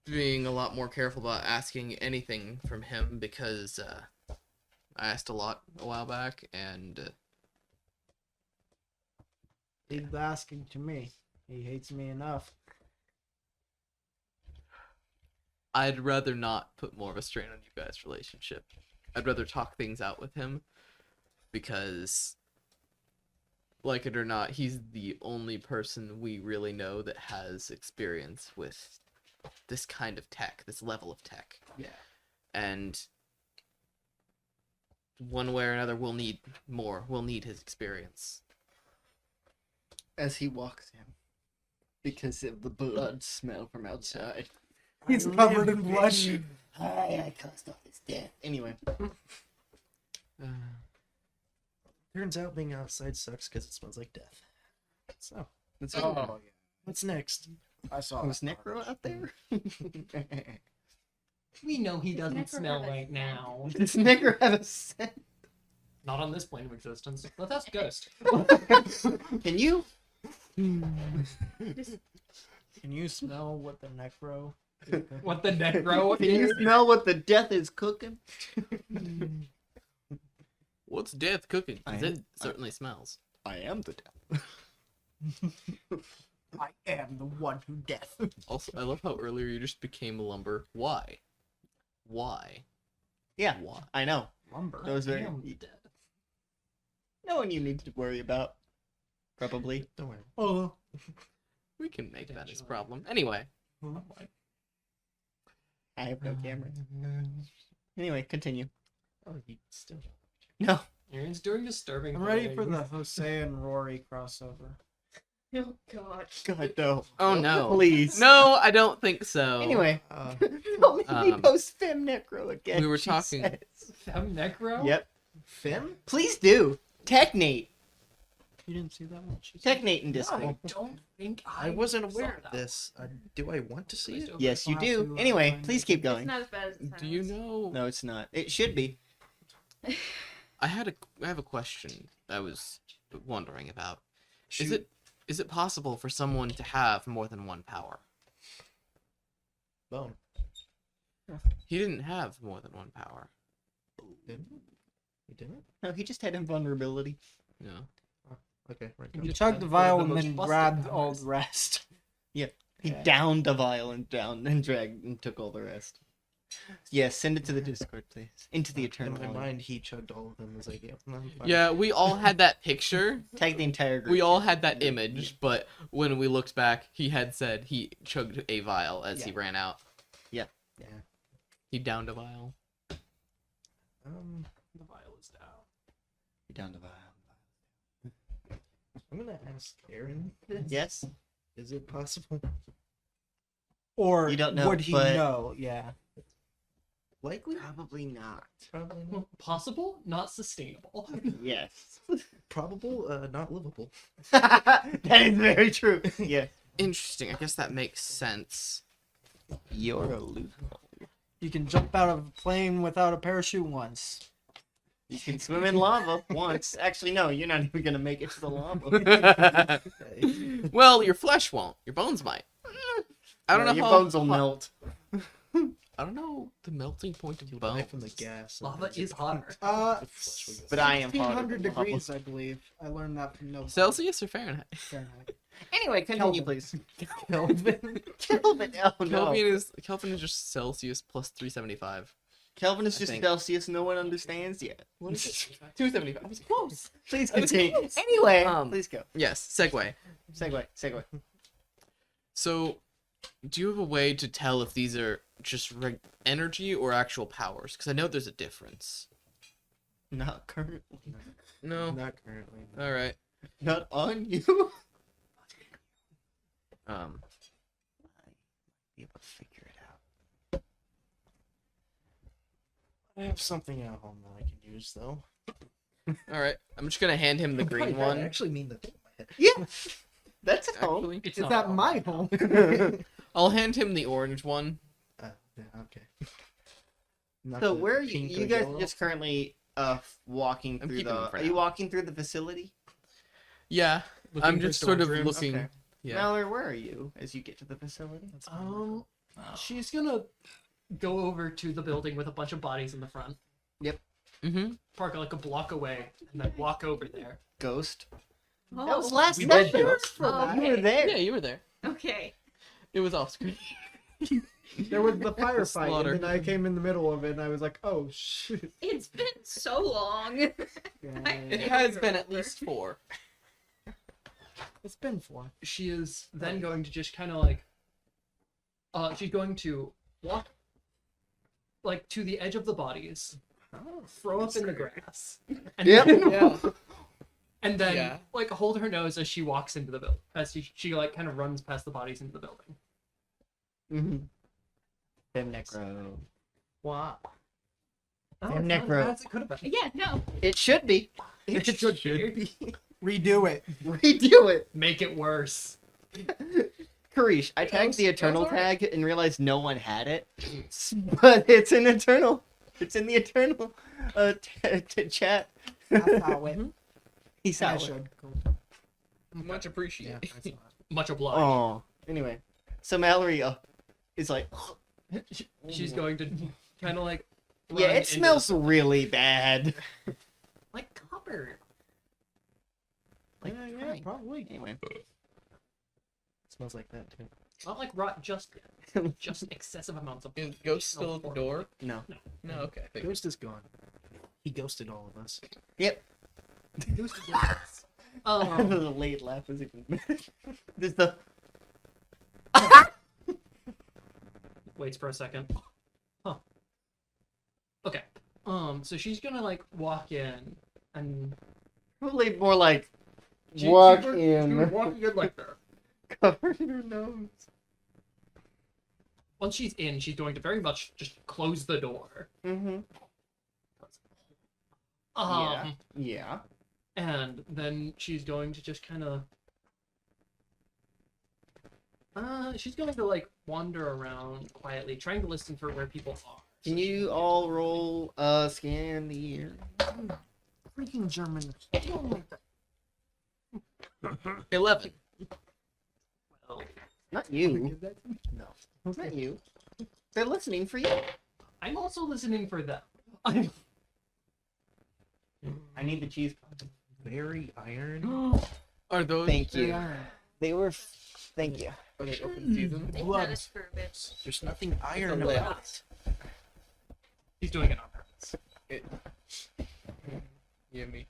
being a lot more careful about asking anything from him because I asked a lot a while back, and He's asking to me. He hates me enough. I'd rather not put more of a strain on you guys' relationship. I'd rather talk things out with him because, like it or not, he's the only person we really know that has experience with this kind of tech, this level of tech. Yeah. And one way or another, we'll need more. We'll need his experience. As he walks in, because of the blood smell from outside. He's covered in blood. Hi, I caused all this death. Anyway, Turns out being outside sucks because it smells like death. So, that's what's next? I saw was that. Necro out there? We know he doesn't Necro smell have a right now. Does Necro have a scent? Not on this plane of existence. But that's ghost. Can you? Just Can you smell what the necro? What the necro Can you is? smell what the death is cooking? What's death cooking? 'Cause I it am- certainly smells. I am the death. I am the one who death. Also, I love how earlier you just became lumber. Why? Why? Yeah, Why? I know. Lumber. That was very. Damn, dead. No one you need to worry about. Probably. Don't worry. Oh. We can make that his Potentially. problem. Anyway. I have no camera. Anyway, continue. Oh, you still. No. Aaron's doing disturbing. I'm ready for things. the Jose and Rory crossover. Oh god. God, no. Oh no. Please. No, I don't think so. Anyway. Uh, Don't make me Um, post Fem Necro again. we were she talking- says. Fem Necro? Yep. Fem? Please do. Technate. You didn't see that one? She said. Technate in Discord. I don't think I wasn't saw aware of that. this. Do I want to see it? Yes, you I'll have do. to, Anyway, find please it. keep It's going. not as bad as it sounds. Do you know? No, it's not. It should be. I have a question I was wondering about. Shoot. Is it possible for someone to have more than one power? Bone? He didn't have more than one power. Didn't? You didn't? No, he just had invulnerability. No. Okay, right. You Just chugged had the one of vial the and most then busted grabbed all powers. the rest. He Yeah. downed a vial and dragged and took all the rest. Yes, send it to the Discord, please. Into the In eternal. my void. mind, he chugged all of them. I was like, yeah, I'm fine. Yeah, we all had that picture. Tag the entire group. We all had that image, but when we looked back, he had said he chugged a vial as he ran out. Yeah. He downed a vial. The vial is down. He downed a vial. I'm gonna ask Aaron this. Yes. Is it possible? Or You don't know, would he but- know? Yeah. Likely? Probably not. Probably not. Possible, not sustainable. Yes. Probable, not livable. That is very true. Yeah. Interesting. I guess that makes sense. You're a loophole. You can jump out of a plane without a parachute once. You can swim in lava once. Actually, no, you're not even gonna make it to the lava. Well, your flesh won't. Your bones might. I don't know Your how bones will melt. I don't know the melting point of You'll die bones. from the gas. and Lava then is hotter. the flesh will go But I am 1500 hotter than degrees, I believe. I learned that from no Celsius or Fahrenheit? Fahrenheit. Anyway, continue, Kelvin. please. Kelvin. Kelvin, oh no. Kelvin is just Celsius plus 375. Kelvin is I just think. Celsius. No one understands yet. What is it? 275. I was close. Please I was continue. close. Anyway, Please go. Yes. Segue. Segue. So, do you have a way to tell if these are just energy or actual powers? Because I know there's a difference. Not currently. No. Not currently. All right. Not on you. Be able to figure it out. I have something at home that I can use though. All right. I'm just gonna hand him the green I one. actually mean the thing in my head. Yeah. That's at home. Actually, It's Is not that all. my home? I'll hand him the orange one. Yeah, okay. Not So the where are you? pink or You guys yellow. just currently walking I'm through keeping the. them for Are you now. walking through the facility? Yeah. Looking I'm for just sort of storage rooms? looking. Okay. Yeah. Mallory, where are you as you get to the facility? She's gonna go over to the building with a bunch of bodies in the front, Mm-hmm. park like a block away, and then walk over there. Ghost. Oh, That was last We session. did Ghost for that. You were there. Yeah, you were there. Okay. It was off screen. There was the firefight, slaughter. and then I came in the middle of it, and I was like, "Oh shit!" It's been so long. It has been at least 4. It's been 4. She is then going to just kind of like, she's going to walk like to the edge of the bodies, throw up in the grass, and Yep. Yeah. and then Yeah. like hold her nose as she walks into the building, as she like kind of runs past the bodies into the building. Mm-hmm. Fem Necro. Wow. Oh, Fem it's not as Necro. bad as it could have been. Yeah, no. It should be. It should be. Redo it. Redo it. Make it worse. Karish, I tagged the That was Eternal alright. tag and realized no one had it. But it's an Eternal. It's in the Eternal chat. That's how it. He saw I it. should. Much Yeah, appreciated. I saw it. Much obliged. Oh. Anyway, so Mallory is like, She's going to kind of like. yeah, run it into smells the- really bad. like copper. Like, yeah, crying. probably. Anyway. Smells like that too. Not like rot, just excessive amounts of. Is Ghost still at the door? No. No, okay. Ghost is gone. He ghosted all of us. Yep. Um, The late laugh is even. There's the. waits for a second. Huh. Okay. So she's gonna like walk in and Probably more like. she Walk was in. walking in like that. Covered in her nose. Once she's in, she's going to very much just close the door. Mm-hmm. Um, Yeah. and then she's going to just kind of. She's going to like wander around quietly, trying to listen for where people are. Can you all roll scan the air? Freaking German. 11. Well, Not you. Give that to me? No. Not you. They're listening for you. I'm also listening for them. I need the cheese. Very iron. Are those? Thank They you. are. They were. Thank you. Are they open season? They've Blood. had us for a bit. There's nothing iron lip. about it. He's doing it on purpose. Yeah, me.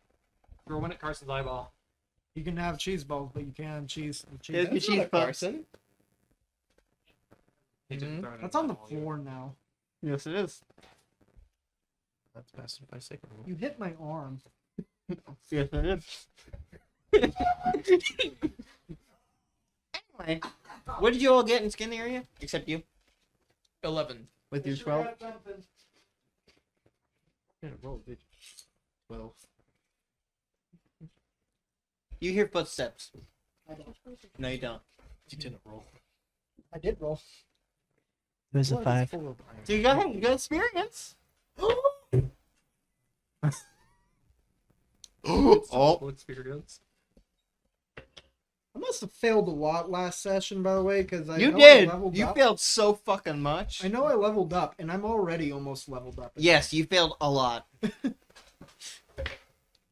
Throwing at Carson's eyeball. You can have cheese balls, but you can't have cheese. with cheese. Yeah, That's, cheese puffs. Carson. He didn't Mhm. throw it at that's his on the eyeball either. floor now. Yes, it is. That's passed by second rule. You hit my arm. Yes, it is. Anyway, what did you all get in skin area? Except you, 11. with your 12. Yeah, roll, did you? 12. You hear footsteps. I don't. No, you don't. You didn't roll. I did roll. It was a Blood is 5. full of iron. So you got a good experience. Full experience. I must have failed a lot last session, by the way, because I You know did. I leveled You up. failed so fucking much. I know I leveled up, and I'm already almost leveled up. Yes, you failed a lot.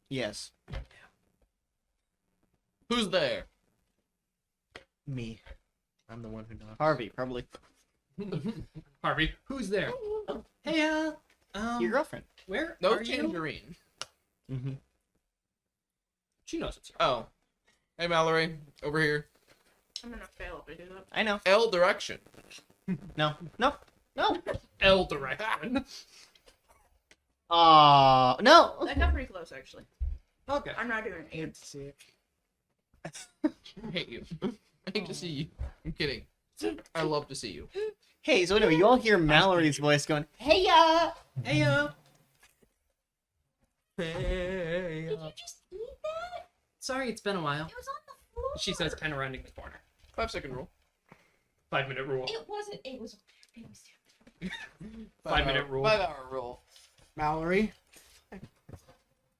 Yes. Who's there? Me. I'm the one who knocked. Harvey, probably. Harvey, who's there? Hey, Your girlfriend. where No are you? tangerine. Mm-hmm. She knows it's you. Oh. Hey, Mallory. Over here. I'm gonna fail if I do that. I know. L direction. No. No. No. L direction. No. That got pretty close, actually. Okay. I'm not doing I it. hate to see it. I hate you. I hate to see you. I'm kidding. I love to see you. Hey, so anyway, you all hear Mallory's voice going, "Hey ya!" Hey, Hey. Did you just eat that? sorry, it's been a while. It was on the floor. She says, kind of rounding the corner. 5-second rule. 5-minute rule. It wasn't. It was. 5-minute rule. 5-hour rule. Mallory,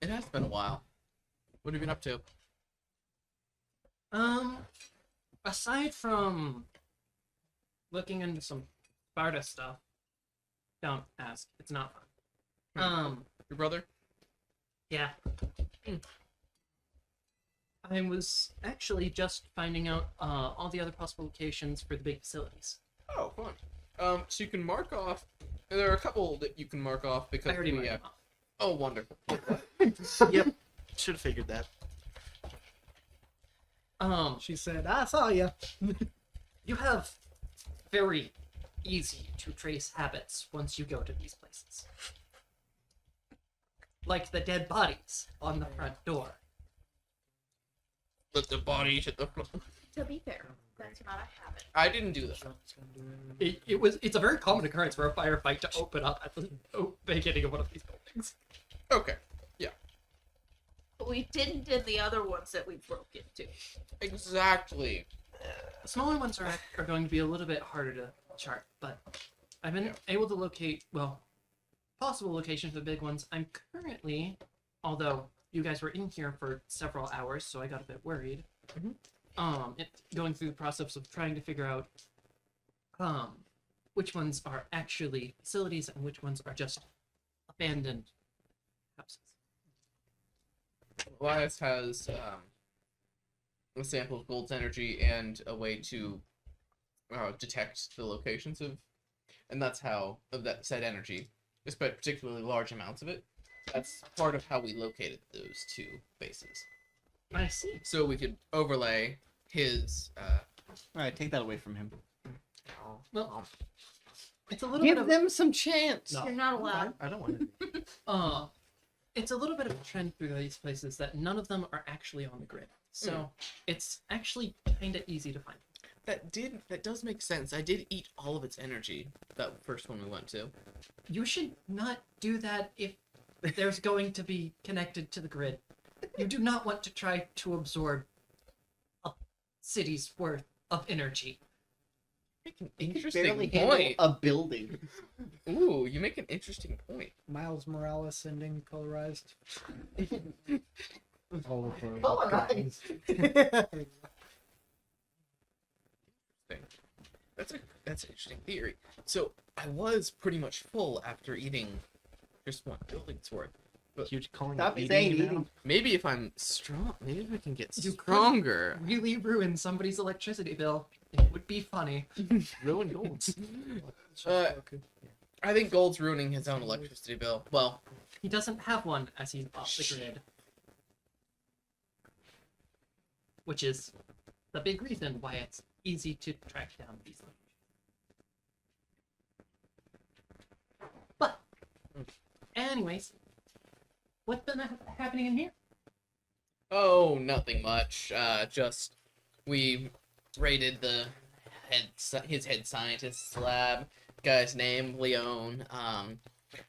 It has been a while. What have you been up to? Aside from looking into some Sparta stuff, don't ask. It's not fun. Your brother? Yeah. I was actually just finding out all the other possible locations for the big facilities. Oh, fun. So you can mark off. There are a couple that you can mark off because I already we marked have. them off. Oh, wonderful. Yep. Should have figured that. she said, "I saw you." You have very easy to trace habits once you go to these places. Like the dead bodies on the front door. Let the body hit the floor. To be fair, that's not a habit. I didn't do that. It's a very common occurrence for a firefight to open up at the beginning of one of these buildings. Okay. But we didn't do the other ones that we broke into. Exactly. The smaller ones are going to be a little bit harder to chart, but I've been able to locate, well, possible locations for the big ones. I'm currently, although you guys were in here for several hours, so I got a bit worried. Going through the process of trying to figure out which ones are actually facilities and which ones are just abandoned houses. Elias has a sample of Gold's energy and a way to detect the locations of, and that's how of that said energy, despite particularly large amounts of it. That's part of how we located those two bases. I see. So we could overlay his. Alright, take that away from him. Well, it's a little Give bit of them some chance! No. You're not allowed. I don't want to. it's a little bit of a trend through these places that none of them are actually on the grid. So it's actually kind of easy to find. That does make sense. I did eat all of its energy, that first one we went to. You should not do that if there's going to be connected to the grid. You do not want to try to absorb a city's worth of energy. Make an You can interesting barely handle point. a building. Ooh, you make an interesting point. Miles Morales sending colorized. All of her Colorized. That's an interesting theory. So I was pretty much full after eating just one building's worth. You're calling Stop it saying eating now? eating. Maybe if I'm strong, maybe if I can get You could- stronger. Really ruin somebody's electricity bill. It would be funny. Ruin Gold's. I think Gold's ruining his own electricity bill. Well, He doesn't have one as he's off the grid. Which is the big reason why it's easy to track down these locations. But, anyways, what's been happening in here? oh, nothing much. Just we raided his head scientist's lab. Guy's name Leon.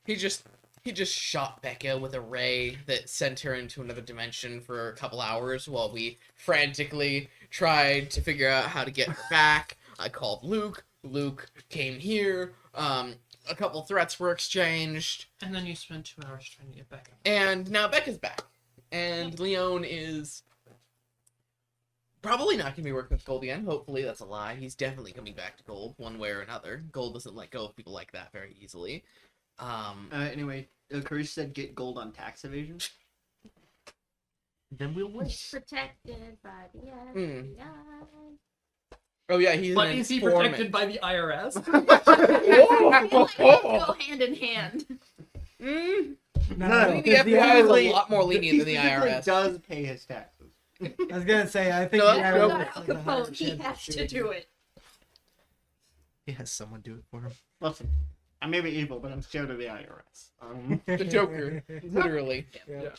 He just shot Becka with a ray that sent her into another dimension for a couple hours while we frantically tried to figure out how to get her back. I called Luke. Luke came here. A couple threats were exchanged, And then you spent 2 hours trying to get back. and now Becca's back. And Leon is probably not going to be working with Gold again. Hopefully that's a lie. He's definitely coming back to Gold one way or another. Gold doesn't let go of people like that very easily. Anyway, Karish said get gold on tax evasion. Then we'll win. Protected by the Hmm. FBI. Oh yeah, he's But an is he informant. protected by the IRS? Go hand in hand. Mm, No, I think the because FBI is usually- a lot more lenient than the specifically IRS. does pay his taxes. I was gonna say, I think No, the that's IRS no- has a higher Oh, he chance of has to shooting do you. it. He has someone do it for him. Listen, I may be evil, but I'm scared of the IRS. The Joker, literally. Yeah.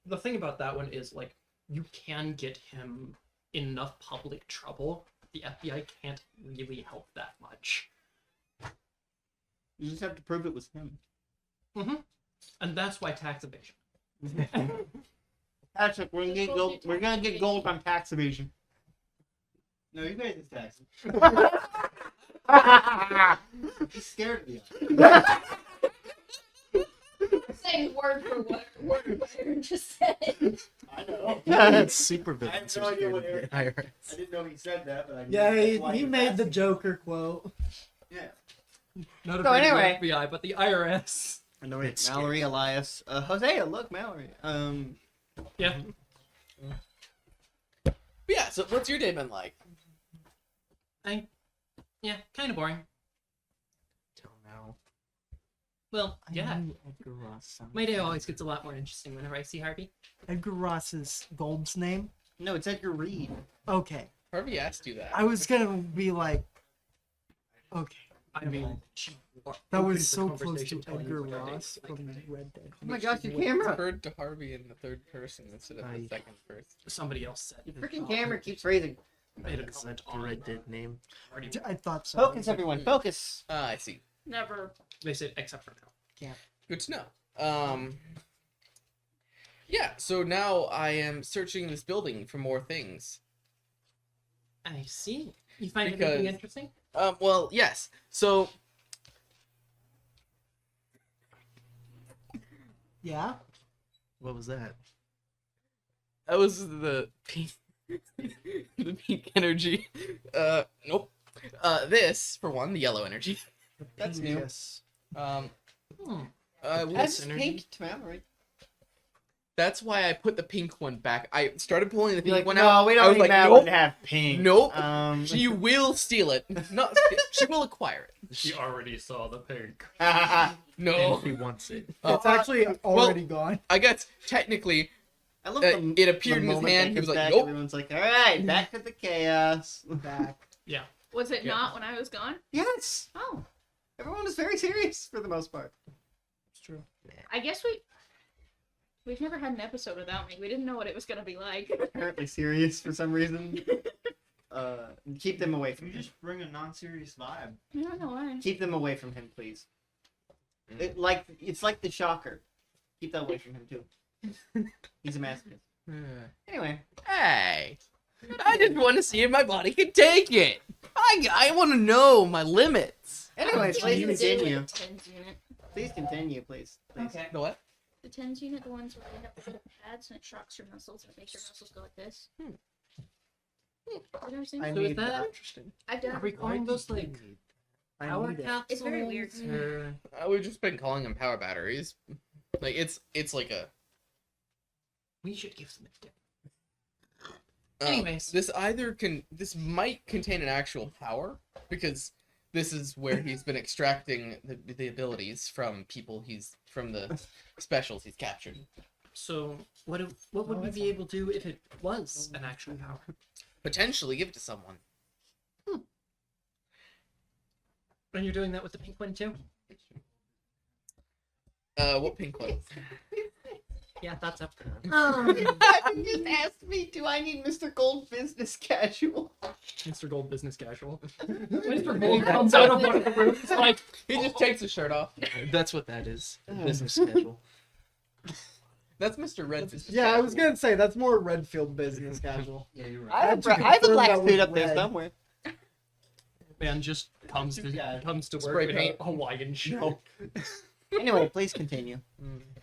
The thing about that one is, like, you can get him in enough public trouble. The FBI can't really help that much. You just have to prove it was him. And that's why tax evasion. Patrick, we're gonna get gold. We're gonna get gold on tax evasion. No, you guys are taxes. He's scared of you. Saying word for word what Aaron just said. I know. Super I have villains no are idea scared what of Eric- the IRS. I didn't know he said that, but I. Yeah, that's why he he was made the asking. Joker quote. Yeah. Not So afraid of anyway. the FBI, but the IRS. I know it's Mallory, Elias, Hosea. Look, Mallory. Yeah. But yeah, so what's your day been like? Yeah, kind of boring. Till now. Well, yeah. knew Edgar Ross sounded My day always gets a lot more interesting whenever I see Harvey. Edgar Ross's Gold's name? No, it's Edgar Reed. Okay. Harvey asked you that. I was gonna be like, okay. I mean, That was so close to Edgar Ross from Red Dead. Oh my gosh, your It's camera! referred to Harvey in the third person instead of the I- second person. somebody else said. Your freaking camera keeps raising. Made a Is comment that the on Red Dead name? Harvey. I thought so. Focus, everyone, focus. I see. Never. They said except for now. Good to know. Yeah, so now I am searching this building for more things. I see. You find Because- anything interesting? Well, yes. So, Yeah? What was that? that was the pink, the pink energy. Nope. This, for one, the yellow energy. That's new. Yes. Um, Hmm. well, That's this energy. pink to Mallory. That's why I put the pink one back. I started pulling the You're pink like, one no, out. we I don't was need like, that nope, one to have pink. nope. She She will steal it. Not steal, she will acquire it. She already saw the pink. No. He wants it. It's actually already gone. I guess technically I love it appeared in his moment hand. that He was comes like, back, nope. Everyone's like, all right, back to the chaos. Back. Was it Yeah. not when I was gone? Yes, Oh, everyone was very serious for the most part. It's true. I guess we've never had an episode without me. We didn't know what it was gonna be like. Apparently serious for some reason. Keep them away from You him. just bring a non-serious vibe. I don't know why. Keep them away from him, please. Mm. It's like the shocker. Keep that away from him too. He's a masochist. Anyway, Hey, I just want to see if my body can take it. I want to know my limits. anyways, I please think they do continue. with the TENS unit. Please continue, please. Okay. The what? The TENS unit, the ones where they have the little pads and it shocks your muscles and it makes your muscles go like this. I've never seen I it. So is need that? that. Interesting. I've done Are it we before. calling those like I power need it. capsules? It's very weird. Or... We've just been calling them power batteries. Like it's like a. We should give them a dip. Anyways. This might contain an actual power because this is where he's been extracting the abilities from from the specials he's captured. So what would we be able to do if it was an actual power? Potentially give it to someone. And you're doing that with the pink one too? What pink one? Yeah, that's up. You just asked me, do I need Mr. Gold Business Casual? Mr. Gold Business Casual. Mr. Gold comes out of one of the rooms like, He just takes his shirt off. That's what that is. Business schedule. That's Mr. Red's. Yeah, I was gonna say that's more Redfield business casual. Yeah, you're right. I have, to I have a confirm black that suit with up there red. somewhere. man just comes to work Spray in paint. a Hawaiian shirt. Anyway, please continue.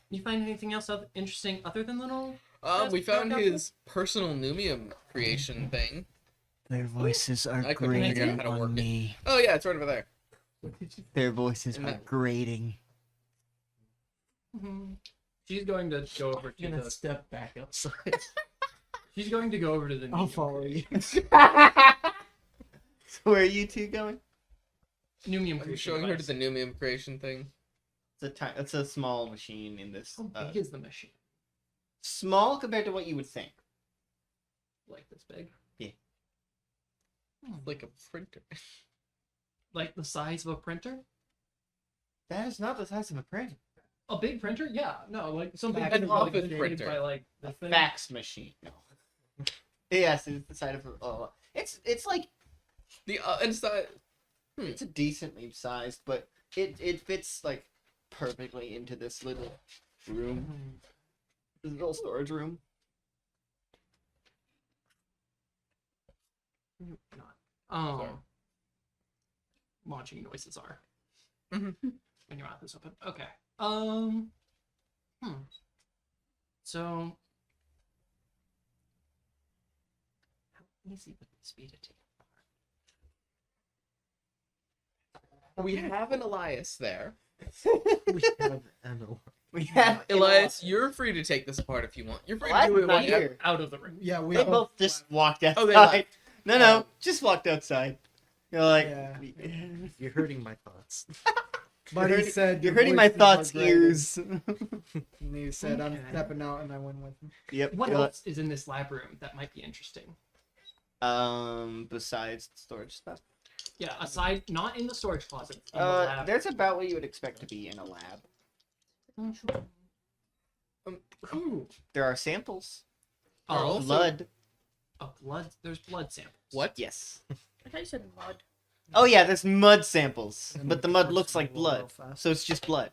You find anything else interesting other than little? We found his personal Numium creation thing. Their voices are I couldn't figure out grating how to work on it. me. Oh yeah, it's right over there. Their voices And are that- grating. She's going to go over to You're gonna the. step back outside. She's going to go over to the. I'll Numium follow you. So where are you two going? Numium I'm creation showing her to device. the Numium creation thing. It's a small machine in this. How big is the machine? Small compared to what you would think. Like this big? Like a printer. Like the size of a printer? That is not the size of a printer. A big printer? Yeah. No, like something An big, like, office created printer. by like the thing. Fax machine. No. Yes, it's the size of a. It's like The inside. it's a decently sized, but it fits like perfectly into this little room. This little storage room. Oh. Launching noises are. Mhm. When your mouth is open. Okay. So. How easy would this be to take? We have an Elias there. We have Emil. We have Elias, you're free to take this apart if you want. You're free to Elias do is it not whenever. here. Out of the room. Yeah, we They both just walked outside. Oh, they left. No, just walked outside. You're like, Yeah. You're hurting my thoughts. But he said you're your hurting my voices are thoughts' grating." ears. And he said, "I'm Okay. stepping out," and I went with him. Yep. What you're like, else is in this lab room that might be interesting? besides storage stuff. Yeah, aside, not in the storage closet. In the lab. There's about what you would expect to be in a lab. Ooh, There are samples. oh, also- Blood. There's blood samples. What? Yes. I thought you said mud. Oh yeah, there's mud samples, but the mud First looks like roll real blood, fast. so it's just blood.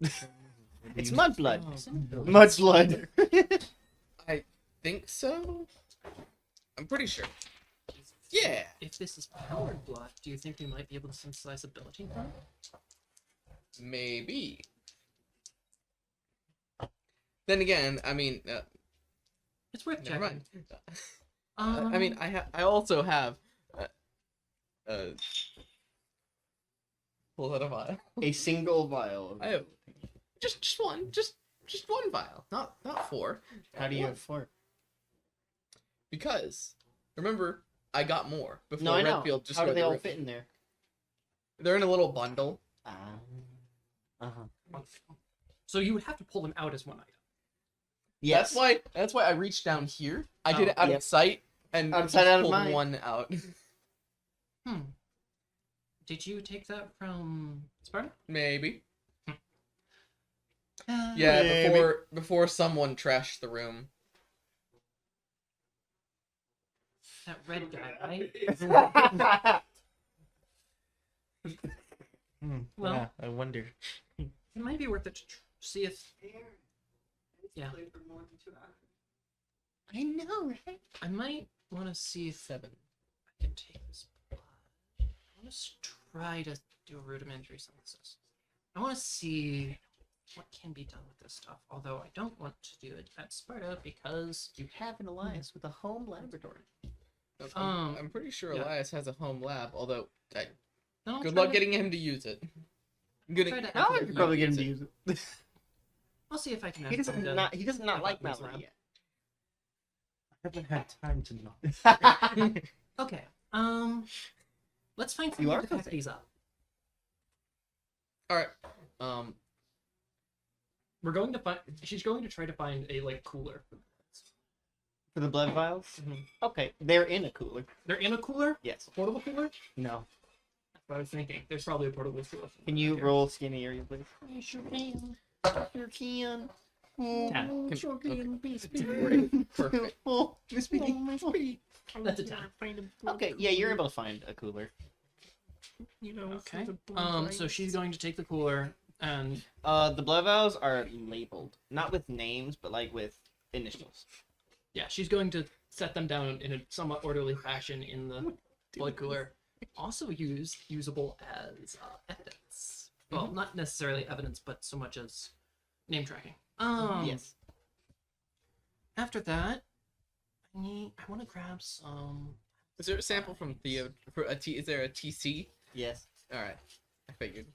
It's You- mud blood. Oh. Mud blood. Think so? I'm pretty sure. Yeah. If this is powered blood, do you think we might be able to synthesize ability from it? Maybe. Then again, I mean, It's worth never checking. mind. I mean, I also have. Pull out a vial. A single vial. I have just one, just Just one vial, not 4. How do you have 4? Because remember, I got more before No, I know. Redfield just How do went they all through. fit in there? They're in a little bundle. So you would have to pull them out as one item. Yes. That's why I reached down here. I did it out Yep. of sight and Out of just sight, out of pulled mind. one out. Did you take that from Sparta? Maybe. Yeah. Yeah, Maybe. before someone trashed the room. That red guy, right? Well, Yeah, I wonder. it might be worth it to see if. Yeah. I know, right? I might want to see if 7. I can take this blood. I want to try to do a rudimentary synthesis. I want to see what can be done with this stuff. Although I don't want to do it at Sparta because You have an alliance with a home laboratory. I'm pretty sure yeah. Elias has a home lab, although no, good luck getting him to use it. Good. Try to Now I act could like probably you get him to use use it. I'll see if I can. He ask him doesn't to- not. He does not like buttons Mallory around. yet. I haven't had time to know. Okay. Let's find You something are to pack cooking. these up. All right. We're going to find. She's going to try to find a cooler. For the blood vials? Mhm. Okay, they're in a cooler. They're in a cooler. Yes. Portable cooler. No. That's what I was thinking. There's probably a portable cooler. Can you here. roll skinny area, please? I sure can. Sure can. Ten. Sure can. Perfect. Oh, Miss Piggy. Miss Piggy. That's a 10. Okay, yeah, you're able to find a cooler. Okay. So she's going to take the cooler and The blood vials are labeled, not with names, but like with initials. yeah, she's going to set them down in a somewhat orderly fashion in the blood cooler. Also usable as evidence. Well, not necessarily evidence, but so much as name tracking. Yes. After that, I want to grab some. Is there a sample from Theo? Is there a TC? Yes. All right. I figured.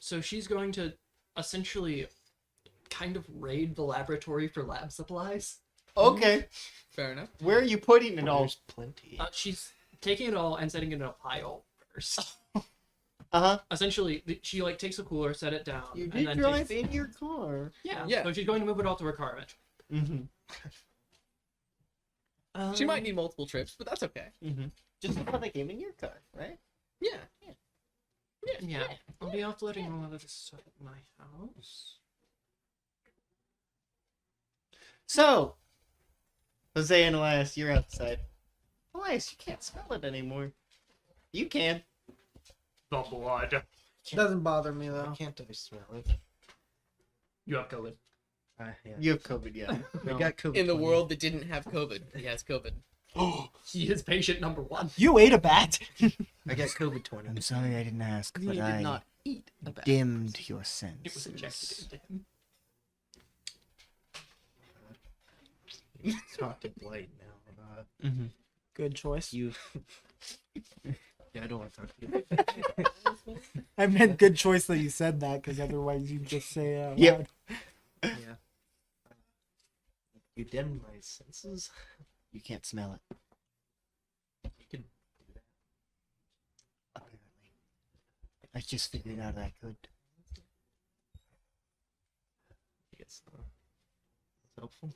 So she's going to essentially kind of raid the laboratory for lab supplies. Okay. Fair enough. Where are you putting it all? There's plenty. She's taking it all and setting it in a pile first. Uh-huh. Essentially, she takes a cooler, set it down, You and did then drive in your car. yeah. Yeah. So she's going to move it all to her car eventually. Mm-hmm. She might need multiple trips, but that's okay. Mm-hmm. Just like how they came in your car, right? Yeah. Yeah, I'll be offloading a lot of this stuff at my house. So, Jose and Elias, you're outside. Elias, you can't smell it anymore. You can. The blood. Doesn't bother me Why though. can't I smell it? You have COVID. Yeah. You have COVID, yeah. I got COVID. In the 20. world that didn't have COVID, he has COVID. He is patient number 1. You ate a bat. I got COVID 20. I'm sorry I didn't ask, He but did I not eat a bat. dimmed your It was injected senses. into him. It's hot to blight now. Good choice. You. Yeah, I don't want to talk to you. I meant good choice that you said that, because otherwise you just say it out Yep. loud. Yeah. You dimmed my senses. You can't smell it, You can. apparently. I just figured out I could. I guess it's helpful.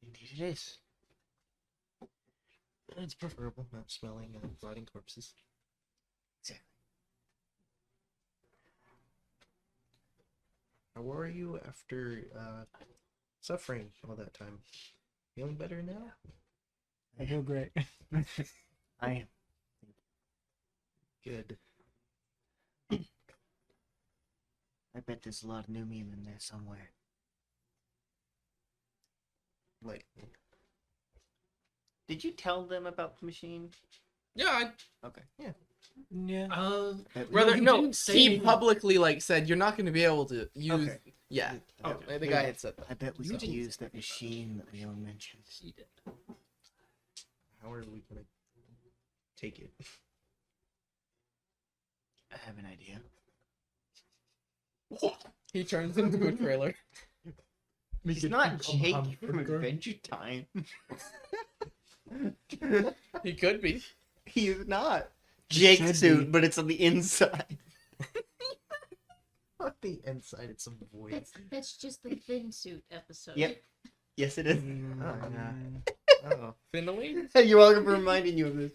Indeed it is. It's preferable not smelling rotting corpses. Exactly. How are you after suffering all that time? Feeling better now? I feel great. I am. Good. I bet there's a lot of new meme in there somewhere. Like, Did you tell them about the machine? Yeah. Okay. Yeah. Rather, he no. didn't say He anything. publicly said you're not going to be able to use. Okay. Yeah. Okay. The guy had said that. I bet we You could didn't use say that machine that Leon mentioned. He did. how are we gonna take it? I have an idea. He turns into a trailer. He's not Jake from Adventure Time. He could be. He is not. He Jake's should suit, be. but it's on the inside. On the inside, it's some void. That's just the thin suit episode. Yep. Yes, it is. Oh, Finally? You're welcome for reminding you of this.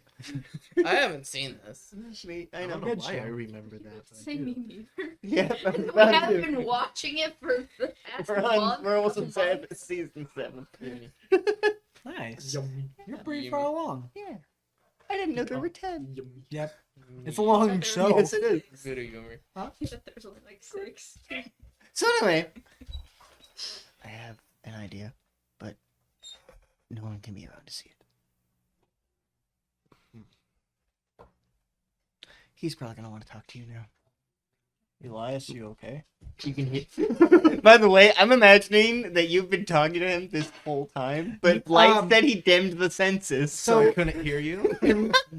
I haven't seen this. Actually, I I know. don't know Good why I show. remember that. but I Say do. me neither. Yeah, I'm We about have to. been watching it for the past month. We're almost couple inside months. season 7. Nice. You're pretty far along. Yeah. I didn't know there were 10. Yep. It's a long show. Yes, it is. Very yummy. There's only like 6. So anyway, I have an idea, but no one can be around to see it. He's probably gonna want to talk to you now. Elias, you okay? You can hit. By the way, I'm imagining that you've been talking to him this whole time, but Light said he dimmed the senses. So I couldn't hear you.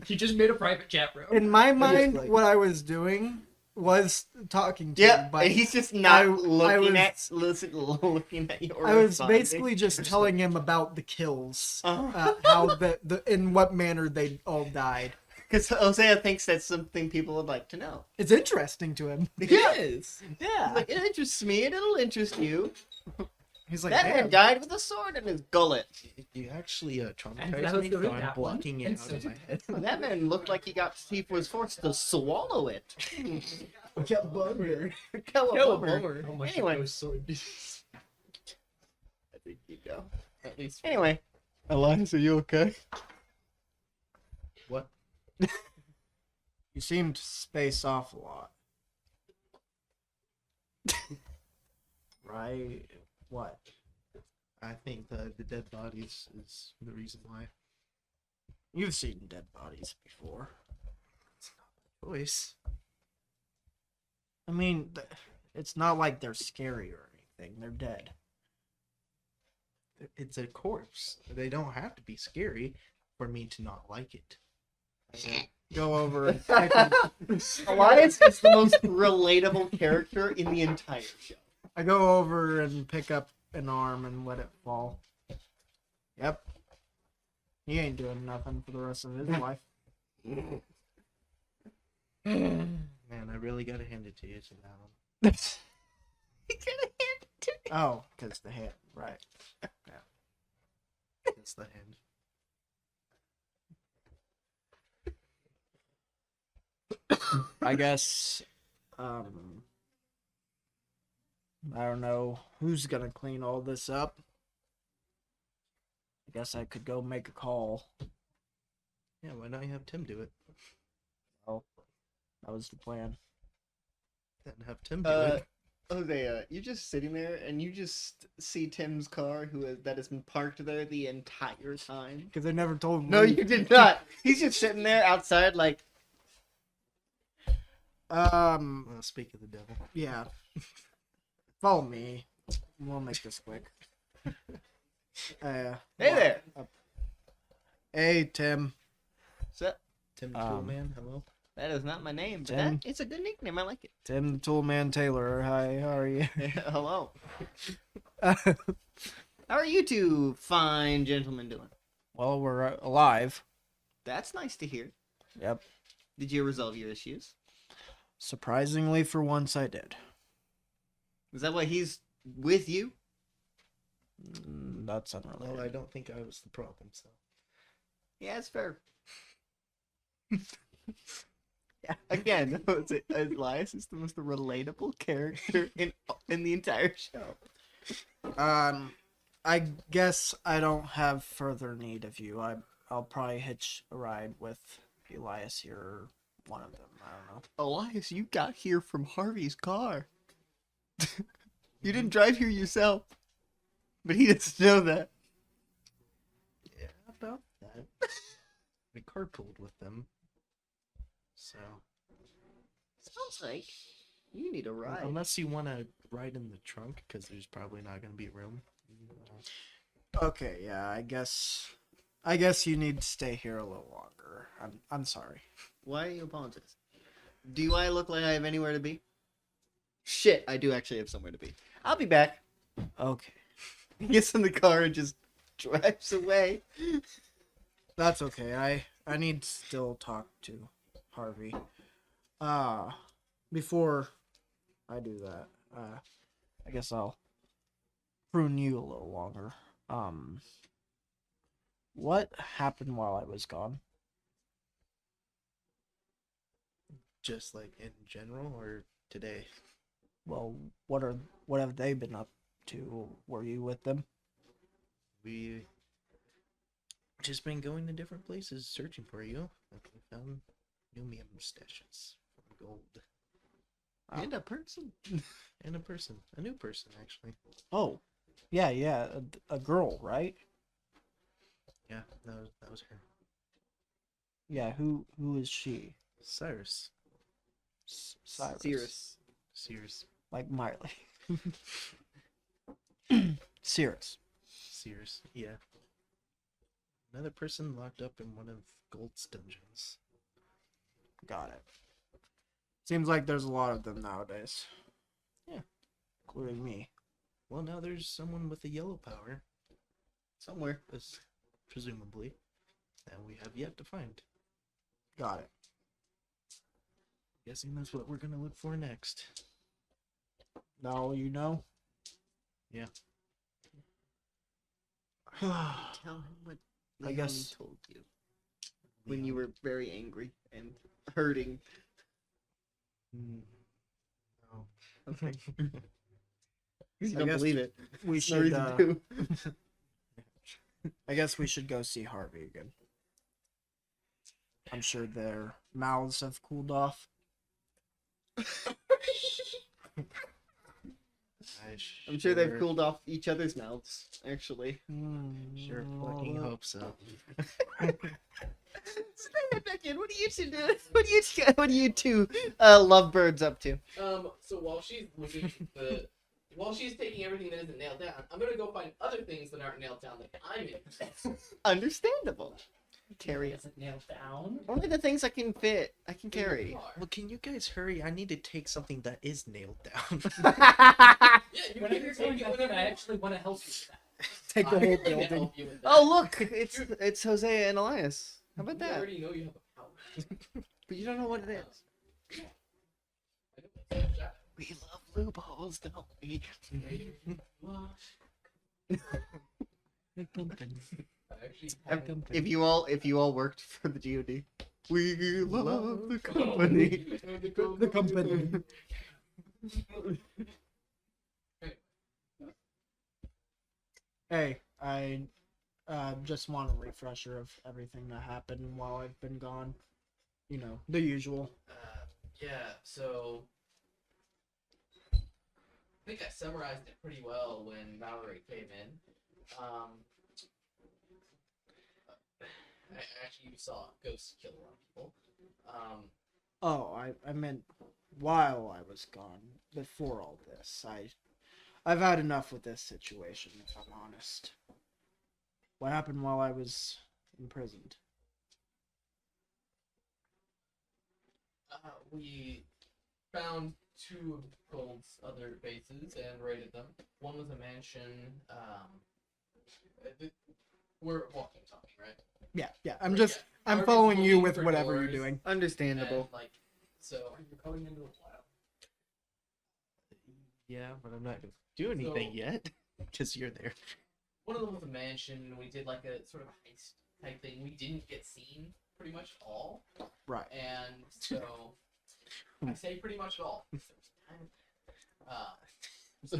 He just made a private chat room. In my mind, like- what I was doing was talking to Yeah, you, but and he's just not I looking at you. Or I was responding. basically just telling him about the kills, Uh-huh. how in what manner they all died. Because Hosea thinks that's something people would like to know. It's interesting to him. Yeah. Yes. Yeah, Like, it interests me and it'll interest you. he's like, That man damn. died with a sword in his gullet. You actually And traumatized that was me, the so I'm that blocking one. it out of my head. That man looked like he was forced to swallow it. Bummer. Cowabunga. Oh my Anyway. God, sword. I think you know. At least. Anyway. Elias, are you okay? What? You seem to space off a lot. Right? What? I think the dead bodies is the reason why. You've seen dead bodies before. Choice. I mean, it's not like they're scary or anything. They're dead. It's a corpse. They don't have to be scary for me to not like it. Go over and Elias is the most relatable character in the entire show. I go over and pick up an arm and let it fall. Yep. He ain't doing nothing for the rest of his life. Man, I really gotta hand it to you, Adam. Oh, because the hand, right. It's the hand. I guess, I don't know who's gonna clean all this up. I guess I could go make a call. Yeah, why not you have Tim do it? That was the plan. Then have Tim do it. Hosea, you're just sitting there and you just see Tim's car that has been parked there the entire time. Because they never told me. No, you did not. He's just sitting there outside like, Well, speak of the devil. Yeah. Follow me. We'll make this quick. hey there. Hey, Tim. So, Tim the Um, Toolman, hello? that is not my name, but Tim? it's a good nickname. I like it. Tim the Toolman Taylor. Hi, how are you? Hello. How are you two fine gentlemen doing? Well, we're alive. That's nice to hear. Yep. Did you resolve your issues? Surprisingly, for once, I did. Is that why he's with you? That's unrelated. Well, I don't think I was the problem, so. Yeah, it's fair. Yeah. Again, Elias is the most relatable character in the entire show. I guess I don't have further need of you. I'll probably hitch a ride with Elias here, or one of them. I don't know. Elias, you got here from Harvey's car. You didn't drive here yourself. But he doesn't know that. Yeah, about that. We carpooled with them. So. Sounds like you need a ride. Unless you want to ride in the trunk, because there's probably not going to be room. Okay, yeah, I guess you need to stay here a little longer. I'm sorry. Why do you apologize? Do I look like I have anywhere to be? Shit, I do actually have somewhere to be. I'll be back. Okay. He gets in the car and just drives away. That's okay. I need to still talk to Harvey. Before I do that, I guess I'll prune you a little longer. What happened while I was gone? Just like in general or today? Well, what have they been up to? Were you with them? We just been going to different places searching for you. And we found Numium stashes for gold. And a person. And a person. A new person, actually. Oh, yeah, a girl, right? Yeah, that was her. Yeah, who is she? Cyrus. Cyrus. Cirrus. Sears. Like Miley. Cirrus. Sears, yeah. Another person locked up in one of Gold's dungeons. Got it. Seems like there's a lot of them nowadays. Yeah. Including me. Well, now there's someone with a yellow power, Somewhere. presumably, that we have yet to find. Got it. Guessing that's what we're gonna look for next. Now you know? Yeah. Tell him what I Leone guess- told you when you were very angry and hurting. No. Okay. You I don't guess believe it. We There's no should. reason to. I guess we should go see Harvey again. I'm sure their mouths have cooled off. I'm sure they've cooled off each other's mouths, actually. Sure fucking hope so. Stay back in. What are you two doing? What are you two lovebirds up to? So while she's looking while she's taking everything that isn't nailed down, I'm gonna go find other things that aren't nailed down that I'm in. Understandable. Carry it. Isn't nailed down. Only the things I can fit. I can carry. Well, can you guys hurry? I need to take something that is nailed down. Yeah, you can take it whenever I actually want to help you with that. Take the I'm whole gonna building. help you with that. Oh look, it's Hosea and Elias. How about You that? already know you have a power. But you don't know what it is. I know. We love loopholes, don't we? If you all worked for the GOD, we love the company. The company. Hey, I just want a refresher of everything that happened while I've been gone. You know, the usual. Yeah, so I think I summarized it pretty well when Valerie came in. Actually, you saw ghosts kill a lot of people. Oh, I meant while I was gone. Before all this, I've had enough with this situation, if I'm honest. What happened while I was imprisoned? We found two of Gold's other bases and raided them. One was a mansion. We're walking, talking, right? Yeah. I'm Right, just yeah. I'm Harvey's following you looking with for whatever you're doors. doing. Understandable. And, so are you going into the wild? Yeah, but I'm not gonna do anything yet. Because you're there. One of them was a mansion, and we did like a sort of heist type thing. We didn't get seen pretty much at all, Right. and so I say pretty much at all.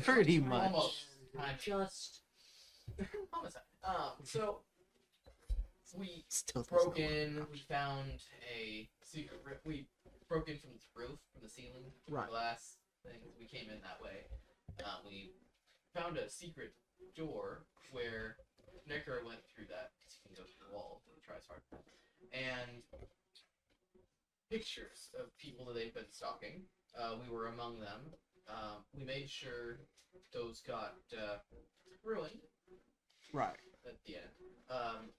Pretty much. Almost. Just almost. So we Still broke in. We found a secret. We broke in from the roof, from the ceiling, from Right. the glass thing. We came in that way. We found a secret door where Necker went through that because he can go through the wall if he tries hard. And pictures of people that they've been stalking. We were among them. We made sure those got ruined Right. at the end.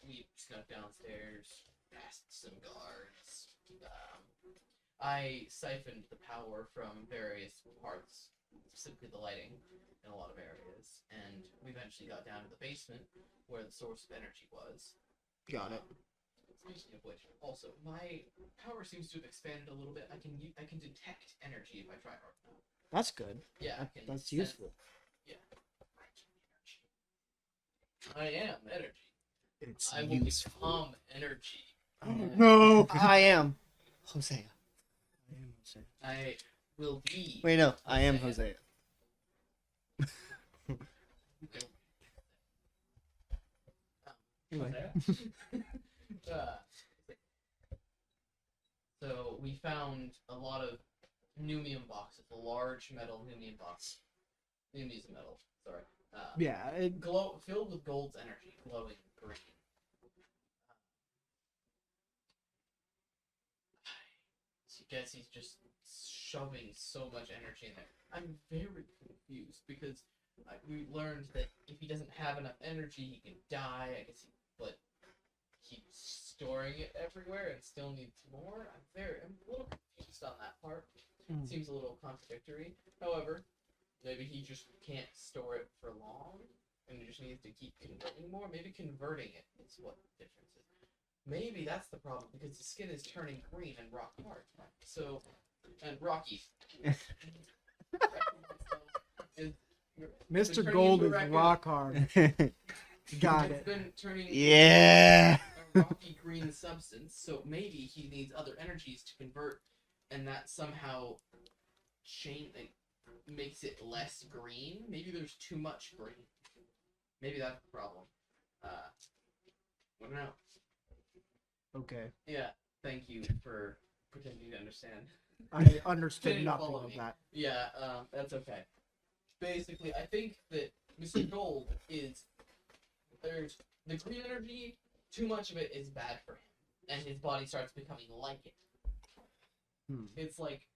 We snuck downstairs, past some guards. I siphoned the power from various parts specifically the lighting in a lot of areas, and we eventually got down to the basement where the source of energy was. Got it. Speaking of which, also my power seems to have expanded a little bit. I can detect energy if I try hard enough. That's good. Yeah, I can That's sense- useful. Yeah. I am energy. It's I will become energy. No. I am Hosea. I will be. Wait, no, I am Hosea. Anyway. Uh, so we found a lot of pneumium boxes, a large metal pneumium box. Pneumium is a metal. Sorry. Yeah. Filled with gold's energy, glowing green. I guess he's just shoving so much energy in there. I'm very confused because we learned that if he doesn't have enough energy, he can die. I guess but keeps storing it everywhere and still needs more. I'm a little confused on that part. It seems a little contradictory. However, maybe he just can't store it for long and he just needs to keep converting more. Maybe converting it is what the difference is. Maybe that's the problem because the skin is turning green and rock hard. So, and rocky. Mr. turning Gold into is a raccoon. rock hard. Got It's it. been turning Yeah. a rocky green substance, so maybe he needs other energies to convert, and that somehow makes it less green. Maybe there's too much green. Maybe that's the problem. I don't know. Okay. Yeah, thank you for pretending to understand. I understood Didn't nothing follow of me. that. Yeah, that's okay. Basically, I think that Mr. Gold there's the green energy, too much of it is bad for him, and his body starts becoming like it. It's like,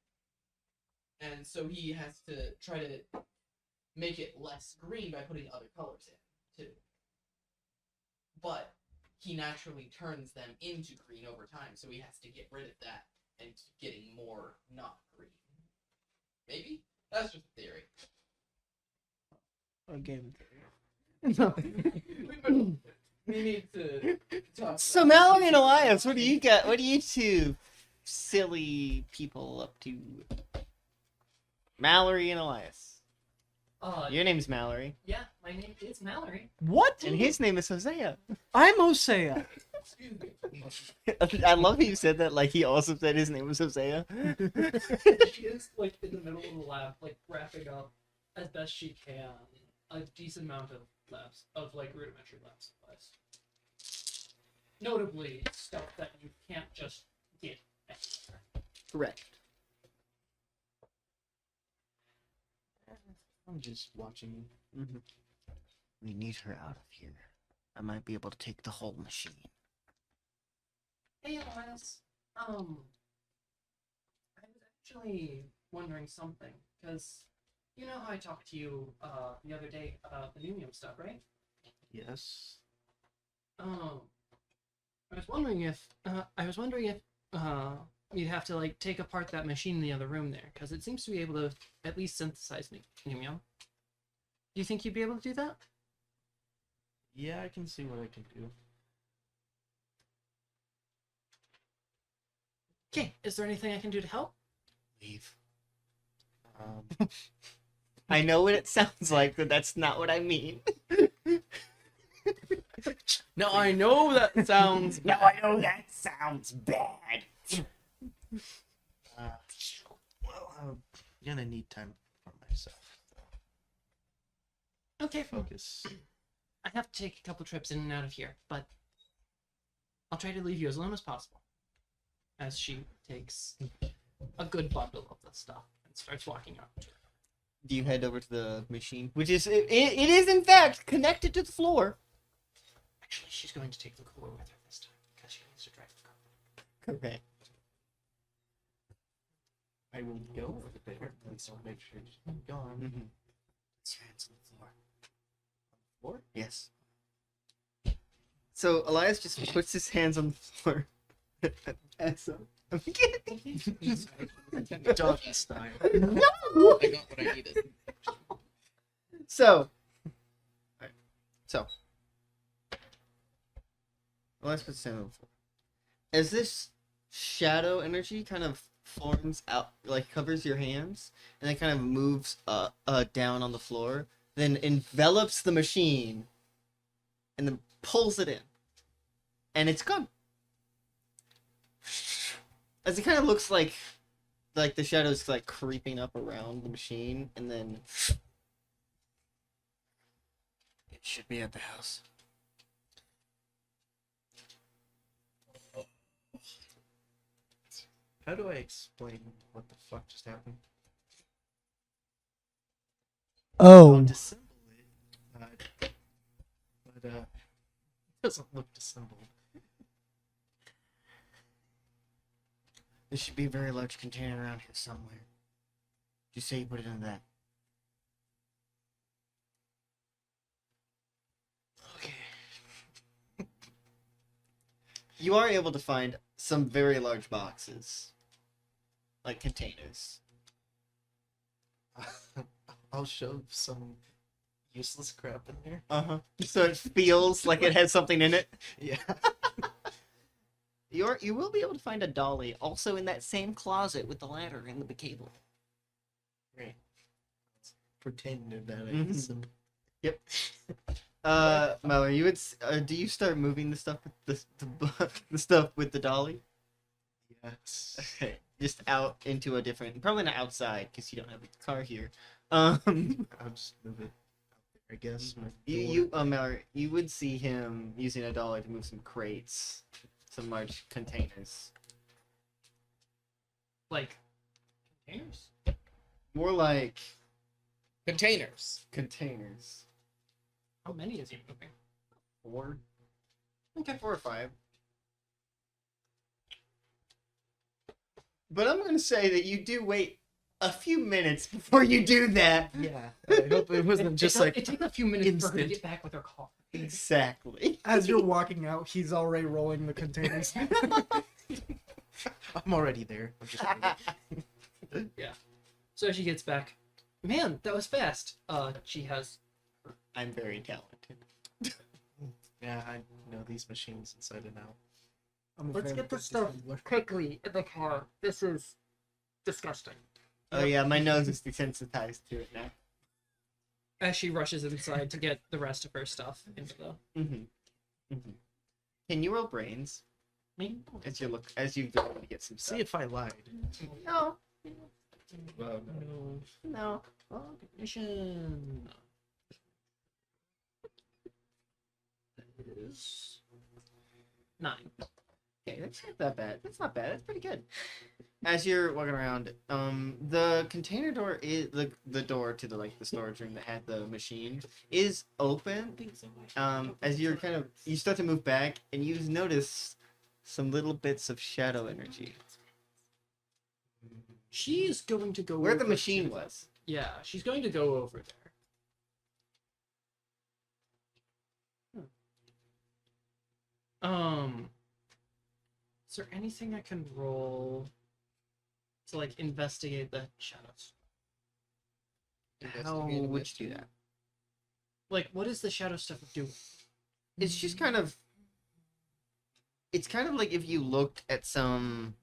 and so he has to try to make it less green by putting other colors in, too. But he naturally turns them into green over time, so he has to get rid of that and keep getting more not green. Maybe? That's just a theory. A game. We need to talk So about Mallory and Elias, what do you got? What are you two silly people up to? Mallory and Elias. Your name's Mallory. Yeah, my name is Mallory. What? And his name is Hosea. I'm Hosea. Excuse me. I love how you said that like he also said his name was Hosea. She is like in the middle of the lab, like wrapping up as best she can a decent amount of labs, of like rudimentary lab supplies. Notably, stuff that you can't just get anywhere. Correct. I'm just watching. We need her out of here. I might be able to take the whole machine. Hey, Elias. I was actually wondering something, because you know how I talked to you the other day about the pneumium stuff, right? Yes. I was wondering if you'd have to like take apart that machine in the other room there, because it seems to be able to at least synthesize pneumium. Do you think you'd be able to do that? Yeah, I can see what I can do. Okay, is there anything I can do to help? Leave. I know what it sounds like, but that's not what I mean. Now I know that sounds. No, I know that sounds bad. Well, I'm gonna need time for myself. Okay, Focus. I have to take a couple trips in and out of here, but I'll try to leave you as alone as possible. As she takes a good bundle of the stuff and starts walking out. Do you head over to the machine, which is it is in fact connected to the floor? Actually, she's going to take the cooler with her this time because she needs to drive the car. Okay. I will go over there and so make sure it's gone. It's your hands on the floor. Floor? Yes. So Elias just puts his hands on the floor. Doggy style. I got what I needed. So, alright. So, let's put Sam on the floor. As this shadow energy kind of forms out, like covers your hands, and then kind of moves down on the floor, then envelops the machine, and then pulls it in, and it's gone. As it kind of looks like the shadows like creeping up around the machine, and then it should be at the house. How do I explain what the fuck just happened? Oh, I'll disassemble it, but it doesn't look disassembled. There should be a very large container around here somewhere. Just say you put it in that. Okay. You are able to find some very large boxes, like containers. I'll shove some useless crap in there. So it feels like it has something in it. Yeah. You will be able to find a dolly also in that same closet with the ladder and the cable. Right. Pretend that I Mhm. some. Yep. Mallory, do you start moving the stuff with the stuff with the dolly? Yes. Okay, just out into a different, probably not outside because you don't have a car here. I'll just move it out there, I guess. my door. Mallory, you would see him using a dolly to move some crates, some large containers. Like containers. More like Containers. containers. How many is he moving? 4. Okay, 4 or 5. But I'm gonna say that you do wait a few minutes before you do that. Yeah. I hope it wasn't just like. it takes a few minutes for her to instant. get back with her car. Exactly. as you're walking out, he's already rolling the containers. I'm already there. I'm just waiting. So she gets back. Man, that was fast. She has. I'm very talented. Yeah, I know these machines inside and out. I'm a Let's very get good this stuff disassembler. quickly in the car. This is disgusting. Oh yeah, my nose is desensitized to it now. As she rushes inside to get the rest of her stuff into the. Mm-hmm. Can you roll brains Me? as you go to get some See stuff? if I lied. No. No. No. Mission. That is 9. Okay, that's not that bad. That's not bad. That's pretty good. As you're walking around, the container door is the door to the storage room that had the machine is open. As you start to move back, and you notice some little bits of shadow energy She is going to go where the over machine to- was. Yeah, she's going to go over there. Is there anything I can roll to investigate the shadows? How would you do that? What is the shadow stuff doing? It's just it's kind of like if you looked at some,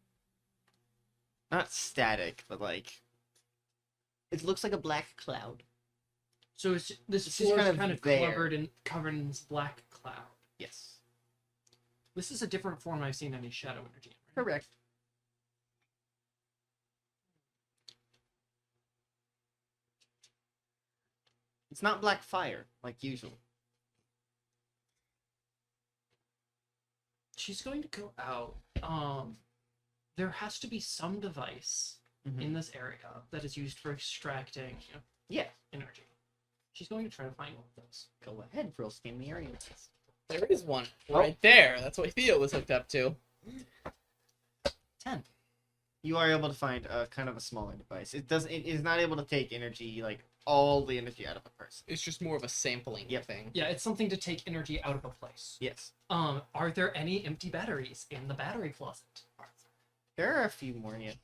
not static, but it looks like a black cloud. So this It's just floor is kind of kind of there. covered in this black cloud. Yes. This is a different form I've seen any shadow energy in. Right? Correct. It's not black fire like usual. She's going to go out. There has to be some device Mhm. in this area that is used for extracting Yeah. energy. She's going to try to find one of those. Go ahead, real scan the area test. There is one right there. That's what Theo was hooked up to. 10. You are able to find a kind of a smaller device. It is not able to take energy, all the energy out of a person. It's just more of a sampling Yep. thing. Yeah, it's something to take energy out of a place. Yes. Are there any empty batteries in the battery closet? There are a few more yet.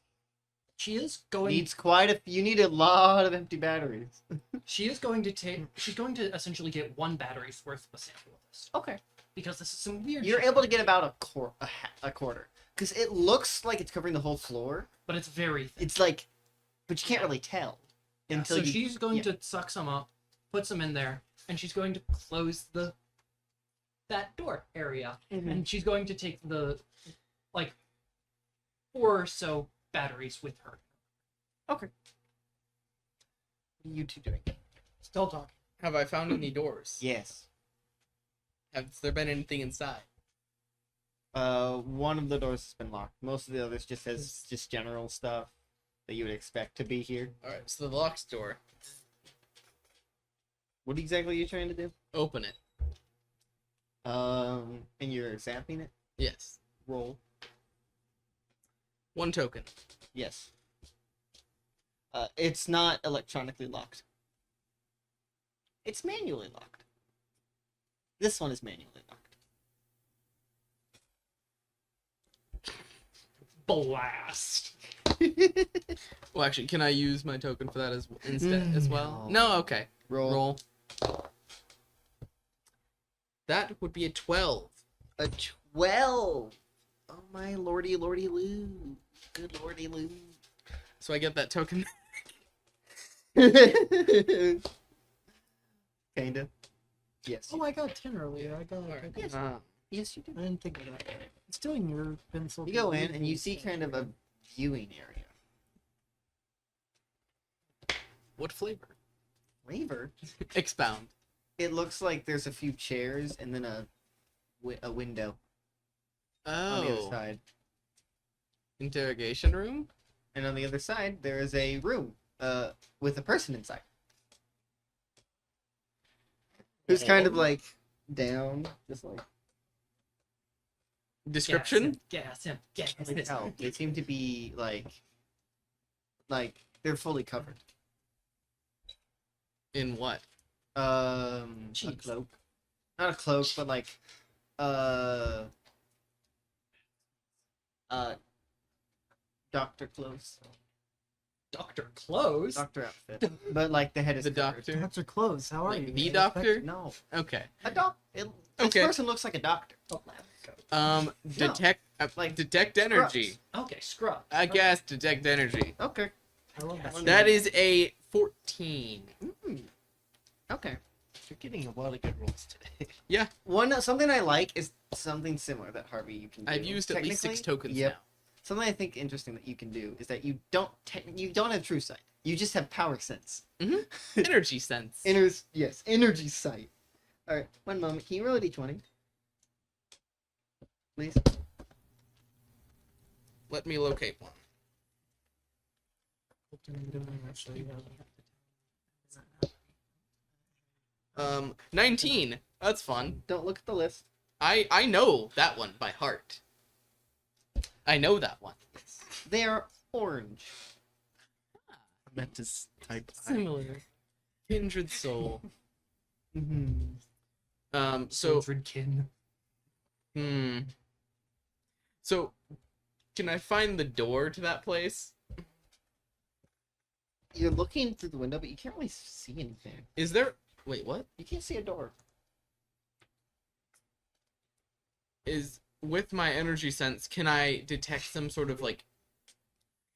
She is going. Needs quite a. You need a lot of empty batteries. She is going to take. She's going to essentially get 1 battery's worth of a sample of this Okay. because this is some weird. You're shit, able to get about a quarter, because it looks like it's covering the whole floor. but it's very thin. It's like, but you can't really tell Yeah, until so you. she's going yeah. to suck some up, put some in there, and she's going to close that door area, Mm-hmm. and she's going to take the 4 or so batteries with her. What are you two doing? Still talking. Have I found any doors? Yes. Has there been anything inside? One of the doors has been locked. Most of the others just has just general stuff that you would expect to be here. Alright, so the locked door. What exactly are you trying to do? Open it. And you're zapping it? Yes. Roll. 1 token. Yes. It's not electronically locked. It's manually locked. This one is manually locked. Blast. Well, actually, can I use my token for that as as well? No, okay. Roll. That would be a 12. A 12. Oh my lordy loo. Good lordy loo. So I get that token. Kinda. Yes. Oh, I got 10 earlier. I got. Alright. Yes. Yes, you do. I didn't think of that. It's still in your pencil. You go in and you see kind of a viewing area. What flavor? Flavor? Expound. It looks like there's a few chairs and then a window on the other Oh. side. Interrogation room? And on the other side, there is a room with a person inside. Who's kind of like down, just like Description? Gas him. Gas him. like out. They seem to be like they're fully covered. In what? A Jeez. cloak, not a cloak, but like doctor clothes, Doctor Close. doctor outfit, but like the head is The covered. doctor? That's your clothes. How are Like you? the I doctor? No, Okay. a this Okay. person looks like a doctor. Detect Like detect energy. Okay, scrub. I guess detect energy. Okay. I love that. That is a 14. Okay. You're getting a lot of good rolls today. Something I like is something similar that Harvey you can do. I've used at least 6 Technically, tokens yep. now. Something I think interesting that you can do is that you don't have true sight. You just have power sense. Energy sense. Energy sight. All right, one moment. Can you roll a d20? Please. Let me locate one. 19. That's fun. Don't look at the list. I know that one by heart. I know that one. They are orange. I meant to type I. Similar. Kindred soul. Mm-hmm. So Kindredkin. So can I find the door to that place? You're looking through the window, but you can't really see anything. Is there wait, what? You can't see a door. Is with my energy sense, can I detect some sort of like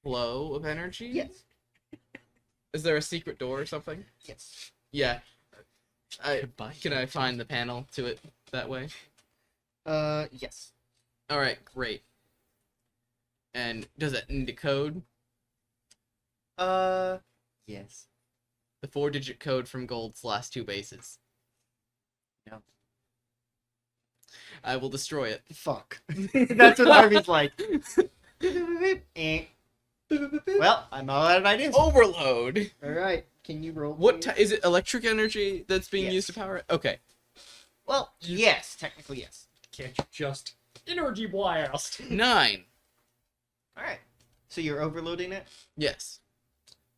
flow of energy? Yes. Is there a secret door or something? Yes. Yeah. Goodbye. Can I find the panel to it that way? Yes. Alright, great. And does it need a code? Yes. The 4-digit code from Gold's last 2 bases. No. I will destroy it. Fuck. That's what Harvey's like. Eh. Well, I'm all out of ideas. Overload! All right. Can you roll? What please? is it electric energy that's being Yes. used to power it? Okay. Well, yes, technically yes. Can't you just energy blast? 9. All right. So you're overloading it. Yes.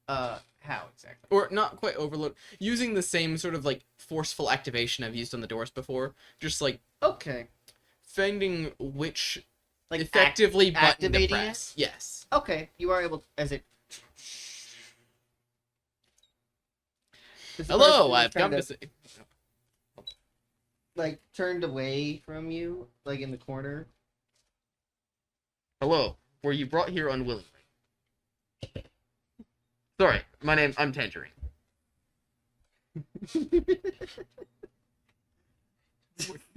How exactly? Or not quite overload. Using the same sort of like forceful activation I've used on the doors before. Just like Okay. finding which like effectively button to activating it? press. Yes. Okay, you are able as it. This Hello, person is I've come kinda, to see. like turned away from you, like in the corner. Hello, were you brought here unwillingly? Sorry, I'm Tangerine.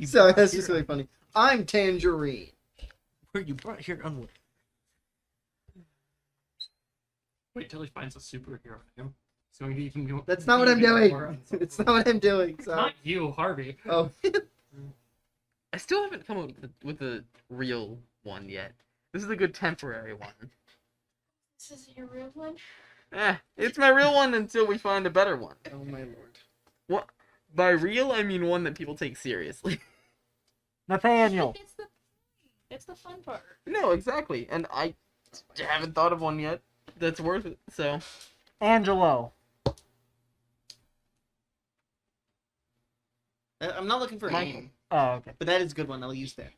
Sorry, that's just really funny. I'm Tangerine. Were you brought here unwilling? Wait till he finds a superhero name. It's going to even go. That's not what I'm even doing. more It's not what I'm doing. It's Sorry. not you, Harvey. Oh. I still haven't come up with a real one yet. This is a good temporary one. This isn't your real one. It's my real one until we find a better one. Oh my lord. What? By real, I mean one that people take seriously. Nathaniel. It's the fun part. No, exactly. And I haven't thought of one yet that's worth it, so. Angelo. I'm not looking for a Michael. name, Oh, okay. but that is a good one. I'll use that.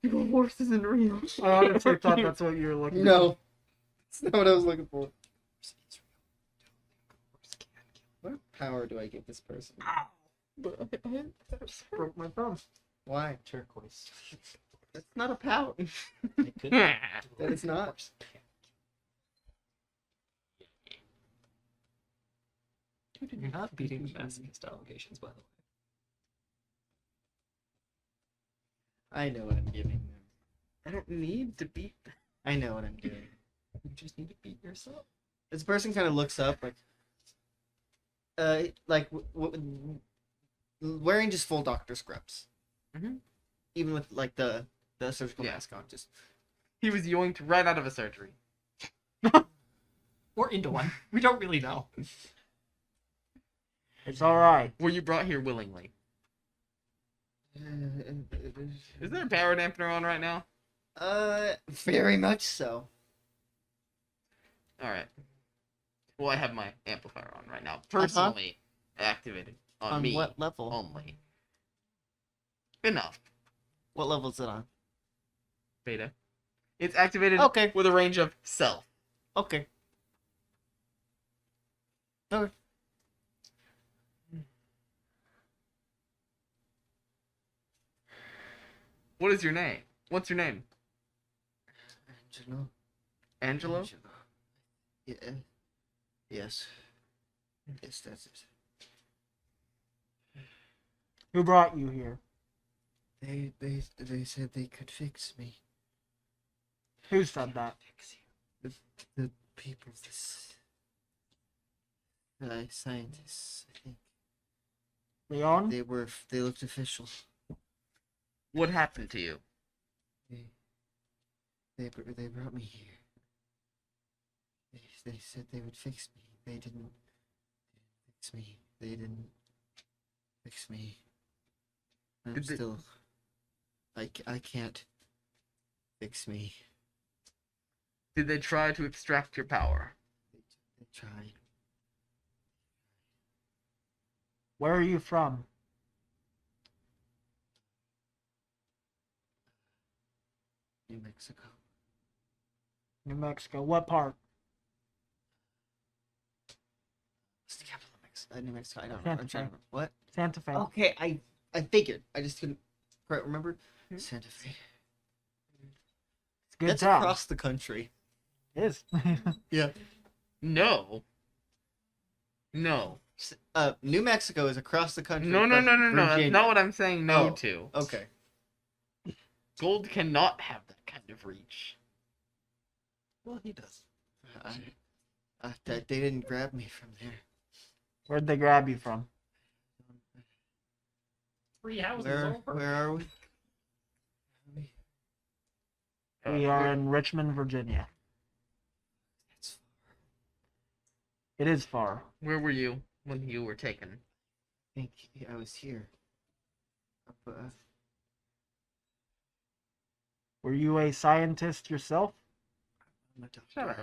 Your horse isn't real. I honestly thought that's what you were looking for. No, it's not what I was looking for. What power do I give this person? But Broke my thumb. Why? Turquoise. That's not a power. It could. That is not. You're not beating the masochist allegations, by the way. I know what I'm giving them. I don't need to beat. I know what I'm doing. You just need to beat yourself. This person kind of looks up, wearing just full doctor scrubs. Mhm. Even with like the surgical Yeah. mask on, just He was yoinked right out of a surgery. Or into one. We don't really know. It's alright. Were you brought here willingly? Is there a power dampener on right now? very much so. Alright. Well, I have my amplifier on right now. Personally activated on me what level? only. Enough. What level is it on? Beta. It's activated Okay. with a range of self. Okay. Okay. What is your name? What's your name? Angelo. Angelo? Yeah. Yes. Yes, that's it. Who brought you here? They said they could fix me. Who said that? The people, this scientists, I think Leon? they looked official. What happened to you? They brought me here. They said they would fix me. They didn't fix me. They didn't fix me. I'm Did they- still. I can't fix me. Did they try to extract your power? They tried. Where are you from? New Mexico. New Mexico. What part? What's the capital of New Mexico? I don't know. Santa I'm trying to Fe. remember. What? Santa Fe. Okay, I figured. I just couldn't quite remember. Santa Fe. It's a good That's town. across the country. It is. Yeah. No. No. New Mexico is across the country. No, no, from no, no, no. That's Virginia. not what I'm saying no Oh. to. Okay. Gold cannot have that kind of reach. Well, he does. They didn't grab me from there. Where'd they grab you from? 3 houses Where over. where are we? We are in Richmond, Virginia. It's It is far. Where were you when you were taken? I think I was here. Were you a scientist yourself? I'm a doctor. Shut up.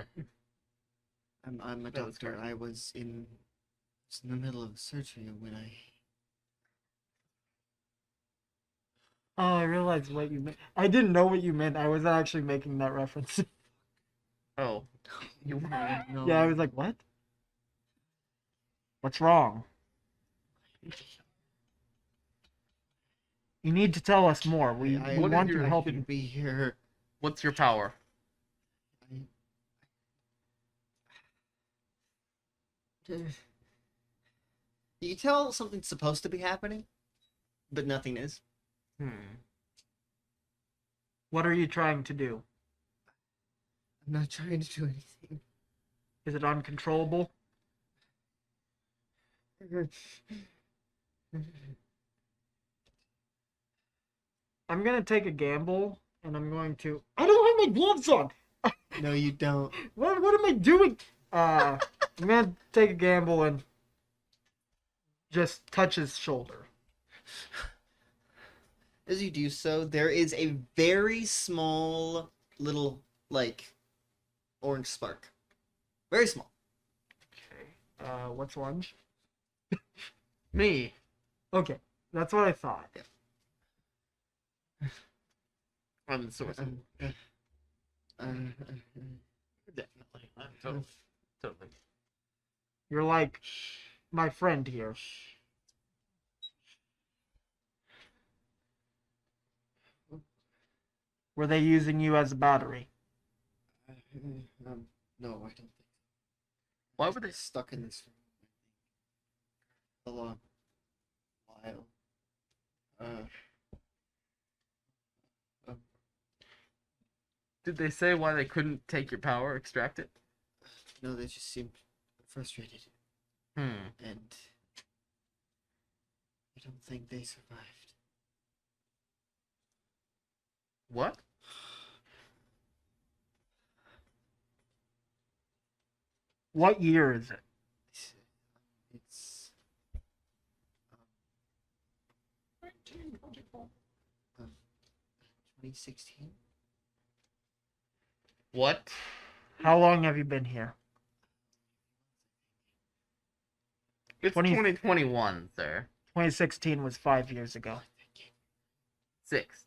I'm a That was doctor. correct. I was in the middle of surgery when I Oh, I realized what you meant. I didn't know what you meant. I wasn't actually making that reference. Oh. You No. Yeah, I was like, what? What's wrong? You need to tell us more. We What is want your- to I help shouldn't you. be here. What's your power? You can tell something's supposed to be happening, but nothing is. What are you trying to do? I'm not trying to do anything. Is it uncontrollable? I'm gonna take a gamble, and I'm going to. I don't have my gloves on. No, you don't. What am I doing? I'm gonna take a gamble and just touch his shoulder. As you do so, there is a very small little, like, orange spark. Very small. Okay. What's lunge? Me. Okay, that's what I thought. I'm the source. Definitely. I'm totally. You're like my friend here. Were they using you as a battery? No, I don't think. Why were they? Stuck in this room a long while. Did they say why they couldn't take your power, extract it? No, they just seemed frustrated, Hmm. and I don't think they survived. What? What year is it? It's 2016. What? How long have you been here? It's 20 2021, sir. 2016 was 5 years ago. 6.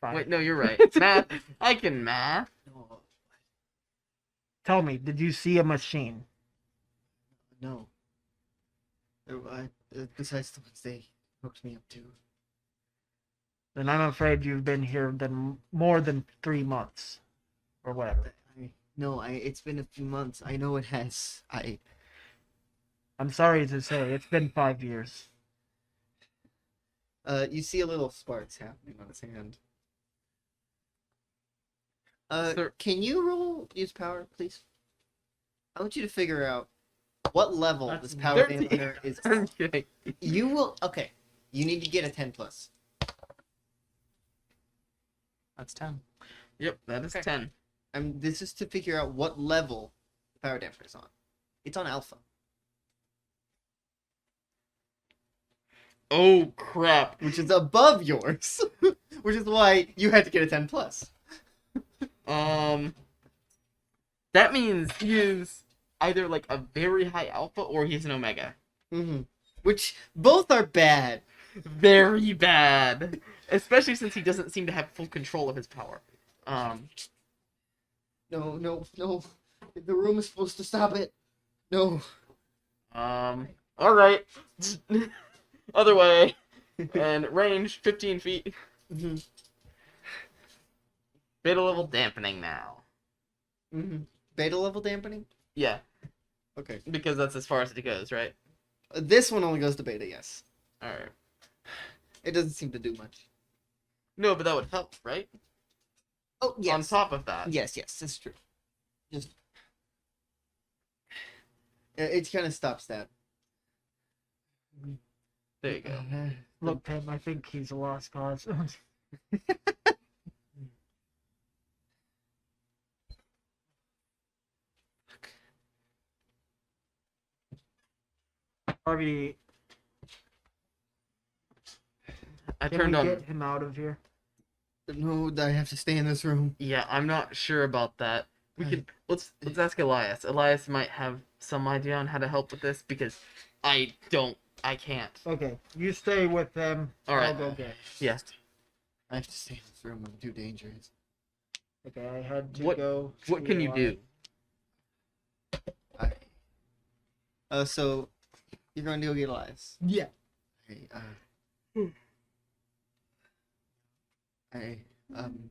5. Wait, no, you're right. Math. I can math. No, Tell me, did you see a machine? no. Besides the ones they hooked me up to. Then I'm afraid you've been here more than 3 months. Or whatever. It's been a few months. I know it has. I'm sorry to say, it's been 5 years. You see a little sparks happening on his hand. Sir- Can you use power, please? I want you to figure out what level That's this power 13. dampener is. I'm kidding. You will. Okay. You need to get a 10 plus. That's 10. Yep, that is 10. This is to figure out what level the power dampener is on. It's on alpha. Oh, crap. Which is above yours. Which is why you had to get a 10 plus. That means he is either like a very high alpha or he's an omega. Mm-hmm. Which both are bad. Very bad. Especially since he doesn't seem to have full control of his power. No. The room is supposed to stop it. No. Alright. Other way. And range, 15 feet. Mm-hmm. Beta level dampening now. Mm-hmm. Beta level dampening? Yeah, Okay. because that's as far as it goes, right? This one only goes to beta, yes. Alright. It doesn't seem to do much. No, but that would help, right? Oh, yes. On top of that. Yes, that's true. Just. It kind of stops that. There you go. Look, Tim, I think he's a lost cause. Harvey, I can turned we on. get him out of here? No, I have to stay in this room. Yeah, I'm not sure about that. We could let's ask Elias. Elias might have some idea on how to help with this because I can't. Okay, you stay with them. All right. I'll go get. Yeah. I have to stay in this room. I'm too dangerous. Okay, I had to What- go. What can you do? So you're going to go get Elias. Yeah. I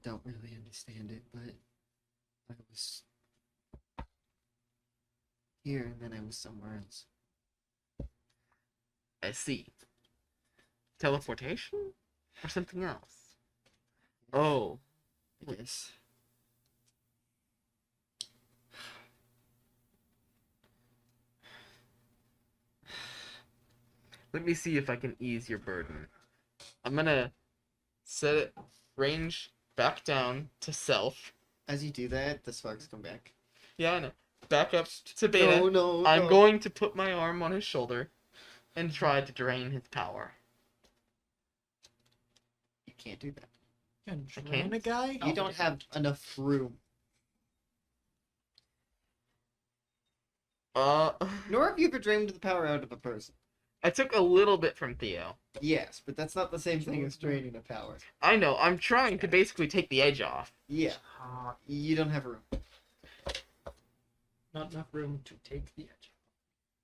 don't really understand it, but I was here and then I was somewhere else. I see. Teleportation? Or something else? Oh. I guess. Let me see if I can ease your burden. I'm gonna set it range back down to self. As you do that, the sparks come back. Yeah, I know. Back up to beta. No. I'm going to put my arm on his shoulder and try to drain his power. You can't do that. Can I drain can't. a guy? You don't have enough room. Nor have you ever drained the power out of a person. I took a little bit from Theo. Yes, but that's not the same thing as draining the power. I know. I'm trying to basically take the edge off. Yeah. You don't have room. Not enough room to take the edge.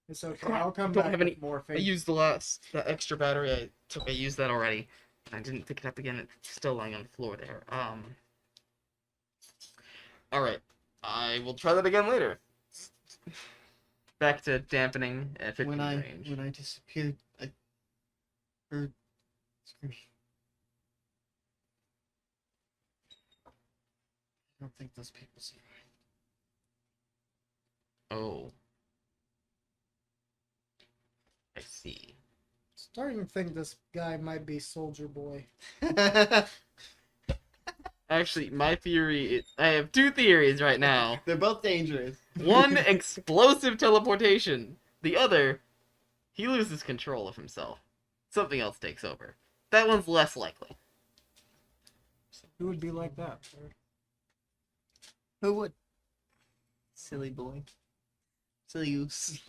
It's okay. I'll come Don't back have with any- more I faith. used that extra battery I took. I used that already. I didn't pick it up again. It's still lying on the floor there. All right. I will try that again later. Back to dampening at 15 range. When I disappeared, I heard screaming. I don't think those people see Oh. I see. Starting to think this guy might be Soldier Boy. right. Actually, my theory I have two theories right now. They're both dangerous. One, explosive teleportation. The other, he loses control of himself. Something else takes over. That one's less likely. Who would be like that? Who would? Silly boy. Silly goose.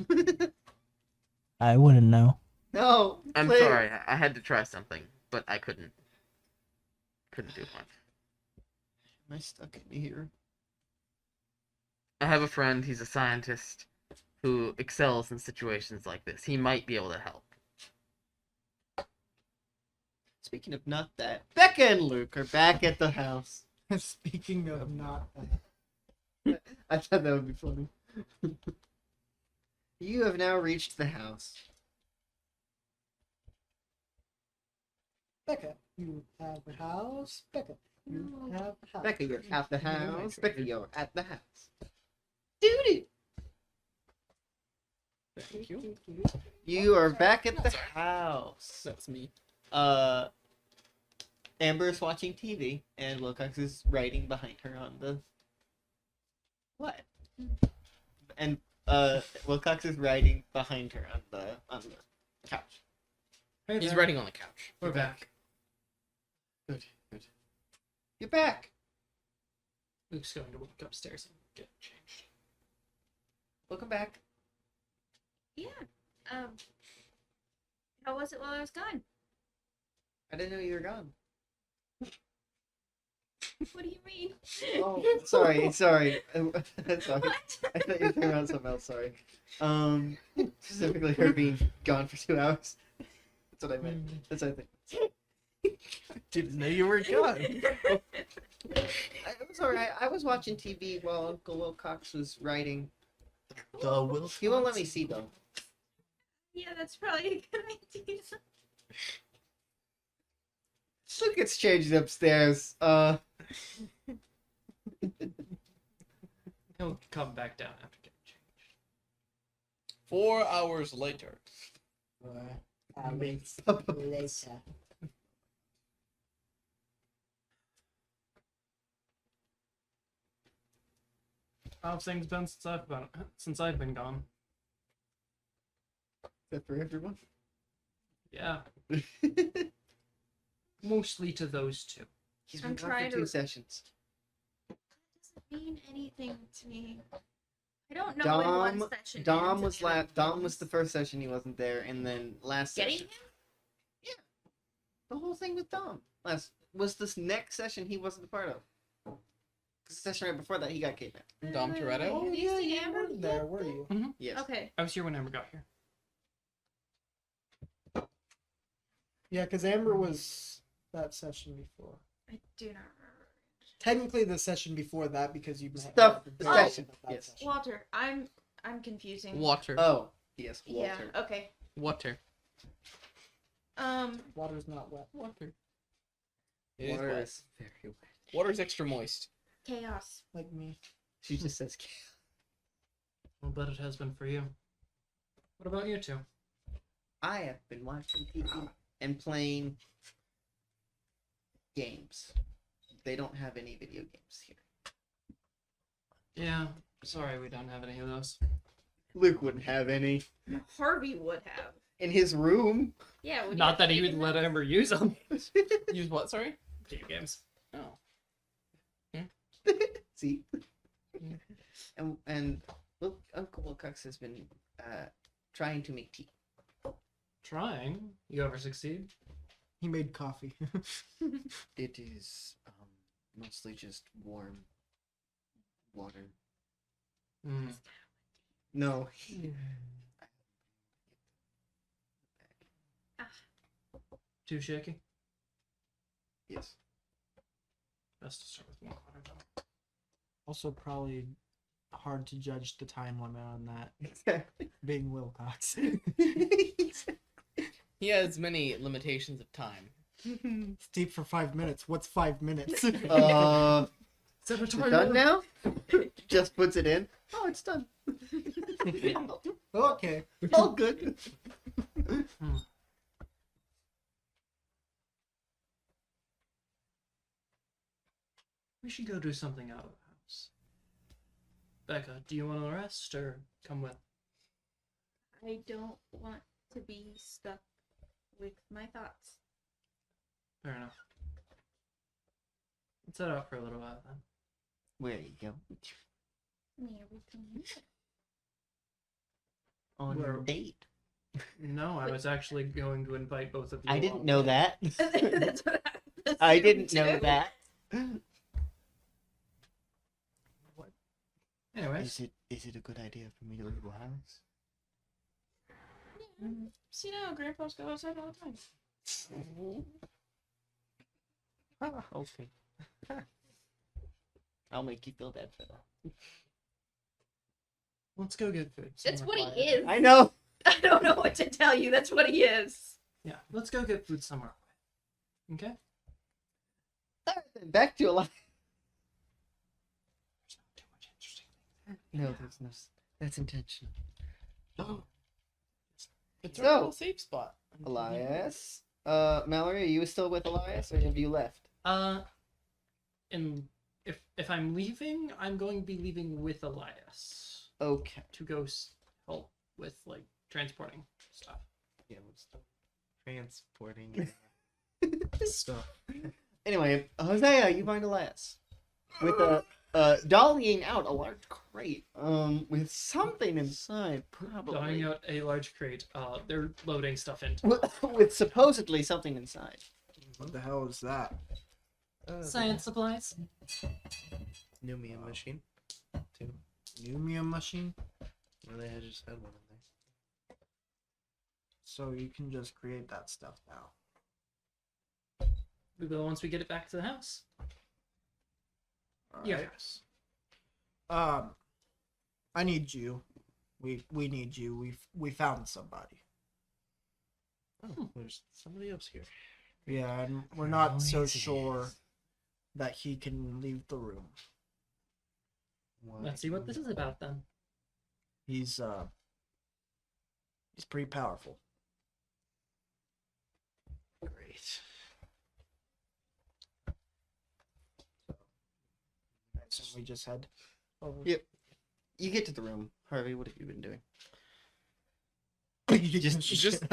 I wouldn't know. No. I'm play- sorry, I had to try something, but I couldn't do much. Am I stuck in here? I have a friend, he's a scientist, who excels in situations like this. He might be able to help. Speaking of not that, Becca and Luke are back at the house. Speaking of not I thought that would be funny. You have now reached the house. Becca, you have a house. Becca, you have a house. Becca, you're at the house. Becca, you're at the house. Dude, Thank you. you are back at the house. That's me. Amber's watching TV, and Wilcox is writing behind her on the. What? And Wilcox is writing behind her on the couch. Hey He's there. writing on the couch. We're back. Good. You're back. Luke's going to walk upstairs and get changed. Welcome back. Yeah. How was it while I was gone? I didn't know you were gone. What do you mean? Oh, sorry. Sorry. What? I thought you were talking about something else. Sorry. Specifically her being gone for 2 hours. That's what I meant. That's what I think. Didn't know you were gone. I'm sorry. I was watching TV while Uncle Wilcox was writing. The Will. He won't let me see though. Yeah, that's probably a good idea. Luke gets changed upstairs. He'll come back down after getting changed. 4 hours later. Later. How have things been since I've been gone? Except for everyone. Yeah, mostly to those two. He's I'm been gone trying for 2 to- sessions. Doesn't mean anything to me. I don't know in one session. Dom and was everything Dom was else. the first session he wasn't there, and then last Getting session him? the whole thing with Dom was this next session he wasn't a part of. 'Cause the session right before that, he got kidnapped. Dom Toretto? Oh Have you yeah, seen you Amber? were there, were you? Yes. Okay. I was here when Amber got here. Yeah, because Amber was that session before. I do not remember. Technically, the session before that because you met Stuff- her at the very end session, of that yes. session. Walter, I'm confusing. Water. Oh, yes, Yeah. Walter. Okay. Water. Water's not wet. Water. Water is very wet. Water's extra moist. Chaos. Like me. She just says, I'll bet it has been for you. What about you two? I have been watching TV and playing games. They don't have any video games here. Yeah, sorry we don't have any of those. Luke wouldn't have any Harvey would have. in his room. Yeah. Would Not that he would let Amber use them. Use what, sorry? Video games. Oh. See, and look, Uncle Wilcox has been trying to make tea. Trying. You ever succeed? He made coffee. It is mostly just warm water. Mm. No, Too shaky? yes. Best to start with warm water though. Also, probably hard to judge the time limit on that. Exactly. Being Wilcox. He has many limitations of time. Steep for 5 minutes. What's 5 minutes? Is Is that a it timer? done now? Just puts it in. Oh, it's done. Okay. All good. We should go do something out of the house. Becca, do you want to rest or come with? I don't want to be stuck with my thoughts. Fair enough. Let's head out for a little while then. Where you go? Where we can On Where- a date. No, I was actually going to invite both of you. I didn't along. know that. That's what I didn't know too. that. Anyways, Is it a good idea for me to leave the house? See now, Grandpa's go outside all the time. Okay. I'll make you feel bad for that. let's go get food. That's somewhere what quiet. he is. I know. I don't know what to tell you. That's what he is. Yeah, let's go get food somewhere quiet. Okay? Back to a life. There's not too much interesting things. No, there's no. That's intentional. It's So- a little safe spot. Elias. Mallory, are you still with Elias, or have you left? And if I'm leaving, I'm going to be leaving with Elias Okay. to go help with like transporting stuff. Yeah, what's the transporting stuff? Anyway, Hosea, you find Elias with a dollying out a large crate with something inside, probably Dying out a large crate. They're loading stuff into. with supposedly something inside. What the hell is that? Science supplies. Numium machine. Too. Numium machine? Well, they had just had one in there. So you can just create that stuff now. We will once we get it back to the house. Alright. Yes. I need you. We need you. We found somebody. Oh, there's somebody else here. Yeah, and we're not so sure that he can leave the room. Let's see what this is about then. He's pretty powerful. Great. So we just head over. Yep. You get to the room. Harvey, what have you been doing? Just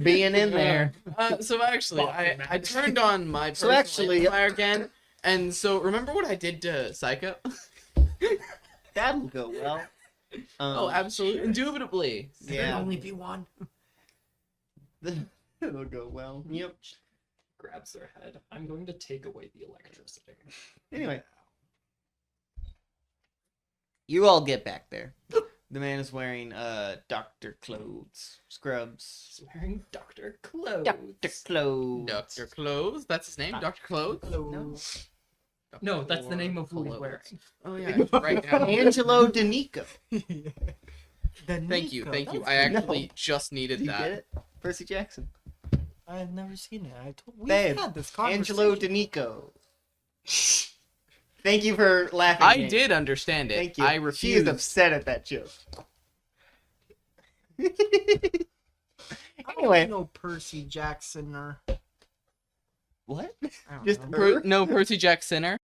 Being in there. So actually, I turned on my So personal actually- amplifier again, and so remember what I did to Psycho? That'll go well. Oh, absolutely, indubitably. Yeah. only be one. It'll go well. Yep. grabs their head. I'm going to take away the electricity. Anyway, you all get back there. The man is wearing doctor clothes, scrubs. He's wearing doctor clothes. Doctor clothes. Dr. Clothes? That's his name? Dr. Clothes? No. No, that's the name of who he's Clothes. wearing. Oh, yeah. Right now. Angelo D'Anico. Thank you, thank you. That's I good. actually just needed You that. get it? Percy Jackson. I've never seen it. We've Babe, had this conversation. Angelo D'Anico. Thank you for laughing. I Nate. did understand it. Thank you. I She refused. is upset at that joke. I Anyway. don't know Percy Jackson or What? I don't Just know. her? No Percy Jack Sinner?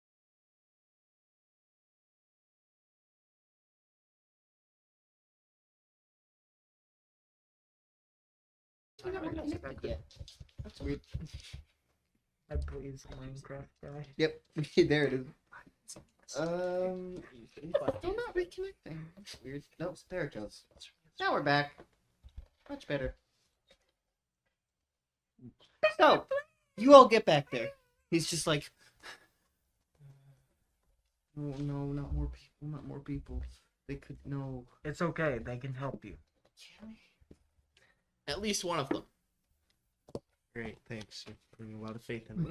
We never connected yet. That's weird. I please Minecraft guy. Yep. There it is. Still not reconnecting. That's weird. Nope, there it goes. Now we're back. Much better. So, you all get back there. He's just like, no, no, not more people, not more people. They could, no. It's okay. They can help you. At least one of them. Great, thanks. You're putting a lot of faith in me.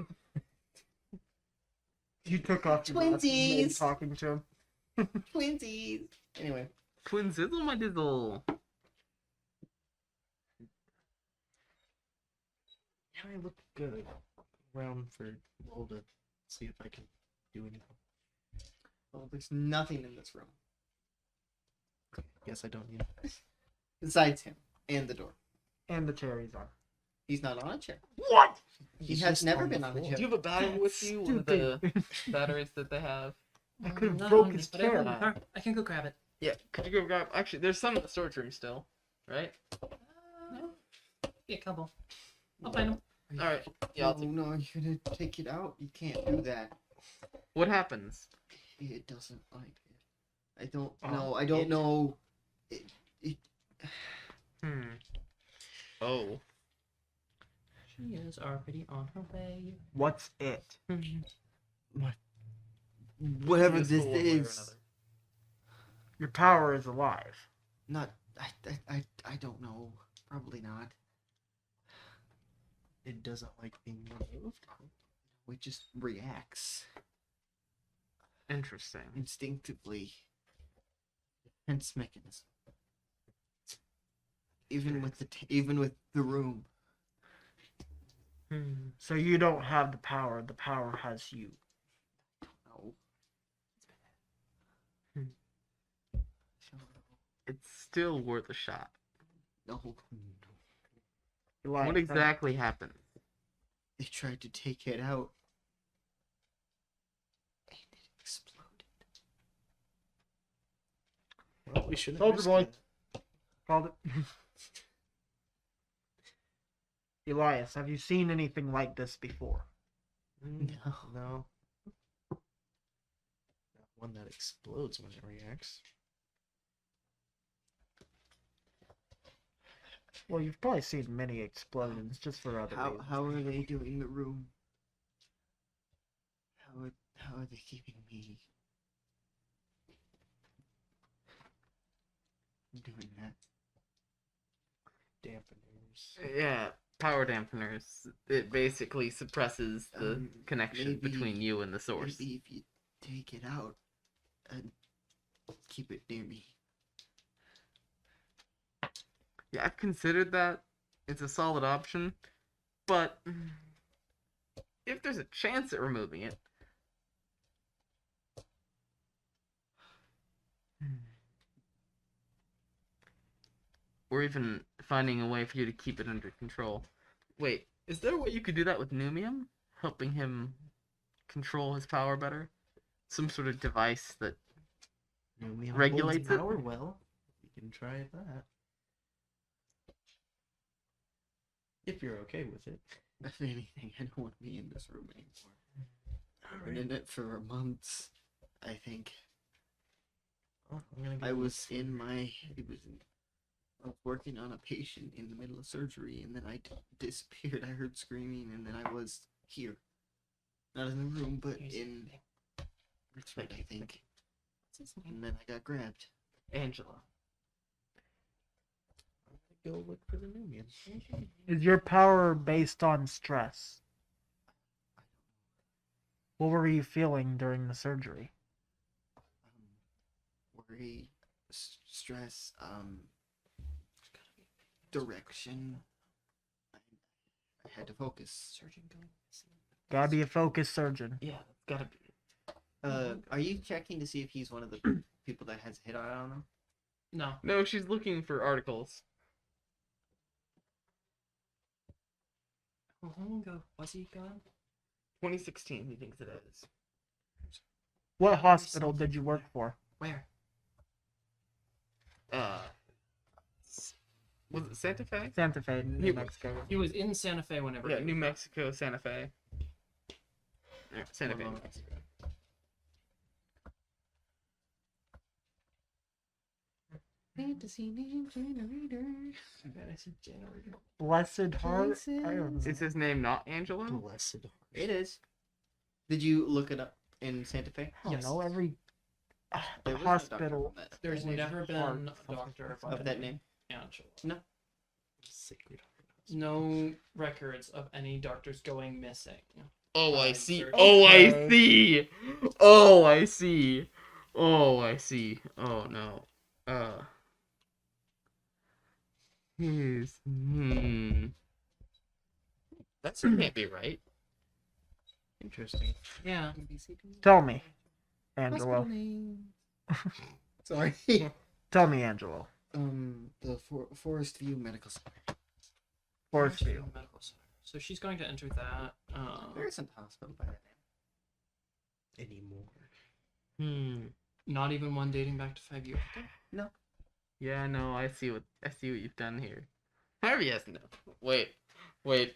You took off your mask and made Twinsies. talking to him. Twinsies. Anyway. Twin Sizzle, my dizzle. Yeah, I look good. Around for Lowell to see if I can do anything. Well, there's nothing in this room Guess I don't need it. besides him and the door. And the cherries on. He's not on a chair. What? He He's has just never on the been on a floor. chair. Do you have a battery with you? One of the batteries that they have? I could have Not broke on me, his but I will- chair. I can go grab it. Yeah, could you go grab... Actually, there's some in the storage room still, right? Yeah, a couple. I'll find them. Alright, yeah, I'll No, no, you're gonna take it out. You can't do that. What happens? It doesn't like it. I don't Oh, know. I don't it- know. Oh. She is already on her way. What's it? Whatever Useful this one way or is. another. Your power is alive. Not. I don't know. Probably not. It doesn't like being removed. It just reacts Interesting. instinctively. Defense mechanism. Even with the room. So you don't have the power. The power has you. No. It's still worth a shot. No. Elias, What exactly happened? They tried to take it out. And it exploded. Well, we shouldn't. Soldier risk boy. it. Called it. Elias, have you seen anything like this before? No. No. Not one that explodes when it reacts. Well, you've probably seen many explosions just for other reasons. How are they doing the room? How are they keeping me doing that? Dampeners. Yeah, power dampeners. It basically suppresses the Um, connection maybe- between you and the source. Maybe if you take it out and keep it near me. Yeah, I've considered that. It's a solid option. But if there's a chance at removing it. Or even finding a way for you to keep it under control. Wait, is there a way you could do that with Numium? Helping him control his power better? Some sort of device that Numium regulates holds it? power well. We can try that. If you're okay with it. If anything, I don't want to be in this room anymore. I've been in it for months, I think. Oh, I'm gonna I go was in my. I was working on a patient in the middle of surgery, and then I disappeared. I heard screaming, and then I was here. Not in the room, but in Richmond, I think. And then I got grabbed. Angela. Go look for the Numian. Is your power based on stress? What were you feeling during the surgery? Worry, stress, direction. I had to focus. Gotta be a focused surgeon. Yeah, gotta be. Are you checking to see if he's one of the people that has a hit on him? No. No, she's looking for articles. How long ago was he gone? 2016, he thinks it is. What hospital did you work for? Where? Was it Santa Fe? Santa Fe, New Mexico. He was in Santa Fe whenever. Yeah, he New was Mexico, Santa Fe. Yeah, Santa Fe, New Mexico. Fantasy name generator. Fantasy generator. Blessed Heart? I don't know. Is his name not Angela? Blessed heart. It is. Did you look it up in Santa Fe? I don't know, every There was no hospital. doctor from There's Always never been hard. a doctor by of the that name. Angela. Sacred heart. No records of any doctors going missing. Oh, I Fine, see. sir. Oh, I Okay. see. Oh, I see. Oh, I see. Oh, no. That can't be right. Interesting. Yeah. Tell me, Angelo. Sorry. Tell me, Angelo. The Forest View Medical Center. Forest View. Medical Center. So she's going to enter that. There isn't a hospital by that name. Anymore. Not even one dating back to 5 years ago. Yeah, no, I see what you've done here. Harvey has no. Wait. A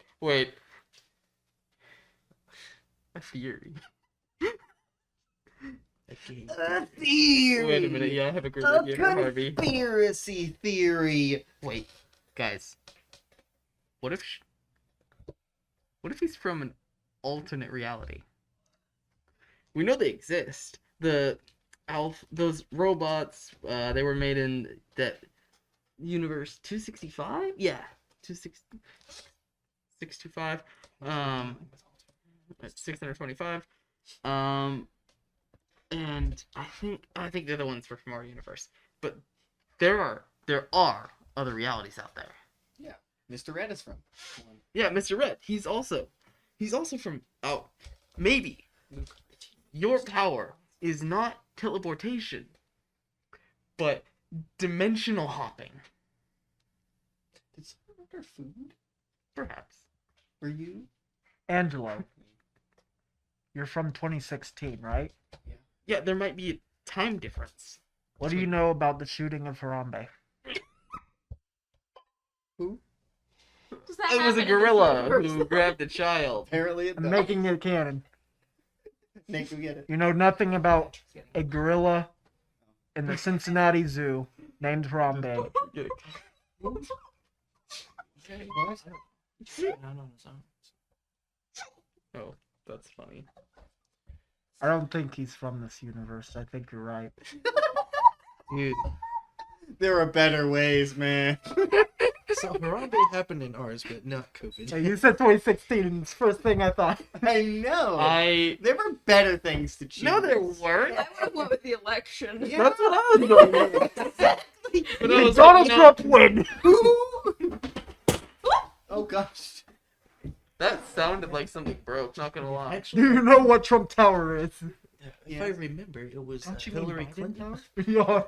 theory. A theory. Wait a minute. Yeah, I have a great idea for Harvey. Conspiracy theory. Wait, guys. What if he's from an alternate reality? We know they exist. Those robots, they were made in that universe 265? Yeah, 625. 625. And I think they're the ones from our universe. But there are other realities out there. Mr. Red is from. Yeah, Mr. Red. He's also from. Oh, maybe your power is not teleportation, but dimensional hopping. Did someone order food Perhaps. for you? Angelo. You're from 2016, right? Yeah, there might be a time difference. What do you know about the shooting of Harambe? Does that It was a happen in this gorilla universe? who grabbed a child. Apparently it I'm does. making it canon. Nick, we get it. You know nothing about a gorilla in the Cincinnati Zoo named Harambe. What? Oh, that's funny. I don't think he's from this universe. I think you're right. Dude. There are better ways, man. So Harambe happened in ours, but not COVID. Hey, you said 2016, and it's the first thing I thought. I know. There were better things to choose. No, there weren't. I would have went with the election. Yeah. That's what I was going with. Exactly. But I was Donald like, no, Trump win. Oh gosh. that sounded like something broke, not gonna lie. Actually, Do you know what Trump Tower is? if I remember, it was Don't you mean Hillary Biden Clinton. Yeah.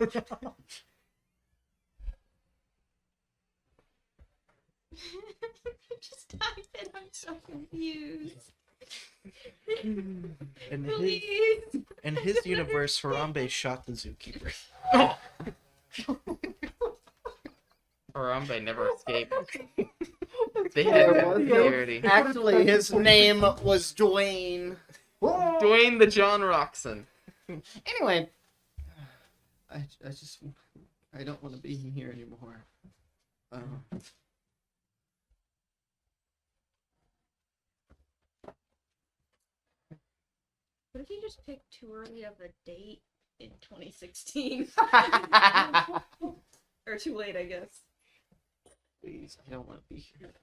Just type it. I'm so confused. In Please. his universe, Harambe shot the zookeeper. Harambe never escaped. They had no security. Actually, his name was Dwayne. Dwayne the John Roxon. Anyway, I don't want to be here anymore. What if you just picked too early of a date in 2016? Or too late, I guess. Please, I don't want to be here.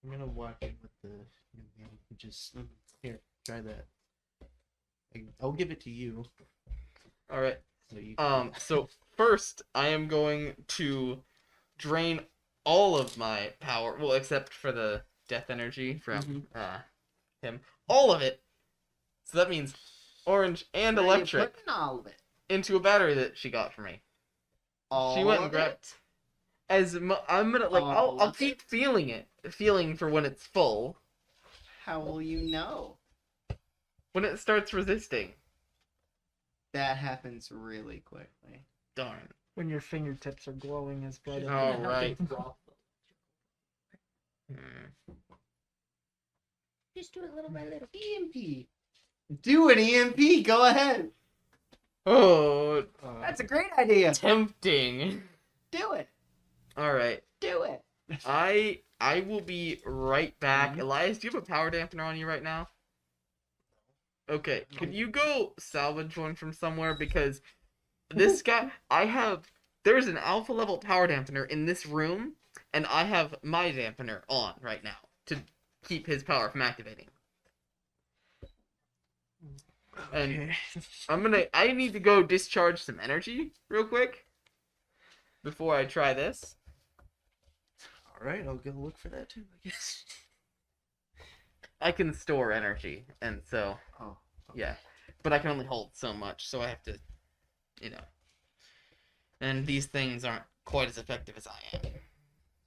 I'm gonna walk in with the new game. Just here, try that. I'll give it to you. All right. So you. So first, I am going to drain all of my power. Well, except for the death energy from him. All of it. So that means orange and Where are you electric putting all of it. into a battery that she got for me. All She went and of grabbed. it? I'm gonna like All I'll of keep feeling for when it's full. How will you know? When it starts resisting. That happens really quickly. Darn. When your fingertips are glowing as bright as Oh, Gonna have to right. drop Just do it little by little. EMP. Do an EMP. Go ahead. Oh, That's a great idea. tempting. Do it. All right. Do it. I will be right back. Elias, do you have a power dampener on you right now? Okay, could you go salvage one from somewhere? Because this guy, there's an alpha level power dampener in this room, and I have my dampener on right now to keep his power from activating. And I need to go discharge some energy real quick before I try this. All right, I'll go look for that too. I guess. I can store energy, and so Oh. yeah, but I can only hold so much, so I have to, and these things aren't quite as effective as I am.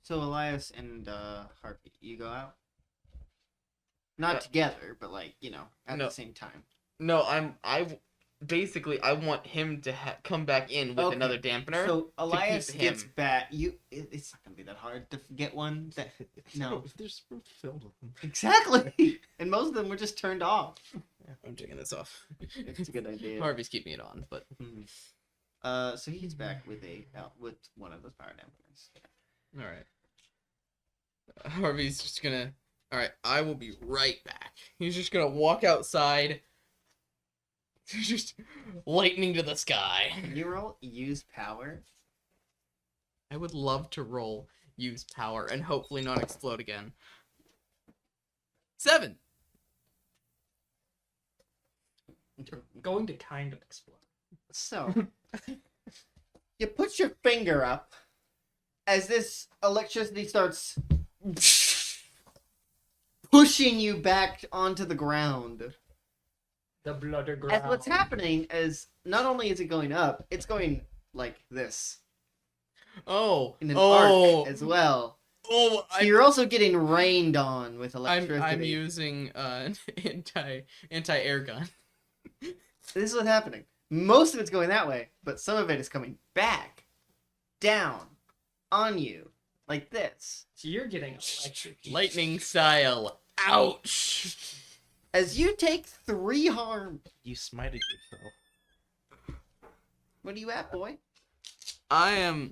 So Elias and Harvey, you go out. Not together, but at No. the same time. No, basically I want him to come back in with Okay. another dampener. So Elias keep gets him. back. It's not gonna be that hard to get one. No. If there's room filled with them. Exactly. And most of them were just turned off. I'm taking this off. It's a good idea. Harvey's keeping it on, but So he gets back with one of those power dampeners. all right. Harvey's just gonna. All right, I will be right back. He's just gonna walk outside. Just lightning to the sky. Can you roll use power? I would love to roll use power and hopefully not explode again. 7. going to kind of explode. So you put your finger up as this electricity starts pushing you back onto the ground. The blood As ground. what's happening is not only is it going up, it's going like this Oh, in an arc as well. Oh, So you're also getting rained on with electricity. I'm using an anti-air gun. This is what's happening. Most of it's going that way, but some of it is coming back, down, on you, like this. So you're getting electrocuted. Lightning style. Ouch. As you take 3 harm. You smited yourself. What are you at, boy? I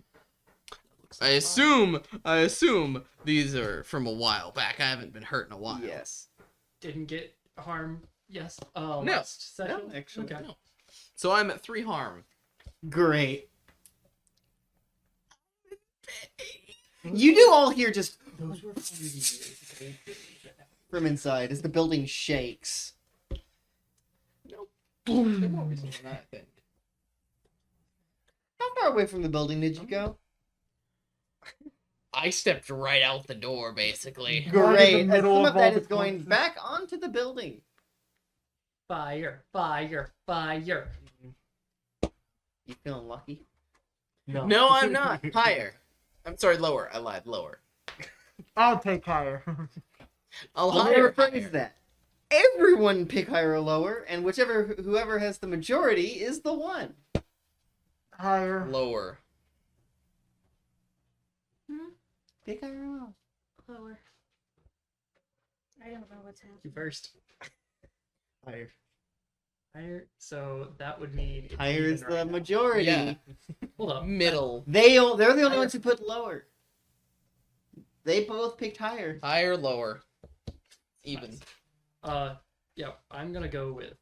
assume these are from a while back. I haven't been hurt in a while. Yes. Didn't get harm. Yes. No. Last session. No, actually. Okay. No. So I'm at 3 harm. Great. You do all hear just Those were fun years. from inside as the building shakes. They're more recent than that, I think. How far away from the building did you go? I stepped right out the door, basically. Great. As middle some of of that all is the going corpses. back onto the building. Fire! Fire! Fire! You feeling lucky? No, I'm not. Higher. I'm sorry, lower. I lied. Lower. I'll take higher. I'll Let me higher. rephrase that. Everyone pick higher or lower, and whoever has the majority is the one. Higher. Lower. Pick higher or lower. Lower. I don't know what's happening. You first. Higher. Higher. So that would mean it's Higher even is the right now. majority. Yeah. Hold up. Middle. They're the only ones who put lower. They both picked higher. Higher, lower. Even. Yeah, I'm gonna go with.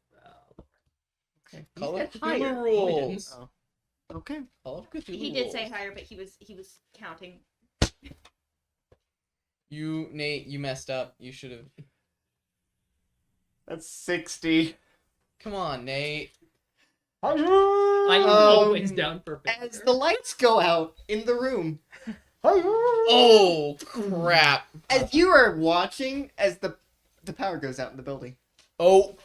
Okay. Call You of said higher. Cthulhu rules. Oh. Okay. Call of Cthulhu He did rules. say higher, but he was counting. You, Nate, you messed up. You should have. That's 60. Come on, Nate. I'm Um, always down for As failure. the lights go out in the room, Oh crap! as you are watching, as the power goes out in the building, Oh,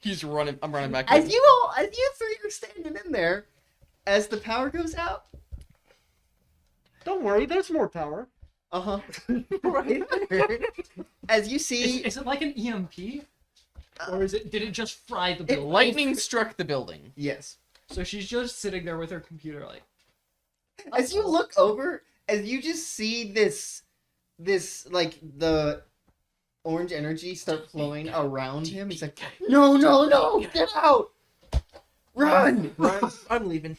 he's running. I'm running back. as you three are standing in there, as the power goes out, Don't worry, there's more power. right there, as you see, Is it like an EMP? Or did it just fry the building? Lightning struck the building. yes, So she's just sitting there with her computer, like. as you look over, as you just see this like the orange energy start flowing around him. He's like, no, get out, run. I'm leaving.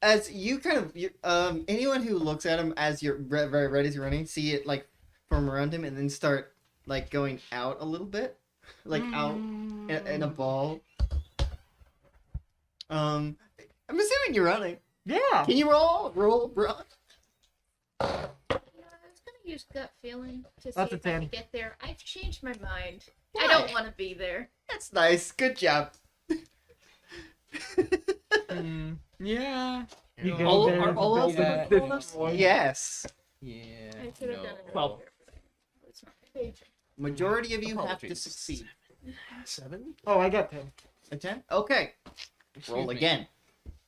As you kind of, anyone who looks at him as you're very red as you're running, see it like from around him and then start like going out a little bit, like out in a ball. I'm assuming you're running. Yeah. Can you roll, run? Yeah, I was gonna use gut feeling to see That's a if I 10. could get there. I've changed my mind. Why? I don't want to be there. That's nice. Good job. Yeah. You No. go All, there are and all else build gonna that. kill us? Yes. Yeah. I could have done it. Well- earlier, but it's not my page. Majority of you have to Apologies. succeed. 7? Oh, I got 10. A 10? Okay. Roll me. again.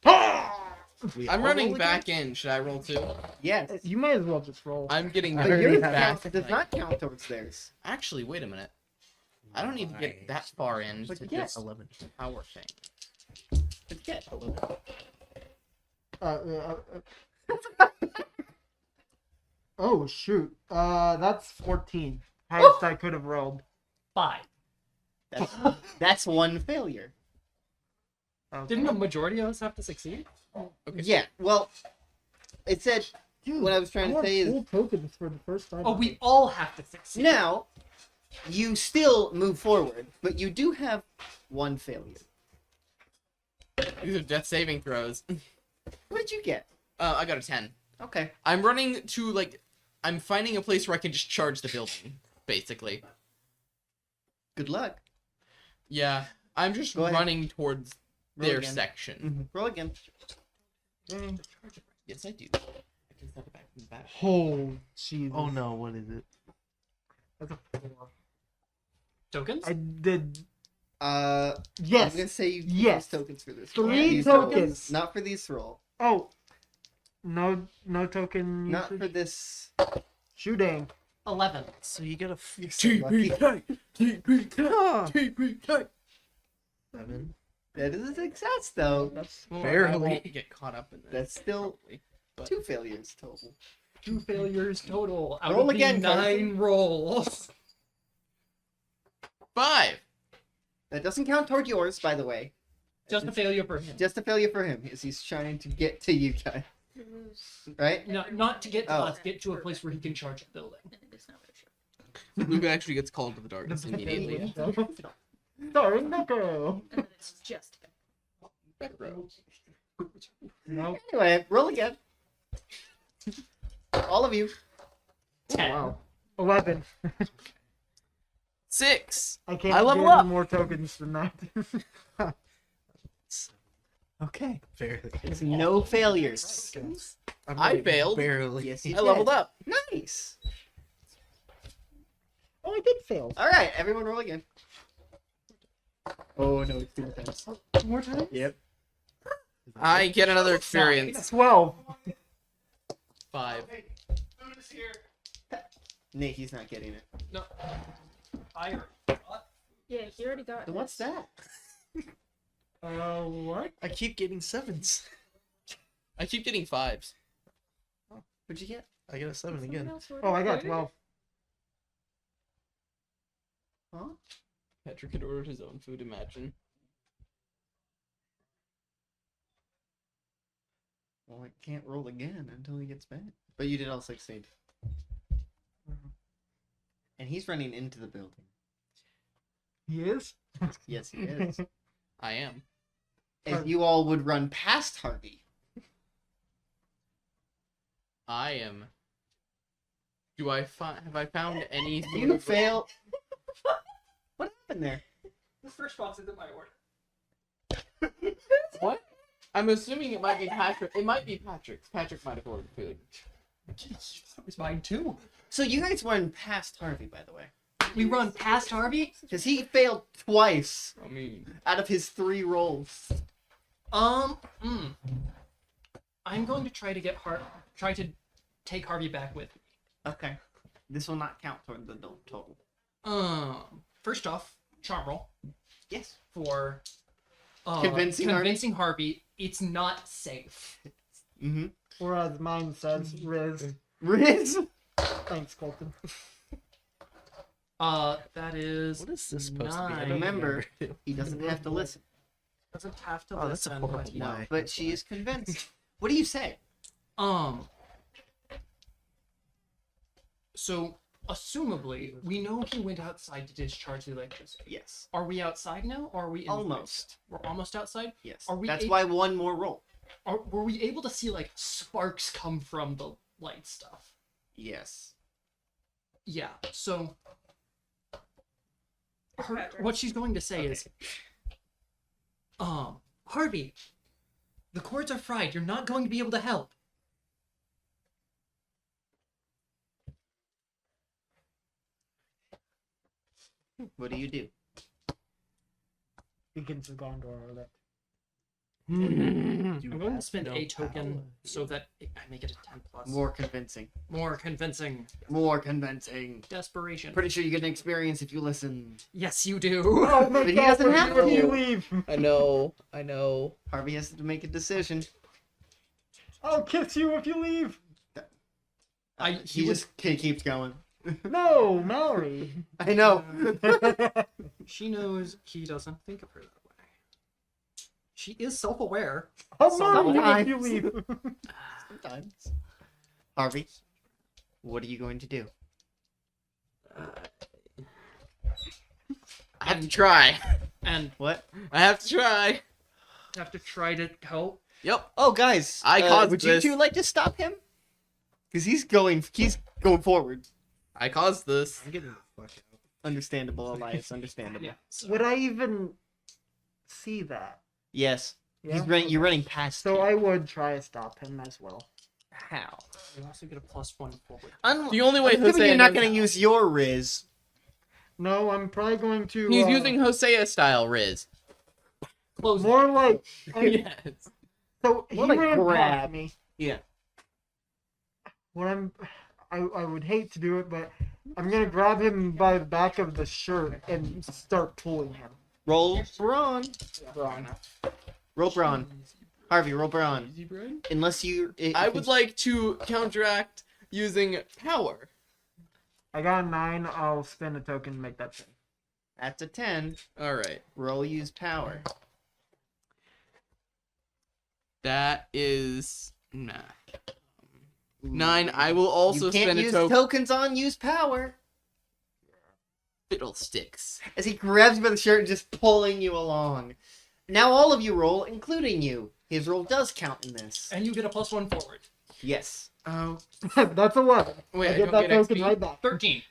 I'm running back in. Should I roll too? Yes. You may as well just roll. I'm getting But already yours have- does not count towards theirs. Actually, wait a minute. I don't need to get that far in But to yeah. this 11 power thing. But yeah. Oh shoot. That's 14. Highest I could have rolled. 5. That's one failure. Didn't the majority of us have to succeed? Okay. Yeah, well, it said, what I was trying to say is, full tokens for the first time. Oh, we all have to succeed. now, you still move forward, but you do have one failure. These are death saving throws. What did you get? I got a 10. Okay. I'm running to, like, I'm finding a place where I can just charge the building, basically. Good luck. Yeah, I'm just Go ahead. running towards Roll their again. section. Roll again. Yes, I do. I can start it back from the back. Oh, jeez. Oh no, what is it? That's a 4. Tokens? I did. I'm Yes. gonna say you Yes. use tokens for this. 3 Use tokens. Not for this roll. Oh. No token. Not usage? for this. Shooting. 11. So you get a You're so lucky. TPK. 7. That is a success, though. That's Well, I Barely. won't get caught up in this. That's still probably, but- 2 failures total. 2 failures total out Roll of the again, 9 Carson. rolls. 5. That doesn't count toward yours, by the way. Just a failure for him. Just a failure for him, as he's trying to get to you guys. Right? No, not to get to Oh. us, get to a place where he can charge the building. And it is not what I should. Luke actually gets called to the darkness immediately. Sorry, Becka. And then it's just. Back row. No. Anyway, roll again. All of you. 10. Wow. 11. 6. I can't I level get any up. more tokens than that. Okay. Barely. There's no failures. I failed. Barely. Yes, you I leveled did. up. Nice. Oh, I did fail. All right, everyone roll again. Oh no, it's 2 more times. More time? Yep. I get another experience. 12. 5. Nate, he's not getting it. No. Fire. Yeah, you already got. Then what's that? What? I keep getting 7s. I keep getting 5s. What'd you get? I get a 7 again. Oh, I got 12. Huh? Patrick had ordered his own food, imagine. Well, I can't roll again until he gets back. But you did all succeed. And he's running into the building. He is? Yes, he is. I am. If you all would run past Harvey. I am. Have I found any sort You of fail. What happened there? The first box isn't my order. what? I'm assuming it might be Patrick. It might be Patrick's. Patrick might have ordered food. It was mine too. So you guys run past Harvey, by the way. We run past Harvey. Because he failed twice I mean, out of his 3 rolls. I'm going to try to take Harvey back with me. Okay. This will not count toward the total. First off, charm roll Yes. for Convincing Harvey. It's not safe. Mm-hmm. Whereas mine says Riz. Riz? Thanks, Colton. That is. What is this supposed to be? I 9. don't Remember, he doesn't have to listen. Doesn't have to Oh, that's a listen, horrible but no. lie. But she is convinced. What do you say? So, assumably, we know he went outside to discharge the electricity. Yes. Are we outside now, or are we in Almost. We're almost outside? Yes. Are we That's able- why one more roll. Were we able to see, like, sparks come from the light stuff? Yes. Yeah, so... Patrick. what she's going to say is... Harvey, the cords are fried. You're not going to be able to help. What do you do? Beacons have gone to our orbit. I'm going to spend a token so that I make it a 10 plus. More convincing. More convincing. More convincing. Desperation. Pretty sure you get an experience if you listen. Yes, you do. Oh my But he God, doesn't have where do to. you leave? I know. I know. Harvey has to make a decision. I'll kiss you if you leave. He just keeps going. No, Mallory. I know. She knows he doesn't think of her that way. She is self-aware. I'll murder you if Sometimes. you leave. Sometimes. Harvey, what are you going to do? I have to try. And What? I have to try. have to try to help. Yep. Oh, guys. I caused would this. you two like to stop him? Because he's going forward. I caused this. I'm getting the fuck out. Understandable, Elias. Understandable. Yeah. So, Would I even see that? Yes. Yeah? You're running past So him. I would try to stop him as well. How? you also get a +1 forward. The only way Assuming Hosea you're not knows going to how. use your Riz. No, I'm probably going to. He's using Hosea style Riz. Close. more like. Yes. So he More like ran grab. past me. Yeah. What I would hate to do it, but I'm gonna grab him by the back of the shirt and start pulling him. Roll Brawn. Braun. Roll Brawn. Harvey, roll Brawn. Easy, Brian. Unless you... I would like to counteract using power. I got a 9. I'll spend a token to make that 10. That's a 10. All right. Roll use power. That is nah. Ooh. 9. I will also you can't spend a use token. tokens on use power. Fiddlesticks. As he grabs you by the shirt and just pulling you along. Now all of you roll, including you. His roll does count in this. And you get a +1 forward. Yes. Oh That's 11. wait, I I get don't that get token XP. right back. 13.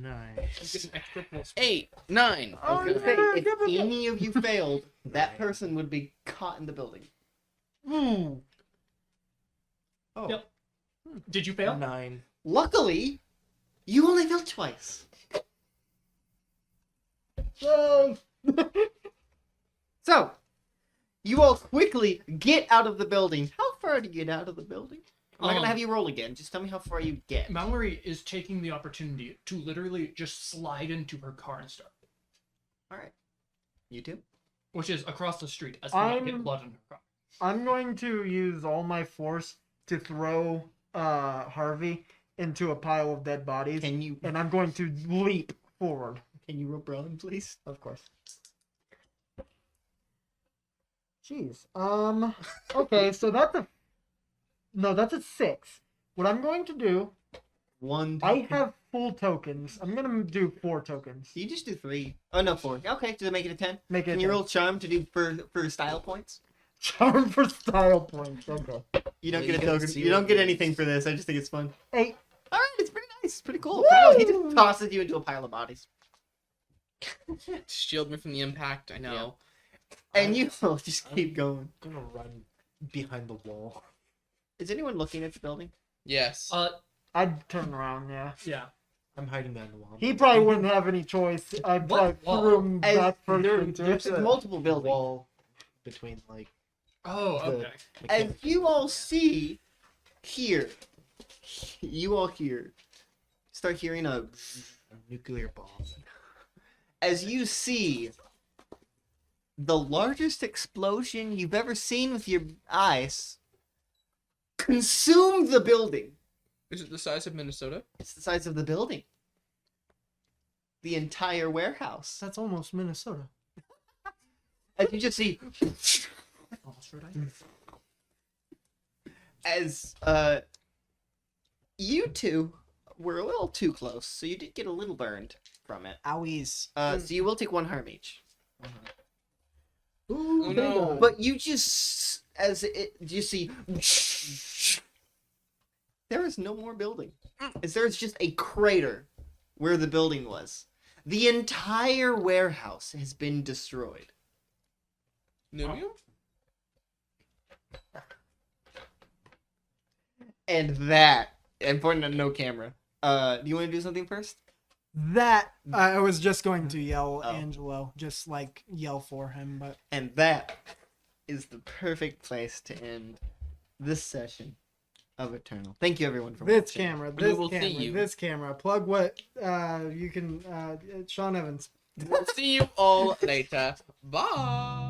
Nice. You get an extra +1. 8, 9. I was gonna Oh, say, yeah, if give it any of you failed, that person would be caught in the building. Hmm. Oh. Yep. Did you fail? 9. Luckily, you only failed twice. Yay! So, you all quickly get out of the building. How far do you get out of the building? I'm not gonna have you roll again. Just tell me how far you get. Mallory is taking the opportunity to literally just slide into her car and start, Alright. You too? which is across the street as not get I'm- blood in her car. I'm going to use all my force to throw Harvey into a pile of dead bodies, Can you and I'm going to leap forward. roll Braun, please? Of course. Jeez. Okay, so that's a 6. What I'm going to do 1 I token. have full tokens. I'm gonna do 4 tokens. You just do 3. Oh no, 4. Okay, does it make it a 10? Make it. Can a you 10. roll charm to do for style points? Charm for style points. Okay. You don't Well, get you a gotta token. see You don't what get it anything is. for this. I just think it's fun. 8. All right, it's pretty nice. It's pretty cool. Pretty cool. He Woo! just tosses you into a pile of bodies, Shield me from the impact. I know. and you will just keep going. I'm gonna run behind the wall. Is anyone looking at the building? Yes. I'd turn around. Yeah. Yeah. I'm hiding behind the wall. He probably wouldn't have any choice. I'd probably wall? throw him As- back first There- into there's it. a Multiple buildings. wall between like Oh, the okay. As mechanic- you all see here, you all hear, start hearing a. nuclear bomb. As you see the largest explosion you've ever seen with your eyes consume the building. Is it the size of Minnesota? It's the size of the building. The entire warehouse. That's almost Minnesota. As you just see, Almost Rhode Island. as you two were a little too close, so you did get a little burned from it. Owies. So you will take 1 harm each. Ooh, Oh, no. But you just, you see, there is no more building. As there is just a crater where the building was. The entire warehouse has been destroyed. Numium? And that, important to no camera. Do you want to do something first? That I was just going to yell Oh. Angelo, just like yell for him, but And that is the perfect place to end this session of Eternal. Thank you everyone for this watching. camera, We this will see camera, you. this camera. Plug what you can. Sean Evans. See you all later. Bye.